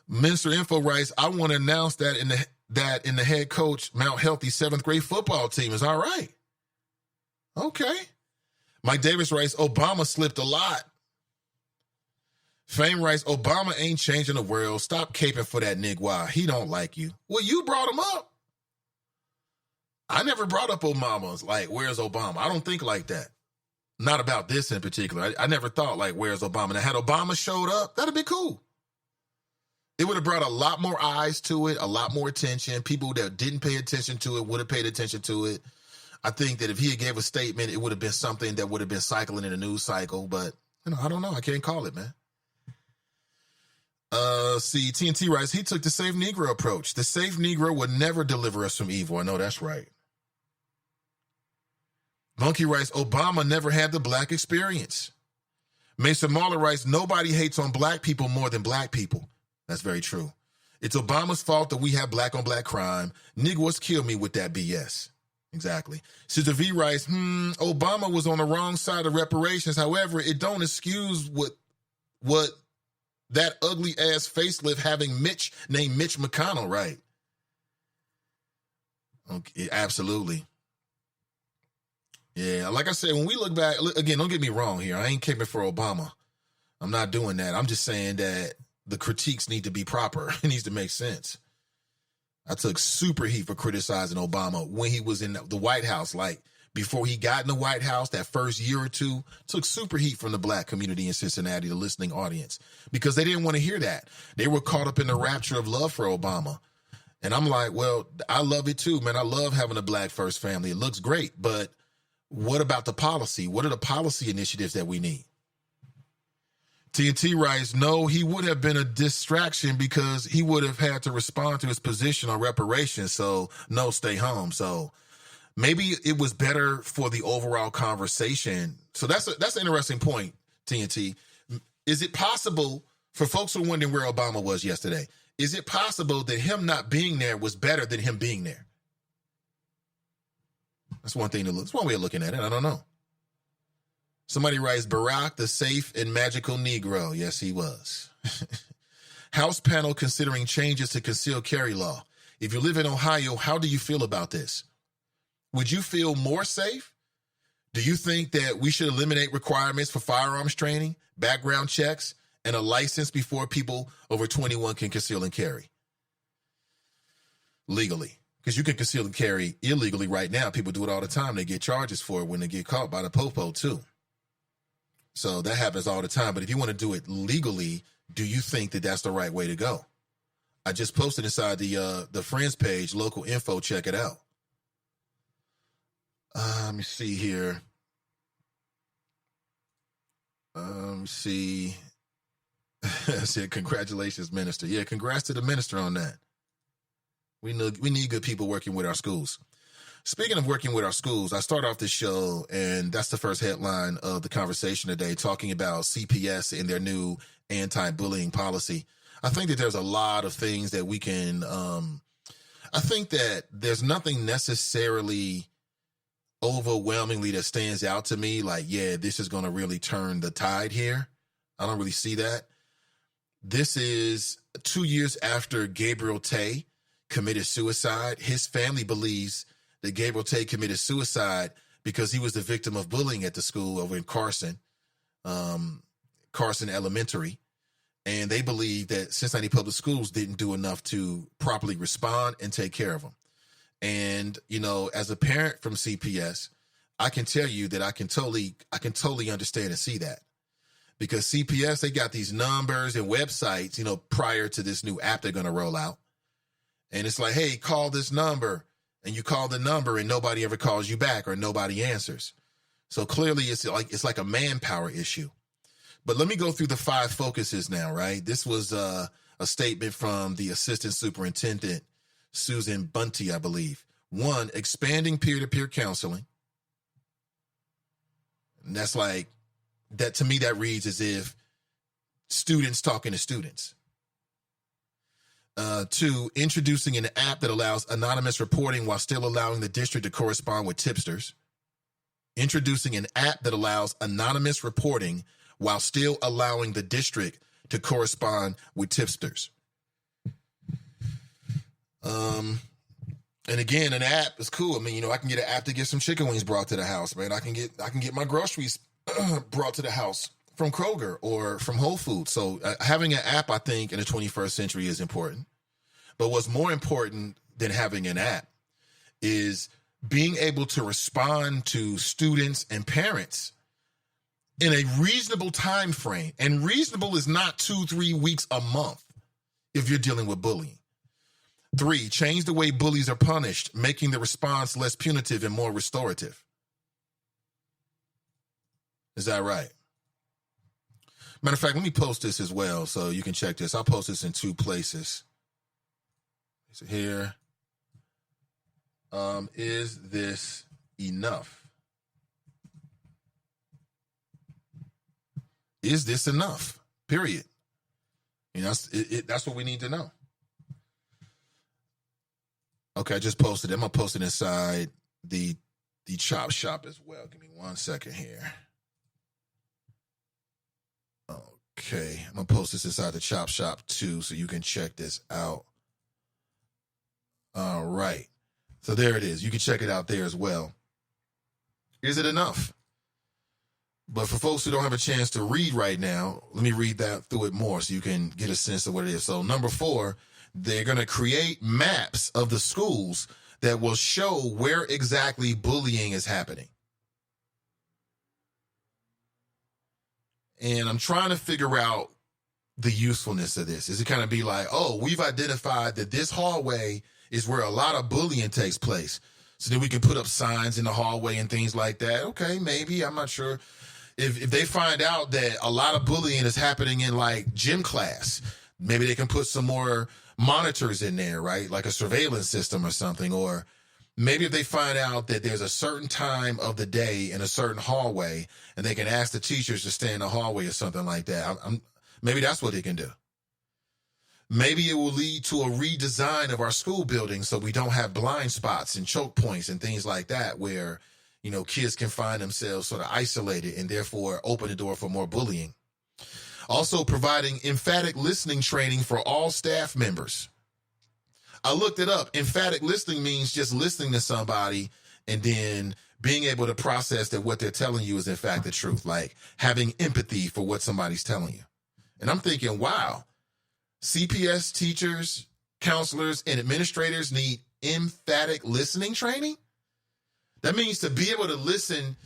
S1: Minister Info writes, I want to announce that in the head coach Mount Healthy 7th grade football team is all right. Okay. Mike Davis writes, Obama slipped a lot. Fame writes, Obama ain't changing the world. Stop caping for that nigga. He don't like you. Well, you brought him up. I never brought up Obama's like, where's Obama? I don't think like that. Not about this in particular. I never thought like, where's Obama? Now, had Obama showed up, that'd be cool. It would have brought a lot more eyes to it, a lot more attention. People that didn't pay attention to it would have paid attention to it. I think that if he had gave a statement, it would have been something that would have been cycling in the news cycle. But, I don't know. I can't call it, man. See, TNT writes, he took the Safe Negro approach. The Safe Negro would never deliver us from evil. I know that's right. Monkey writes, Obama never had the black experience. Mason Mahler writes, nobody hates on black people more than black people. That's very true. It's Obama's fault that we have black on black crime. Negroes kill me with that BS. Exactly. Sister V writes, Obama was on the wrong side of reparations. However, it don't excuse what that ugly ass facelift having Mitch named Mitch McConnell, right? Okay, absolutely. Yeah, like I said, when we look back, again, don't get me wrong here. I ain't caping for Obama. I'm not doing that. I'm just saying that the critiques need to be proper. It needs to make sense. I took super heat for criticizing Obama when he was in the White House. Like, before he got in the White House, that first year or two, took super heat from the black community in Cincinnati, the listening audience, because they didn't want to hear that. They were caught up in the rapture of love for Obama. And I'm like, well, I love it too, man. I love having a black first family. It looks great. But what about the policy? What are the policy initiatives that we need? TNT writes, no, he would have been a distraction because he would have had to respond to his position on reparations. So no, stay home. So maybe it was better for the overall conversation. So that's an interesting point, TNT. Is it possible, for folks who are wondering where Obama was yesterday, is it possible that him not being there was better than him being there? That's one thing to look. That's one way of looking at it. I don't know. Somebody writes, Barack, the safe and magical Negro. Yes, he was. House panel considering changes to concealed carry law. If you live in Ohio, how do you feel about this? Would you feel more safe? Do you think that we should eliminate requirements for firearms training, background checks, and a license before people over 21 can conceal and carry? Legally. Because you can conceal and carry illegally right now. People do it all the time. They get charges for it when they get caught by the popo too. So that happens all the time. But if you want to do it legally, do you think that that's the right way to go? I just posted inside the Friends page, local info. Check it out. Let me see here. Let me see. I said, congratulations, minister. Yeah, congrats to the minister on that. We need good people working with our schools. Speaking of working with our schools, I start off this show, and that's the first headline of the conversation today, talking about CPS and their new anti-bullying policy. I think that there's a lot of things that we can, I think that there's nothing necessarily overwhelmingly that stands out to me like, yeah, this is going to really turn the tide here. I don't really see that. This is 2 years after Gabriel Tay committed suicide. His family believes that Gabriel Tay committed suicide because he was the victim of bullying at the school over in Carson Elementary. And they believe that Cincinnati Public Schools didn't do enough to properly respond and take care of him. And, you know, as a parent from CPS, I can tell you that I can totally understand and see that. Because CPS, they got these numbers and websites, you know, prior to this new app they're going to roll out. And it's like, hey, call this number. And you call the number and nobody ever calls you back or nobody answers. So clearly it's like a manpower issue. But let me go through the 5 focuses now, right? This was a statement from the assistant superintendent, Susan Bunty, I believe. 1, expanding peer-to-peer counseling. And that's like, that to me, that reads as if students talking to students. 2, introducing an app that allows anonymous reporting while still allowing the district to correspond with tipsters. Introducing an app that allows anonymous reporting while still allowing the district to correspond with tipsters. And again, an app is cool. I mean, you know, I can get an app to get some chicken wings brought to the house, man. I can get my groceries brought to the house from Kroger or from Whole Foods. So having an app, I think, in the 21st century is important. But what's more important than having an app is being able to respond to students and parents in a reasonable time frame. And reasonable is not 2-3 weeks a month if you're dealing with bullying. 3, change the way bullies are punished, making the response less punitive and more restorative. Is that right? Matter of fact, let me post this as well so you can check this. I'll post this in 2 places. Is it here? Is this enough? Is this enough? Period. You know, that's what we need to know. Okay, I just posted it. I'm going to post it inside the Chop Shop as well. Give me 1 second here. Okay, I'm going to post this inside the Chop Shop too so you can check this out. All right. So there it is. You can check it out there as well. Is it enough? But for folks who don't have a chance to read right now, let me read that through it more so you can get a sense of what it is. So number 4, they're going to create maps of the schools that will show where exactly bullying is happening. And I'm trying to figure out the usefulness of this. Is it kind of be like, oh, we've identified that this hallway is where a lot of bullying takes place. So then we can put up signs in the hallway and things like that. Okay, maybe. I'm not sure. If they find out that a lot of bullying is happening in like gym class, maybe they can put some more monitors in there, right? Like a surveillance system or something. Or maybe if they find out that there's a certain time of the day in a certain hallway and they can ask the teachers to stay in the hallway or something like that. Maybe that's what they can do. Maybe it will lead to a redesign of our school buildings so we don't have blind spots and choke points and things like that where, you know, kids can find themselves sort of isolated and therefore open the door for more bullying. Also providing emphatic listening training for all staff members. I looked it up. Emphatic listening means just listening to somebody and then being able to process that what they're telling you is in fact the truth, like having empathy for what somebody's telling you. And I'm thinking, wow, CPS teachers, counselors, and administrators need emphatic listening training? That means to be able to listen,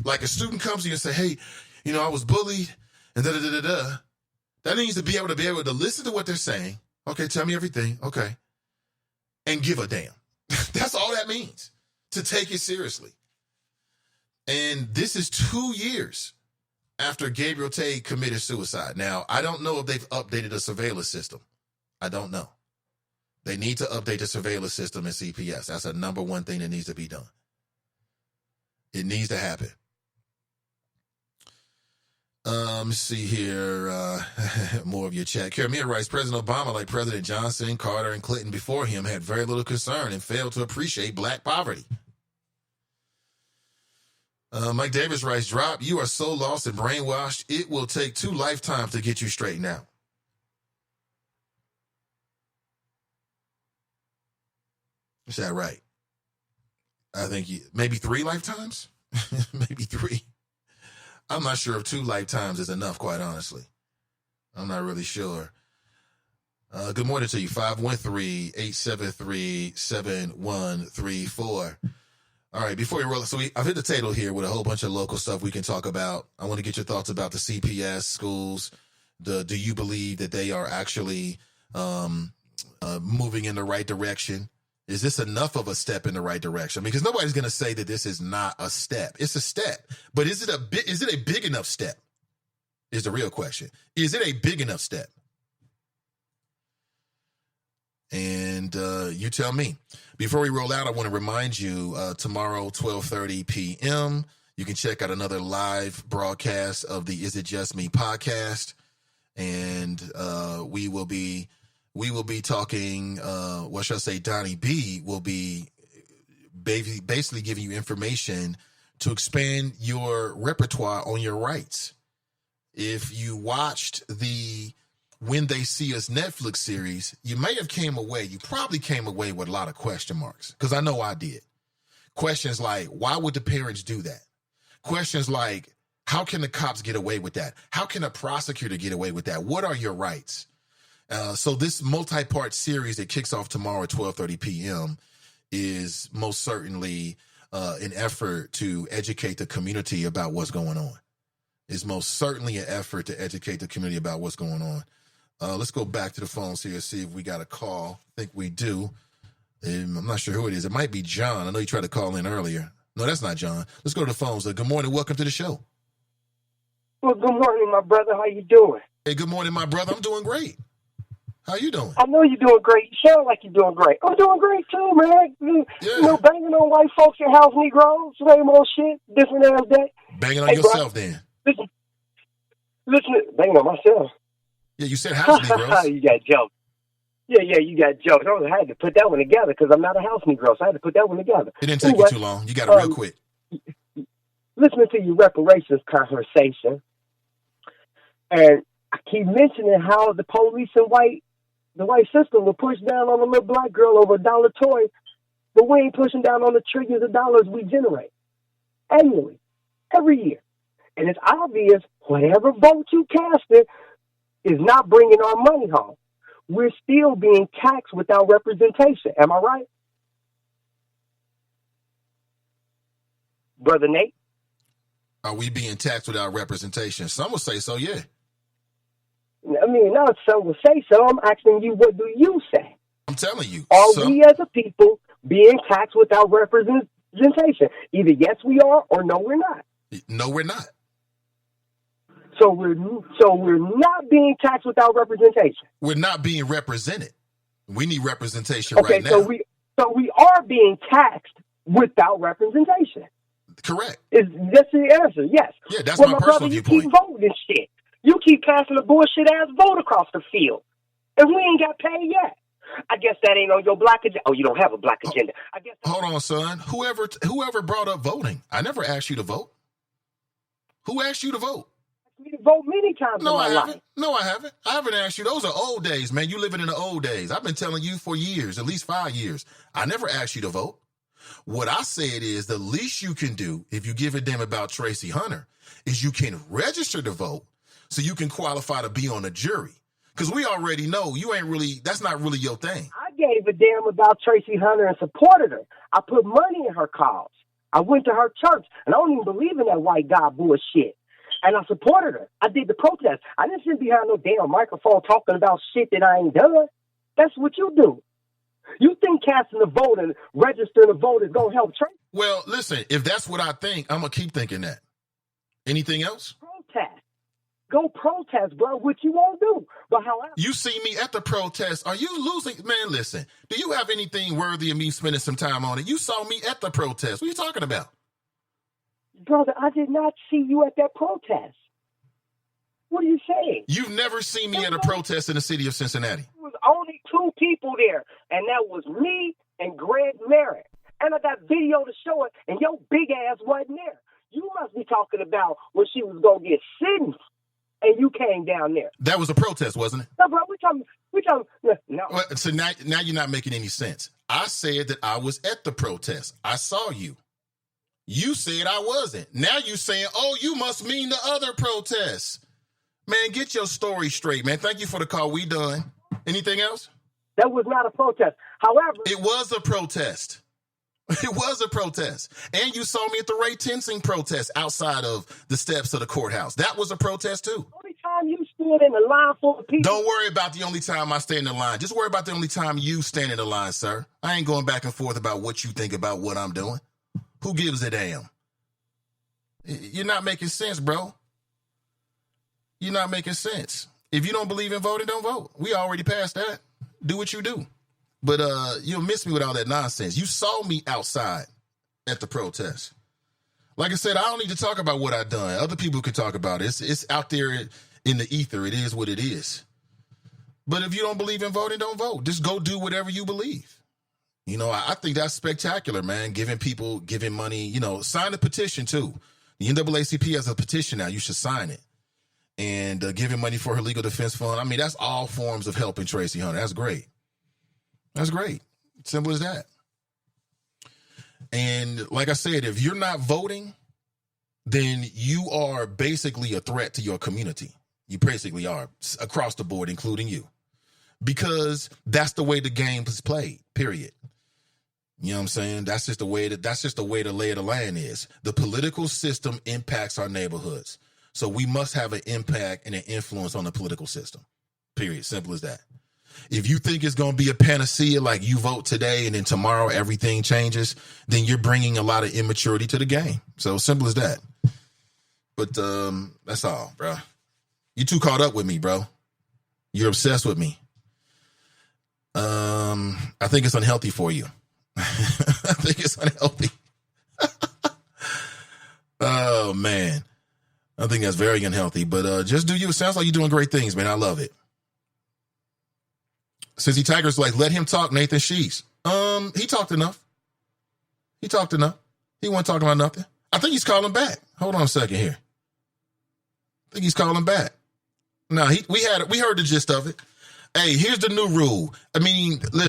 S1: like a student comes to you and say, hey, you know, I was bullied, and da-da-da-da-da. That means to be able to listen to what they're saying. Okay, tell me everything. Okay. And give a damn. That's all that means, to take it seriously. And this is 2 years after Gabriel Tay committed suicide. Now, I don't know if they've updated the surveillance system. I don't know. They need to update the surveillance system in CPS. That's a number one thing that needs to be done. It needs to happen. Let's see here. More of your chat. Karamia writes, President Obama, like President Johnson, Carter, and Clinton before him, had very little concern and failed to appreciate black poverty. Mike Davis writes, Drop, you are so lost and brainwashed, it will take 2 lifetimes to get you straightened out. Is that right? I think maybe 3 lifetimes? Maybe 3. I'm not sure if 2 lifetimes is enough, quite honestly. I'm not really sure. Good morning to you. 513-873-7134. All right, before we roll, I've hit the table here with a whole bunch of local stuff we can talk about. I want to get your thoughts about the CPS schools. Do you believe that they are actually moving in the right direction? Is this enough of a step in the right direction? Because nobody's going to say that this is not a step. It's a step, but is it a big enough step? Is the real question. Is it a big enough step? And you tell me. Before we roll out, I want to remind you, tomorrow, 12:30 p.m., you can check out another live broadcast of the Is It Just Me podcast. And we will be talking, what shall I say, Donnie B will be basically giving you information to expand your repertoire on your rights. If you watched the When They See Us Netflix series, you probably came away with a lot of question marks, because I know I did. Questions like, why would the parents do that? Questions like, how can the cops get away with that? How can a prosecutor get away with that? What are your rights? So this multi-part series that kicks off tomorrow at 12:30 p.m. is most certainly an effort to educate the community about what's going on. It's most certainly an effort to educate the community about what's going on. Let's go back to the phones here and see if we got a call. I think we do. I'm not sure who it is. It might be John. I know you tried to call in earlier. No, that's not John. Let's go to the phones. Good morning. Welcome to the show.
S12: Well, good morning, my brother. How you doing?
S1: Hey, good morning, my brother. I'm doing great. How you doing?
S12: I know you're doing great. You sound like you're doing great. I'm doing great, too, man. You know, banging on white folks and house Negroes, same old shit, different ass day.
S1: Banging on yourself, bro, then.
S12: Listen, banging on myself.
S1: Yeah, you said house Negroes.
S12: You got jokes. Yeah, you got jokes. I had to put that one together because I'm not a house Negro, so I had to put that one together.
S1: It didn't take you too long. You got it real quick.
S12: Listening to your reparations conversation, and I keep mentioning how the police and the white system will push down on a little black girl over a dollar toy, but we ain't pushing down on the trillions of dollars we generate annually, every year. And it's obvious whatever vote you casted is not bringing our money home. We're still being taxed without representation. Am I right? Brother Nate?
S1: Are we being taxed without representation? Some will say so, yeah.
S12: I mean, not some will say so. I'm asking you, what do you say?
S1: I'm telling you.
S12: Are we as a people being taxed without representation? Either yes, we are, or no, we're not.
S1: No, we're not.
S12: So we're not being taxed without representation.
S1: We're not being represented. We need representation right now.
S12: So we are being taxed without representation.
S1: Correct.
S12: That's the answer. Yes.
S1: Yeah, that's my personal
S12: brother,
S1: viewpoint.
S12: You keep voting shit. You keep passing a bullshit ass vote across the field, and we ain't got paid yet. I guess that ain't on your black agenda. Oh, you don't have a black agenda. I guess.
S1: Hold on, son. Whoever brought up voting, I never asked you to vote. Who asked you to vote?
S12: Me to vote many times in my life.
S1: No, I haven't. I haven't asked you. Those are old days, man. You living in the old days. I've been telling you for years, at least 5 years. I never asked you to vote. What I said is the least you can do if you give a damn about Tracy Hunter is you can register to vote so you can qualify to be on a jury. Because we already know that's not really your thing.
S12: I gave a damn about Tracy Hunter and supported her. I put money in her cause. I went to her church, and I don't even believe in that white God bullshit. And I supported her. I did the protest. I didn't sit behind no damn microphone talking about shit that I ain't done. That's what you do. You think casting a vote and registering a vote is going to help Tracy?
S1: Well, listen, if that's what I think, I'm going to keep thinking that. Anything else?
S12: Protest. Go protest, bro, which you won't do. But however,
S1: you see me at the protest. Are you losing? Man, listen, do you have anything worthy of me spending some time on it? You saw me at the protest. What are you talking about?
S12: brother, I did not see you at that protest. What are you saying?
S1: You've never seen me at a protest in the city of Cincinnati.
S12: There was only two people there, and that was me and Greg Merritt. And I got video to show it, and your big ass wasn't there. You must be talking about when she was going to get sentenced, and you came down there.
S1: That was a protest, wasn't it?
S12: No, bro, we talking, no.
S1: Well, so now you're not making any sense. I said that I was at the protest. I saw you. You said I wasn't. Now you saying, oh, you must mean the other protests. Man, get your story straight, man. Thank you for the call. We done. Anything else?
S12: That was not a protest. However,
S1: it was a protest. It was a protest. And you saw me at the Ray Tensing protest outside of the steps of the courthouse. That was a protest, too.
S12: The only time you stood in the line for the people.
S1: Don't worry about the only time I stand in line. Just worry about the only time you stand in the line, sir. I ain't going back and forth about what you think about what I'm doing. Who gives a damn? You're not making sense, bro. You're not making sense. If you don't believe in voting, don't vote. We already passed that. Do what you do. But you'll miss me with all that nonsense. You saw me outside at the protest. Like I said, I don't need to talk about what I've done. Other people can talk about it. It's out there in the ether. It is what it is. But if you don't believe in voting, don't vote. Just go do whatever you believe. You know, I think that's spectacular, man. Giving money, sign a petition too. The NAACP has a petition now. You should sign it. And giving money for her legal defense fund. I mean, that's all forms of helping Tracy Hunter. That's great. That's great. Simple as that. And like I said, if you're not voting, then you are basically a threat to your community. You basically are, across the board, including you. Because that's the way the game is played, period. You know what I'm saying? That's just the way the lay of the land is. The political system impacts our neighborhoods. So we must have an impact and an influence on the political system. Period. Simple as that. If you think it's going to be a panacea, like you vote today and then tomorrow everything changes, then you're bringing a lot of immaturity to the game. So simple as that. But that's all, bro. You too caught up with me, bro. You're obsessed with me. I think it's unhealthy for you. I think it's unhealthy. Oh, man. I think that's very unhealthy. But just do you. It sounds like you're doing great things, man. I love it. Cincy Tiger's like, let him talk, Nathan Sheets. He talked enough. He wasn't talking about nothing. I think he's calling back. Hold on a second here. I think he's calling back. No, we heard the gist of it. Hey, here's the new rule. I mean, listen.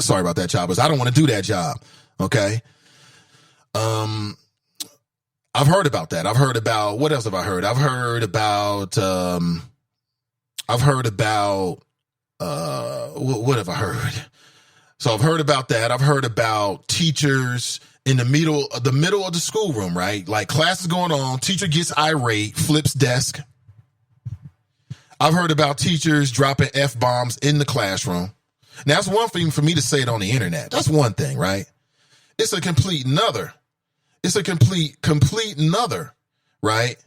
S1: Sorry about that, Choppers. I don't want to do that job. Okay. I've heard about that. I've heard about, what else have I heard? I've heard about, what have I heard? So I've heard about that. I've heard about teachers in the middle of the schoolroom, right? Like class is going on, teacher gets irate, flips desk. I've heard about teachers dropping F-bombs in the classroom. Now, that's one thing for me to say it on the internet. That's one thing, right? It's a complete another. It's a complete another, right?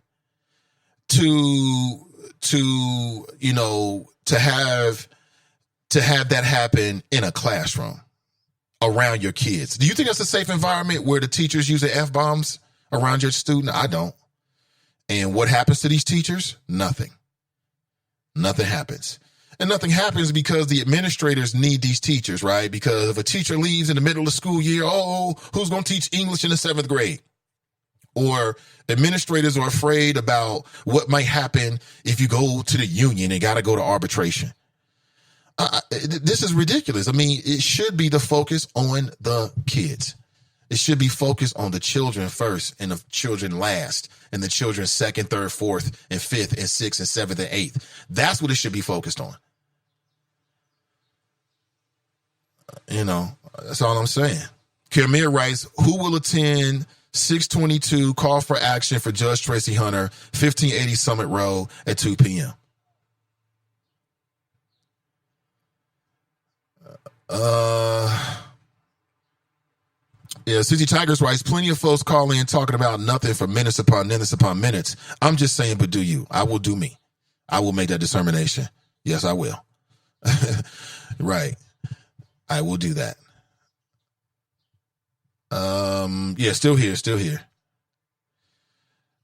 S1: To have that happen in a classroom around your kids. Do you think that's a safe environment where the teachers use the F-bombs around your student? I don't. And what happens to these teachers? Nothing. Nothing happens. And nothing happens because the administrators need these teachers, right? Because if a teacher leaves in the middle of the school year, who's going to teach English in the 7th grade? Or administrators are afraid about what might happen if you go to the union and got to go to arbitration. This is ridiculous. I mean, it should be the focus on the kids. It should be focused on the children first and the children last and the children 2nd, 3rd, 4th, and 5th, and 6th, and 7th, and 8th. That's what it should be focused on. That's all I'm saying. Kermir writes, who will attend 622 call for action for Judge Tracy Hunter, 1580 Summit Road at 2 p.m.? City Tigers writes, plenty of folks call in talking about nothing for minutes upon minutes upon minutes. I'm just saying, but do you? I will do me. I will make that determination. Yes, I will. Right. I will do that. Still here.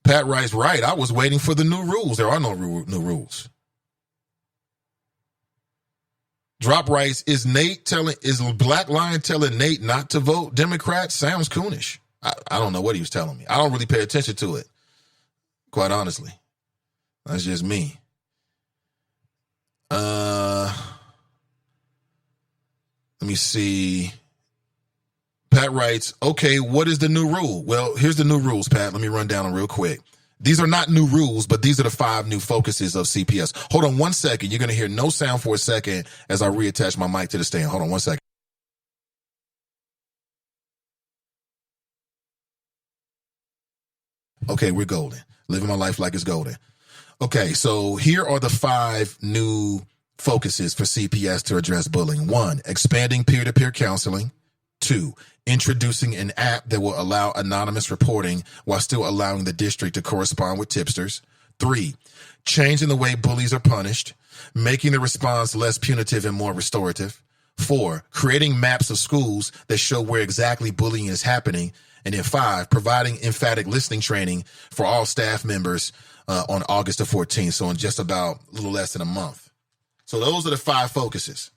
S1: Pat writes, right, I was waiting for the new rules. There are no new rules. Drop writes, is Black Lion telling Nate not to vote Democrat? Sounds coonish. I don't know what he was telling me. I don't really pay attention to it, quite honestly. That's just me. Let me see. Pat writes, okay, what is the new rule? Well, here's the new rules, Pat. Let me run down them real quick. These are not new rules, but these are the 5 new focuses of CPS. Hold on 1 second. You're going to hear no sound for a second as I reattach my mic to the stand. Hold on 1 second. Okay, we're golden. Living my life like it's golden. Okay, so here are the 5 new focuses for CPS to address bullying. 1, expanding peer-to-peer counseling. 2, introducing an app that will allow anonymous reporting while still allowing the district to correspond with tipsters. 3, changing the way bullies are punished, making the response less punitive and more restorative. 4, creating maps of schools that show where exactly bullying is happening. And then 5, providing emphatic listening training for all staff members on August the 14th. So in just about a little less than a month. So those are the 5 focuses.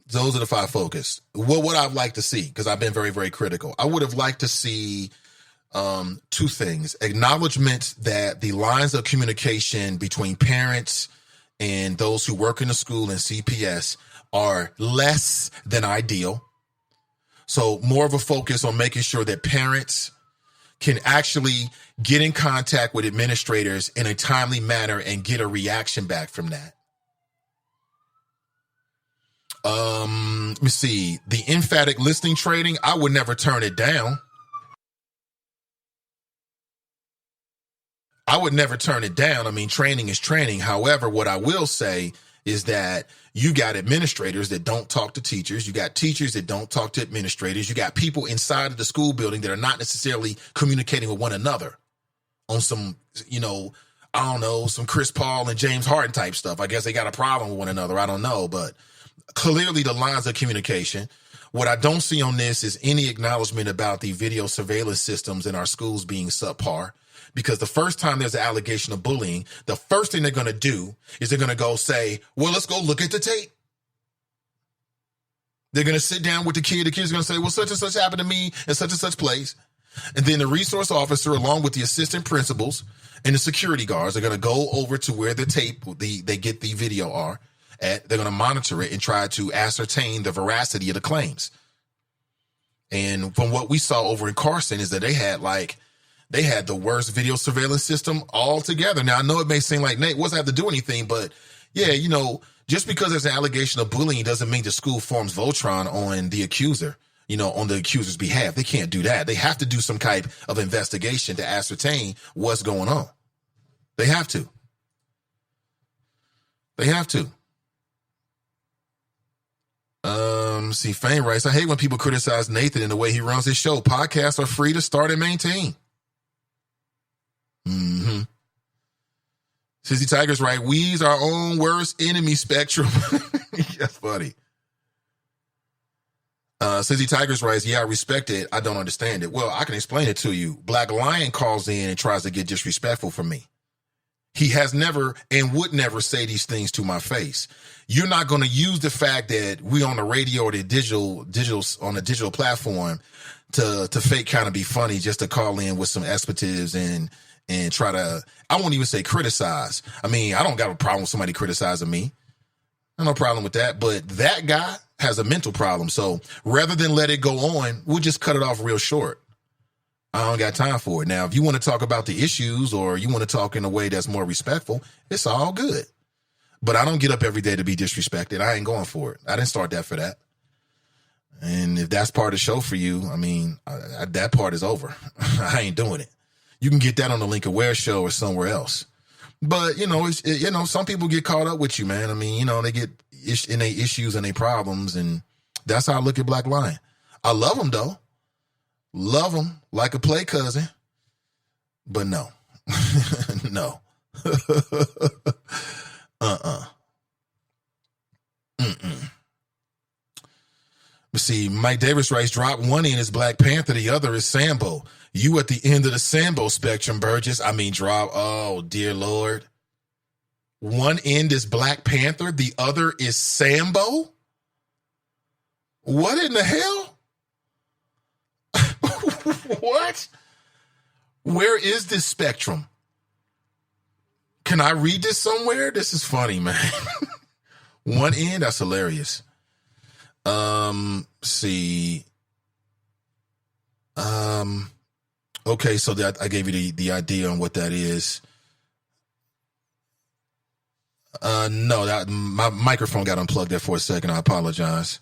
S1: Those are the 5 focus. What I'd like to see, because I've been very, very critical. I would have liked to see 2 things. Acknowledgement that the lines of communication between parents and those who work in the school and CPS are less than ideal. So more of a focus on making sure that parents can actually get in contact with administrators in a timely manner and get a reaction back from that. Let me see. The emphatic listening training, I would never turn it down. I would never turn it down. I mean, training is training. However, what I will say is that you got administrators that don't talk to teachers. You got teachers that don't talk to administrators. You got people inside of the school building that are not necessarily communicating with one another on some, I don't know, some Chris Paul and James Harden type stuff. I guess they got a problem with one another. I don't know, but clearly the lines of communication. What I don't see on this is any acknowledgement about the video surveillance systems in our schools being subpar. Because the first time there's an allegation of bullying, the first thing they're going to do is they're going to go say, well, let's go look at the tape. They're going to sit down with the kid. The kid's going to say, well, such and such happened to me in such and such place. And then the resource officer, along with the assistant principals and the security guards, are going to go over to where the tape, they get the video are at. They're going to monitor it and try to ascertain the veracity of the claims. And from what we saw over in Carson is that they had the worst video surveillance system altogether. Now, I know it may seem like, Nate, what's that have to do anything? But yeah, just because there's an allegation of bullying doesn't mean the school forms Voltron on the accuser, on the accuser's behalf. They can't do that. They have to do some type of investigation to ascertain what's going on. They have to. See, Fane writes, I hate when people criticize Nathan in the way he runs his show. Podcasts are free to start and maintain. Mm-hmm. Sissy Tiger's right. We's our own worst enemy, Spectrum. That's funny. Sissy Tiger's right. Yeah, I respect it. I don't understand it. Well, I can explain it to you. Black Lion calls in and tries to get disrespectful from me. He has never and would never say these things to my face. You're not going to use the fact that we on the radio or the digital on a digital platform to fake kind of be funny just to call in with some expletives and try to, I won't even say criticize. I mean, I don't got a problem with somebody criticizing me. I have no problem with that. But that guy has a mental problem. So rather than let it go on, we'll just cut it off real short. I don't got time for it. Now, if you want to talk about the issues or you want to talk in a way that's more respectful, it's all good. But I don't get up every day to be disrespected. I ain't going for it. I didn't start that for that. And if that's part of the show for you, I mean, that part is over. I ain't doing it. You can get that on the Lincoln Ware show or somewhere else. But, some people get caught up with you, man. I mean, they get in their issues and their problems. And that's how I look at Black Lion. I love them, though. Love them like a play cousin. But no. No. Let's see. Mike Davis writes, drop one end is Black Panther, the other is Sambo. You at the end of the Sambo spectrum, Burgess. I mean, drop. Oh, dear Lord. One end is Black Panther, the other is Sambo? What in the hell? What? Where is this spectrum? Can I read this somewhere? This is funny, man. One end, that's hilarious. See. Okay, so that I gave you the idea on what that is. No, my microphone got unplugged there for a second. I apologize.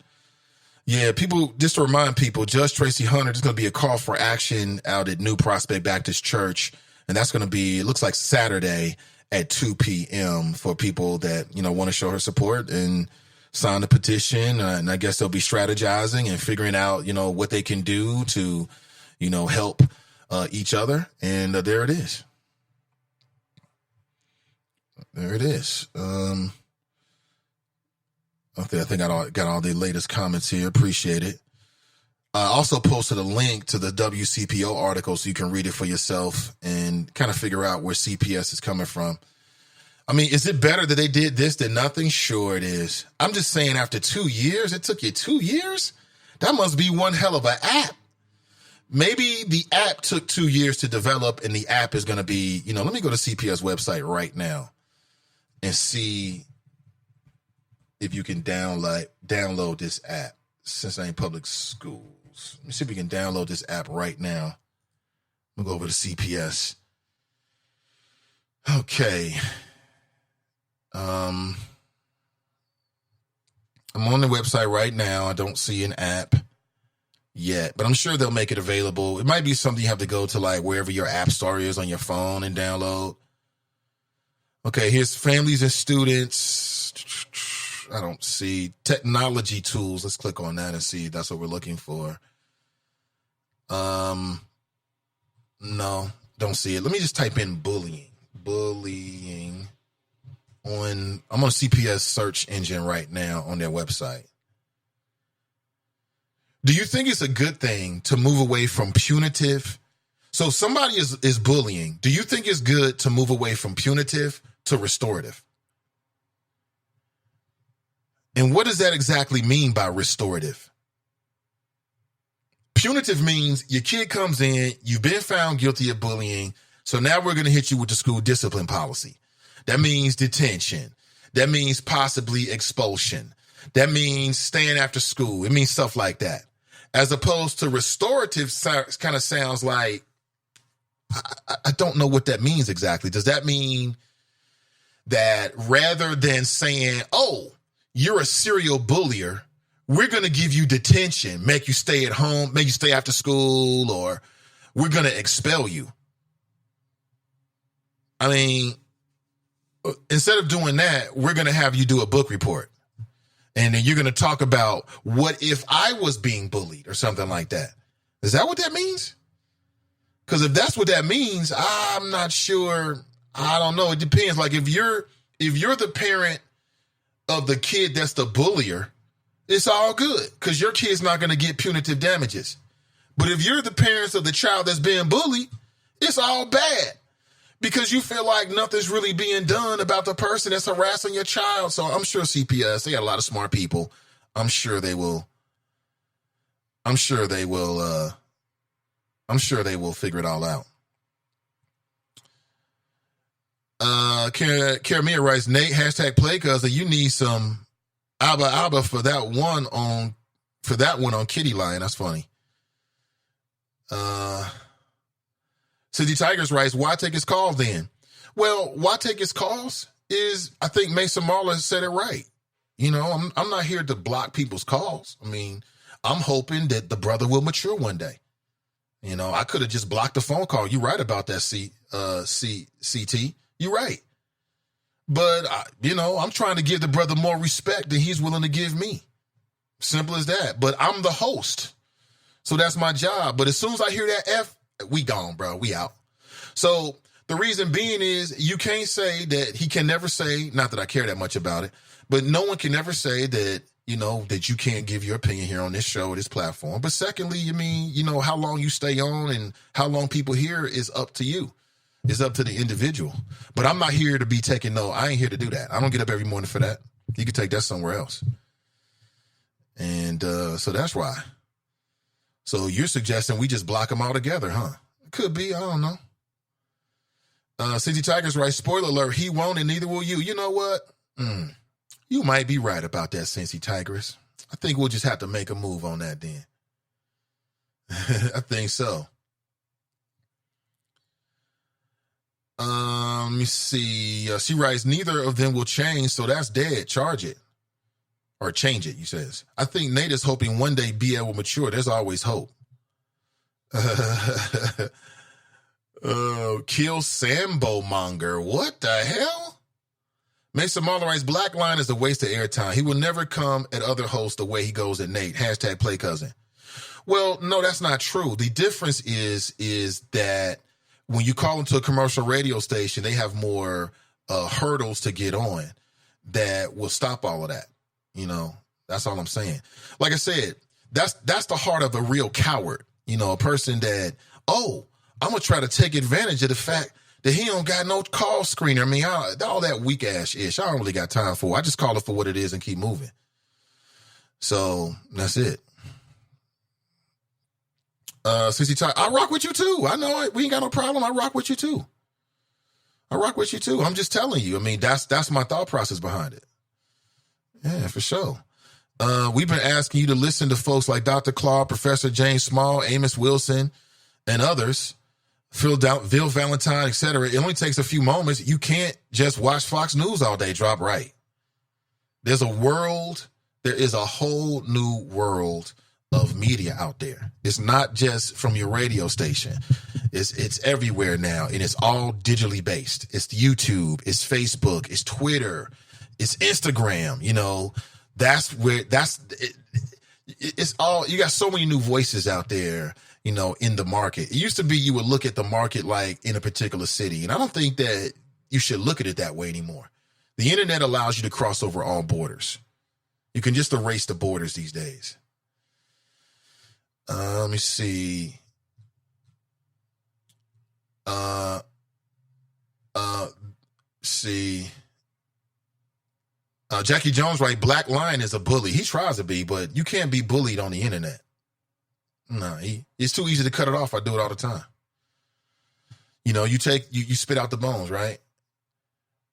S1: Yeah, people, just to remind people, Judge Tracy Hunter, there's going to be a call for action out at New Prospect Baptist Church. And that's going to be, it looks like Saturday at 2 p.m. for people that, want to show her support and sign the petition. And I guess they'll be strategizing and figuring out, what they can do to, help each other. And there it is. There it is. Okay, I think I got all the latest comments here. Appreciate it. I also posted a link to the WCPO article so you can read it for yourself and kind of figure out where CPS is coming from. I mean, is it better that they did this than nothing? Sure it is. I'm just saying after 2 years, it took you 2 years? That must be one hell of an app. Maybe the app took 2 years to develop and the app is going to be, let me go to CPS website right now and see if you can download this app. Cincinnati Public Schools. Let me see if we can download this app right now. We'll go over to CPS. Okay. I'm on the website right now. I don't see an app yet, but I'm sure they'll make it available. It might be something you have to go to like wherever your app store is on your phone and download. Okay, here's families and students. I don't see technology tools. Let's click on that and see if that's what we're looking for. No, don't see it. Let me just type in bullying. Bullying I'm on CPS search engine right now on their website. Do you think it's a good thing to move away from punitive? So if somebody is bullying, do you think it's good to move away from punitive to restorative? And what does that exactly mean by restorative? Punitive means your kid comes in, you've been found guilty of bullying, so now we're going to hit you with the school discipline policy. That means detention. That means possibly expulsion. That means staying after school. It means stuff like that. As opposed to restorative kind of sounds like, I don't know what that means exactly. Does that mean that rather than saying, oh, you're a serial bullier, we're going to give you detention, make you stay at home, make you stay after school, or we're going to expel you? I mean, instead of doing that, we're going to have you do a book report. And then you're going to talk about what if I was being bullied or something like that. Is that what that means? Because if that's what that means, I'm not sure. I don't know. It depends. Like if you're the parent of the kid that's the bullier, it's all good because your kid's not going to get punitive damages. But if you're the parents of the child that's being bullied, it's all bad because you feel like nothing's really being done about the person that's harassing your child. So I'm sure CPS, they got a lot of smart people. I'm sure they will figure it all out. Karamia writes, Nate, #play cousin, you need some Abba for that one on Kitty Lion. That's funny. City Tigers writes, why take his calls then? Well, why take his calls is, I think Mason Marler said it right. You know, I'm not here to block people's calls. I mean, I'm hoping that the brother will mature one day. You know, I could have just blocked the phone call. You're right about that, CT. You're right. But, I'm trying to give the brother more respect than he's willing to give me. Simple as that. But I'm the host. So that's my job. But as soon as I hear that F, we gone, bro. We out. So the reason being is you can't say that he can never say, not that I care that much about it, but no one can ever say that, that you can't give your opinion here on this show or this platform. But secondly, how long you stay on and how long people hear is up to you. It's up to the individual. But I'm not here to be taking I ain't here to do that. I don't get up every morning for that. You can take that somewhere else. And so that's why. So you're suggesting we just block them all together, huh? Could be. I don't know. City Tigers writes, spoiler alert, he won't and neither will you. You know what? You might be right about that, Cincy Tigers. I think we'll just have to make a move on that then. I think so. Let me see. She writes, neither of them will change, so that's dead. Charge it. Or change it, you says. I think Nate is hoping one day BL will mature. There's always hope. Kill Sambo Monger. What the hell? Mason Marler writes, Black Line is a waste of airtime. He will never come at other hosts the way he goes at Nate. #play cousin. Well, no, that's not true. The difference is that when you call into a commercial radio station, they have more hurdles to get on that will stop all of that. That's all I'm saying. Like I said, that's the heart of a real coward. A person that, I'm going to try to take advantage of the fact that he don't got no call screener. I mean, all that weak ass ish, I don't really got time for. I just call it for what it is and keep moving. So that's it. CC, I rock with you too. I know we ain't got no problem. I rock with you too. I'm just telling you. I mean, that's my thought process behind it. Yeah, for sure. We've been asking you to listen to folks like Dr. Claude, Professor James Small, Amos Wilson, and others, Phil Valentine, etc. It only takes a few moments. You can't just watch Fox News all day. Drop right. There is a whole new world of media out there. It's not just from your radio station. It's everywhere now, and it's all digitally based. It's YouTube, it's Facebook, it's Twitter, it's Instagram. It's all, you got so many new voices out there, in the market. It used to be you would look at the market like in a particular city, and I don't think that you should look at it that way anymore. The internet allows you to cross over all borders. You can just erase the borders these days. Let me see. Jackie Jones, right? Black Lion is a bully. He tries to be, but you can't be bullied on the internet. No, it's too easy to cut it off. I do it all the time. You know, you spit out the bones, right?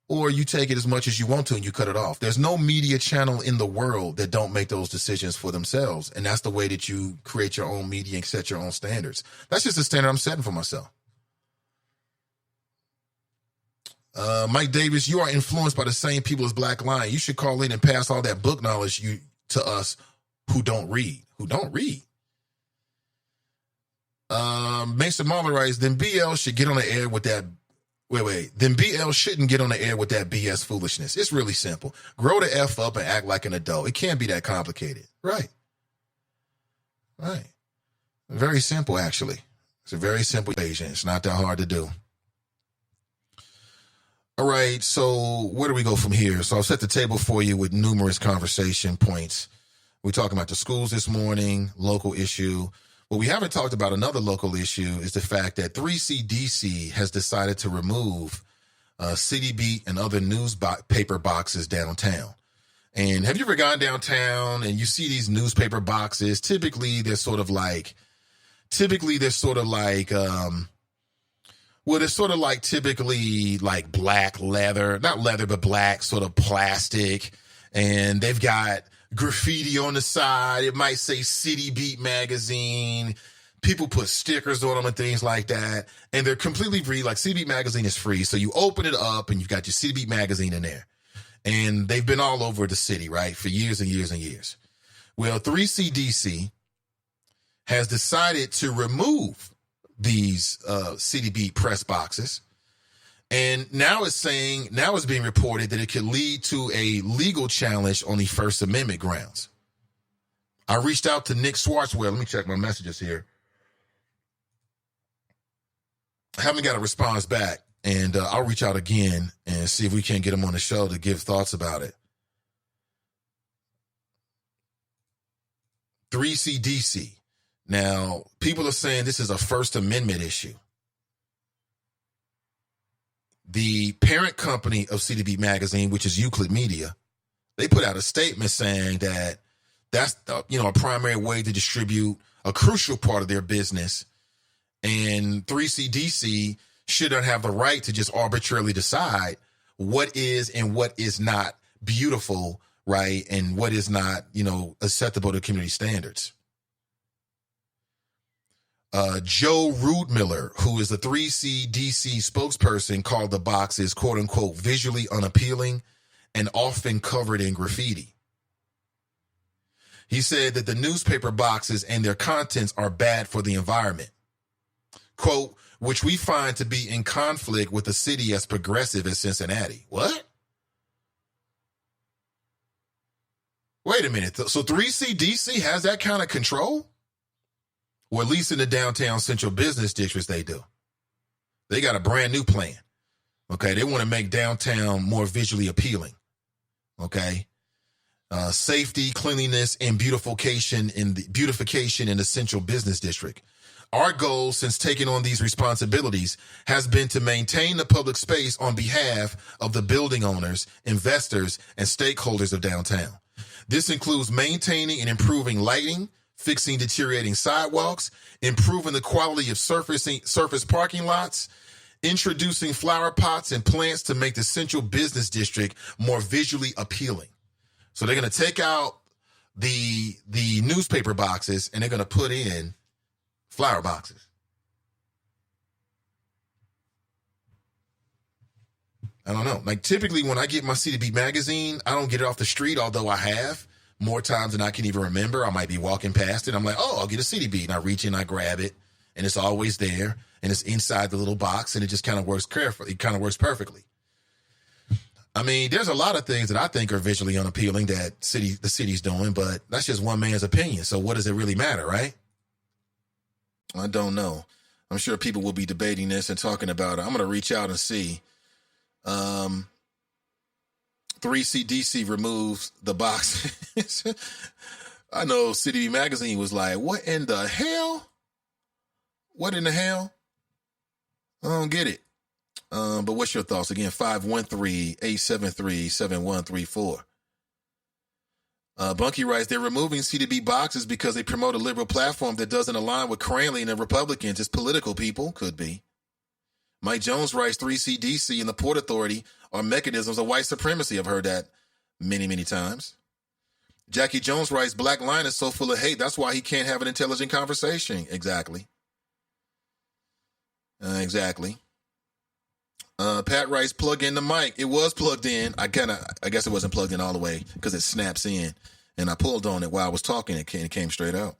S1: Or you take it as much as you want to and you cut it off. There's no media channel in the world that don't make those decisions for themselves. And that's the way that you create your own media and set your own standards. That's just the standard I'm setting for myself. Mike Davis, you are influenced by the same people as Black Lion. You should call in and pass all that book knowledge to us who don't read. Mason Mahler writes, then BL should get on the air with that. Then BL shouldn't get on the air with that BS foolishness. It's really simple. Grow the F up and act like an adult. It can't be that complicated. Right. Very simple, actually. It's a very simple equation. It's not that hard to do. All right, so where do we go from here? So I'll set the table for you with numerous conversation points. We're talking about the schools this morning, local issue. What we haven't talked about, another local issue, is the fact that 3CDC has decided to remove City Beat and other newspaper boxes downtown. And have you ever gone downtown and you see these newspaper boxes? Typically, they're sort of like typically like black leather, not leather, but black sort of plastic. And they've got graffiti on the side. It might say City Beat magazine. People put stickers on them and things like that. And they're completely free. Like City Beat magazine is free. So you open it up and you've got your City Beat magazine in there. And they've been all over the city, right? For years and years and years. Well, 3CDC has decided to remove these City Beat press boxes. And now it's being reported that it could lead to a legal challenge on the First Amendment grounds. I reached out to Nick Swartzwell. Let me check my messages here. I haven't got a response back, and I'll reach out again and see if we can get him on the show to give thoughts about it. 3CDC. Now, people are saying this is a First Amendment issue. The parent company of City Beat magazine, which is Euclid Media, they put out a statement saying that that's a primary way to distribute a crucial part of their business, and 3CDC shouldn't have the right to just arbitrarily decide what is and what is not beautiful, right, and what is not, acceptable to community standards. Joe Rudmiller, who is the 3CDC spokesperson, called the boxes, quote unquote, visually unappealing and often covered in graffiti. He said that the newspaper boxes and their contents are bad for the environment, quote, which we find to be in conflict with a city as progressive as Cincinnati. What? Wait a minute. So 3CDC has that kind of control? Or at least in the downtown central business districts, they do. They got a brand new plan. Okay, they want to make downtown more visually appealing. Okay, safety, cleanliness, and beautification in the central business district. Our goal since taking on these responsibilities has been to maintain the public space on behalf of the building owners, investors, and stakeholders of downtown. This includes maintaining and improving lighting, fixing deteriorating sidewalks, improving the quality of surface parking lots, introducing flower pots and plants to make the central business district more visually appealing. So they're going to take out the newspaper boxes and they're going to put in flower boxes. I don't know. Like typically when I get my City Beat magazine, I don't get it off the street, although I have. More times than I can even remember. I might be walking past it. I'm like, oh, I'll get a City Beat. And I reach in, I grab it, and it's always there. And it's inside the little box, and it just kind of works carefully. It kind of works perfectly. I mean, there's a lot of things that I think are visually unappealing that the city's doing, but that's just one man's opinion. So what does it really matter, right? I don't know. I'm sure people will be debating this and talking about it. I'm going to reach out and see. 3CDC removes the box. I know City Beat magazine was like, what in the hell? What in the hell? I don't get it. But what's your thoughts? Again, 513-873-7134. Bunky writes, they're removing CDB boxes because they promote a liberal platform that doesn't align with Cranley and the Republicans. It's political, people. Could be. Mike Jones writes, 3CDC and the Port Authority are mechanisms of white supremacy. I've heard that many, many times. Jackie Jones writes, Black Lion is so full of hate, that's why he can't have an intelligent conversation. Exactly. Exactly. Pat writes, plug in the mic. It was plugged in. I guess it wasn't plugged in all the way because it snaps in. And I pulled on it while I was talking. It came straight out.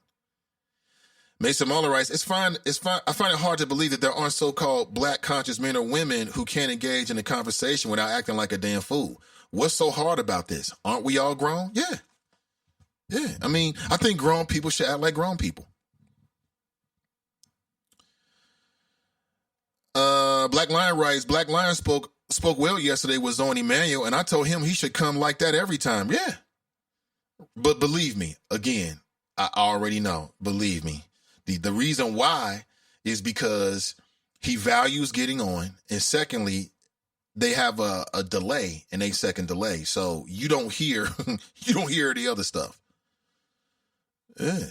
S1: Mason Muller writes, it's fine. I find it hard to believe that there aren't so-called black conscious men or women who can't engage in a conversation without acting like a damn fool. What's so hard about this? Aren't we all grown? Yeah. Yeah. I mean, I think grown people should act like grown people. Black Lion writes, Black Lion spoke well yesterday with Zone Emmanuel, and I told him he should come like that every time. Yeah. But believe me, again, I already know. Believe me. The reason why is because he values getting on, and secondly, they have a delay, an 8-second delay. So you don't hear the other stuff. Yeah.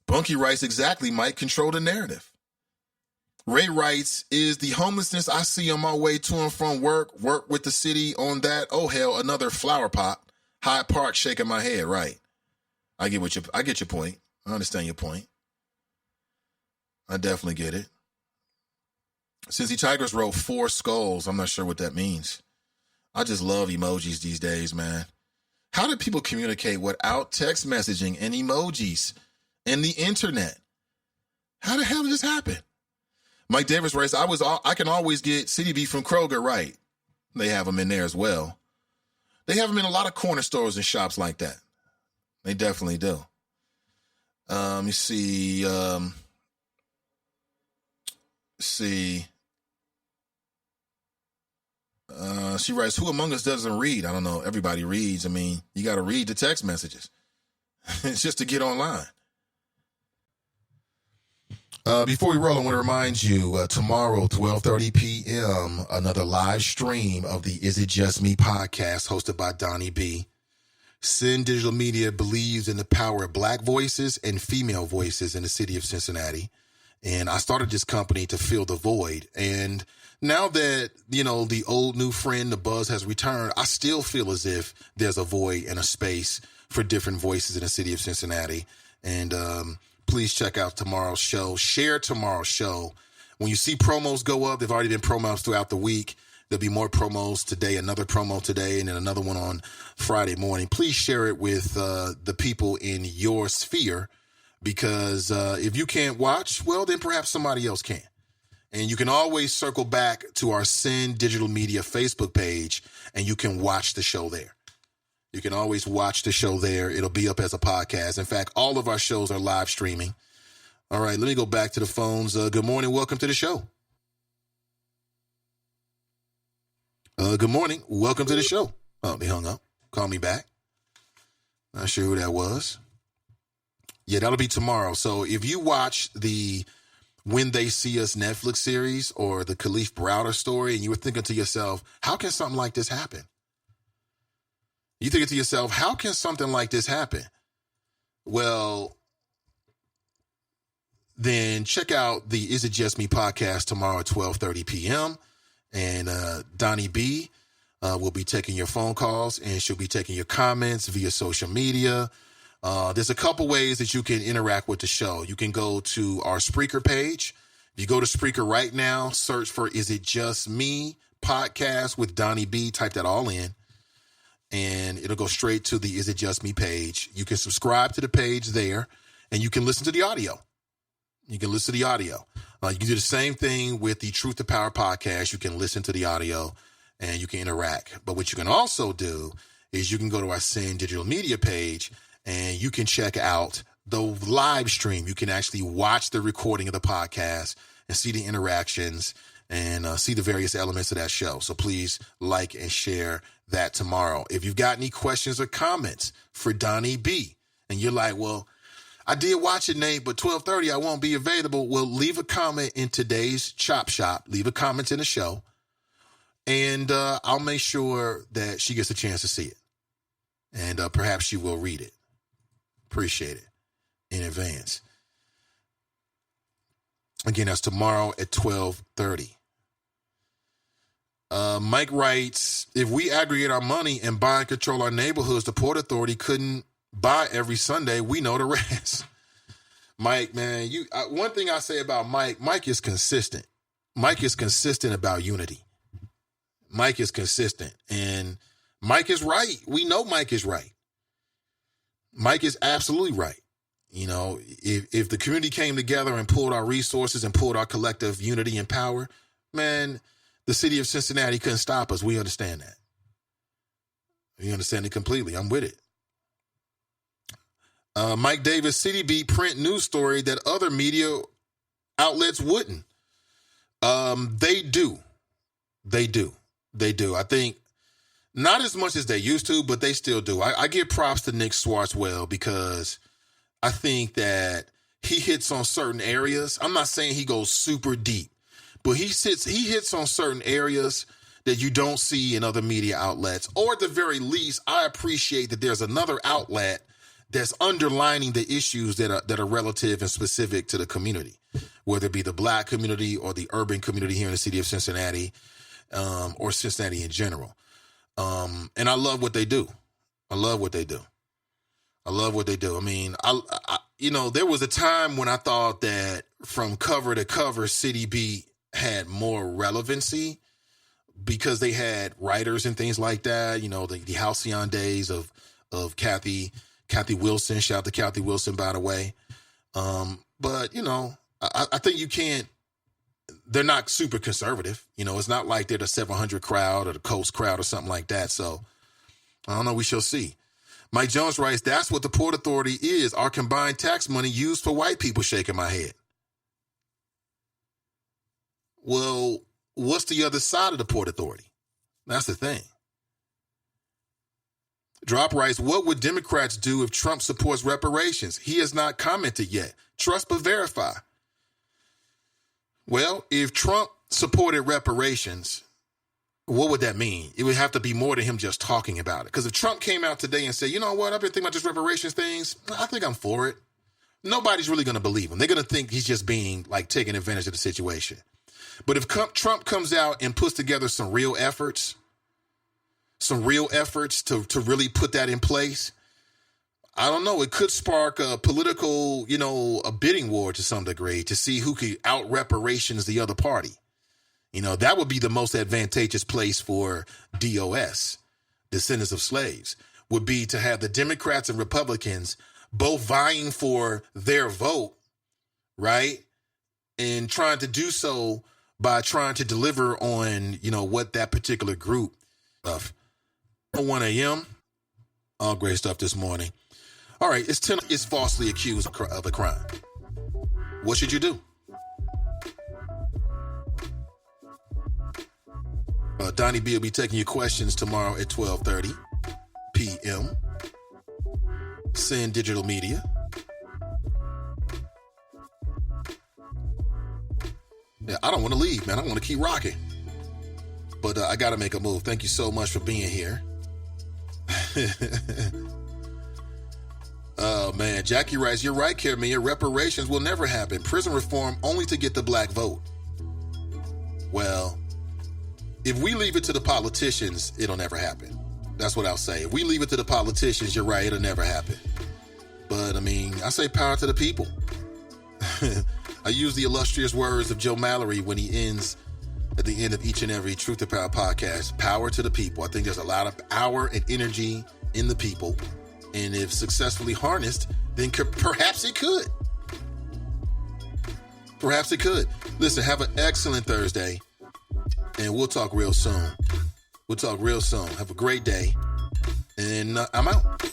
S1: Bunky writes, exactly, Mike, control the narrative. Ray writes, is the homelessness I see on my way to and from work with the city on that? Oh, hell, another flower pot. Hyde Park shaking my head, right. I get your point. I understand your point. I definitely get it. Cincy Tigers wrote 4 skulls. I'm not sure what that means. I just love emojis these days, man. How do people communicate without text messaging and emojis and the internet? How the hell did this happen? Mike Davis writes, I can always get CDB from Kroger, right? They have them in there as well. They have them in a lot of corner stores and shops like that. They definitely do. You see, she writes, who among us doesn't read? I don't know. Everybody reads. I mean, you got to read the text messages. It's just to get online. Before we roll, I want to remind you, tomorrow, 12:30 p.m., another live stream of the Is It Just Me podcast hosted by Donnie B. Sin Digital Media believes in the power of black voices and female voices in the city of Cincinnati. And I started this company to fill the void. And now that, the old new friend, the buzz has returned, I still feel as if there's a void and a space for different voices in the city of Cincinnati. And, please check out tomorrow's show. Share tomorrow's show. When you see promos go up, they've already been promos throughout the week. There'll be more promos today, another promo today, and then another one on Friday morning. Please share it with the people in your sphere because if you can't watch, well, then perhaps somebody else can. And you can always circle back to our Sin Digital Media Facebook page, and you can watch the show there. You can always watch the show there. It'll be up as a podcast. In fact, all of our shows are live streaming. All right, let me go back to the phones. Good morning. Welcome to the show. Good morning. Welcome to the show. Oh, they hung up. Call me back. Not sure who that was. Yeah, that'll be tomorrow. So if you watch the When They See Us Netflix series or the Khalif Browder story and you were thinking to yourself, how can something like this happen? You think to yourself, how can something like this happen? Well, then check out the Is It Just Me podcast tomorrow at 12:30 p.m. And Donnie B will be taking your phone calls and she'll be taking your comments via social media. There's a couple ways that you can interact with the show. You can go to our Spreaker page. If you go to Spreaker right now, search for Is It Just Me podcast with Donnie B. Type that all in. And it'll go straight to the Is It Just Me page. You can subscribe to the page there, and you can listen to the audio. You can listen to the audio. You can do the same thing with the Truth to Power podcast. You can listen to the audio, and you can interact. But what you can also do is you can go to our Sin Digital Media page, and you can check out the live stream. You can actually watch the recording of the podcast and see the interactions and see the various elements of that show. So please like and share that tomorrow. If you've got any questions or comments for Donnie B, and you're like, well, I did watch it, Nate, but 12:30 I won't be available. Well, leave a comment in today's Chop Shop. Leave a comment in the show, and I'll make sure that she gets a chance to see it. And perhaps you will read it. Appreciate it in advance. Again, that's tomorrow at 12:30. Mike writes, if we aggregate our money and buy and control our neighborhoods, the Port Authority couldn't buy every Sunday. We know the rest. Mike, man, one thing I say about Mike is consistent. Mike is consistent about unity. Mike is consistent. And Mike is right. We know Mike is right. Mike is absolutely right. You know, if the community came together and pulled our resources and pulled our collective unity and power, man, the city of Cincinnati couldn't stop us. We understand that. We understand it completely. I'm with it. Mike Davis, City Beat print news story that other media outlets wouldn't. They do. I think not as much as they used to, but they still do. I give props to Nick Swartzwell because I think that he hits on certain areas. I'm not saying he goes super deep, but he hits on certain areas that you don't see in other media outlets. Or at the very least, I appreciate that there's another outlet that's underlining the issues that are relative and specific to the community, whether it be the Black community or the urban community here in the city of Cincinnati, or Cincinnati in general. And I love what they do. I mean, there was a time when I thought that from cover to cover, City Beat had more relevancy because they had writers and things like that. You know, the halcyon days of Kathy Wilson. Shout out to Kathy Wilson, by the way. But, you know, I think you can't. They're not super conservative. You know, it's not like they're the 700 crowd or the Coast crowd or something like that. So, I don't know. We shall see. Mike Jones writes, that's what the Port Authority is. Our combined tax money used for white people. Shaking my head. Well, what's the other side of the Port Authority? That's the thing. Drop writes, what would Democrats do if Trump supports reparations? He has not commented yet. Trust but verify. Well, if Trump supported reparations, what would that mean? It would have to be more than him just talking about it. Because if Trump came out today and said, you know what, I've been thinking about this reparations things, I think I'm for it. Nobody's really going to believe him. They're going to think he's just being like taking advantage of the situation. But if Trump comes out and puts together some real efforts to really put that in place, I don't know. It could spark a political, a bidding war to some degree to see who could out reparations the other party. You know, that would be the most advantageous place for DOS, descendants of slaves, would be to have the Democrats and Republicans both vying for their vote, right? And trying to do so by trying to deliver on, what that particular group of 1 a.m. All great stuff this morning. All right, it's 10 is falsely accused of a crime. What should you do? Donnie B will be taking your questions tomorrow at 12:30 p.m. Send Digital Media. Yeah, I don't want to leave, man. I want to keep rocking. But I got to make a move. Thank you so much for being here. Oh, man. Jackie writes, you're right, Kermia. Reparations will never happen. Prison reform only to get the black vote. Well, if we leave it to the politicians, it'll never happen. That's what I'll say. If we leave it to the politicians, you're right, it'll never happen. But, I say power to the people. I use the illustrious words of Joe Mallory when he ends at the end of each and every Truth to Power podcast. Power to the people. I think there's a lot of power and energy in the people. And if successfully harnessed, then perhaps it could. Perhaps it could. Listen, have an excellent Thursday. And we'll talk real soon. Have a great day. And I'm out.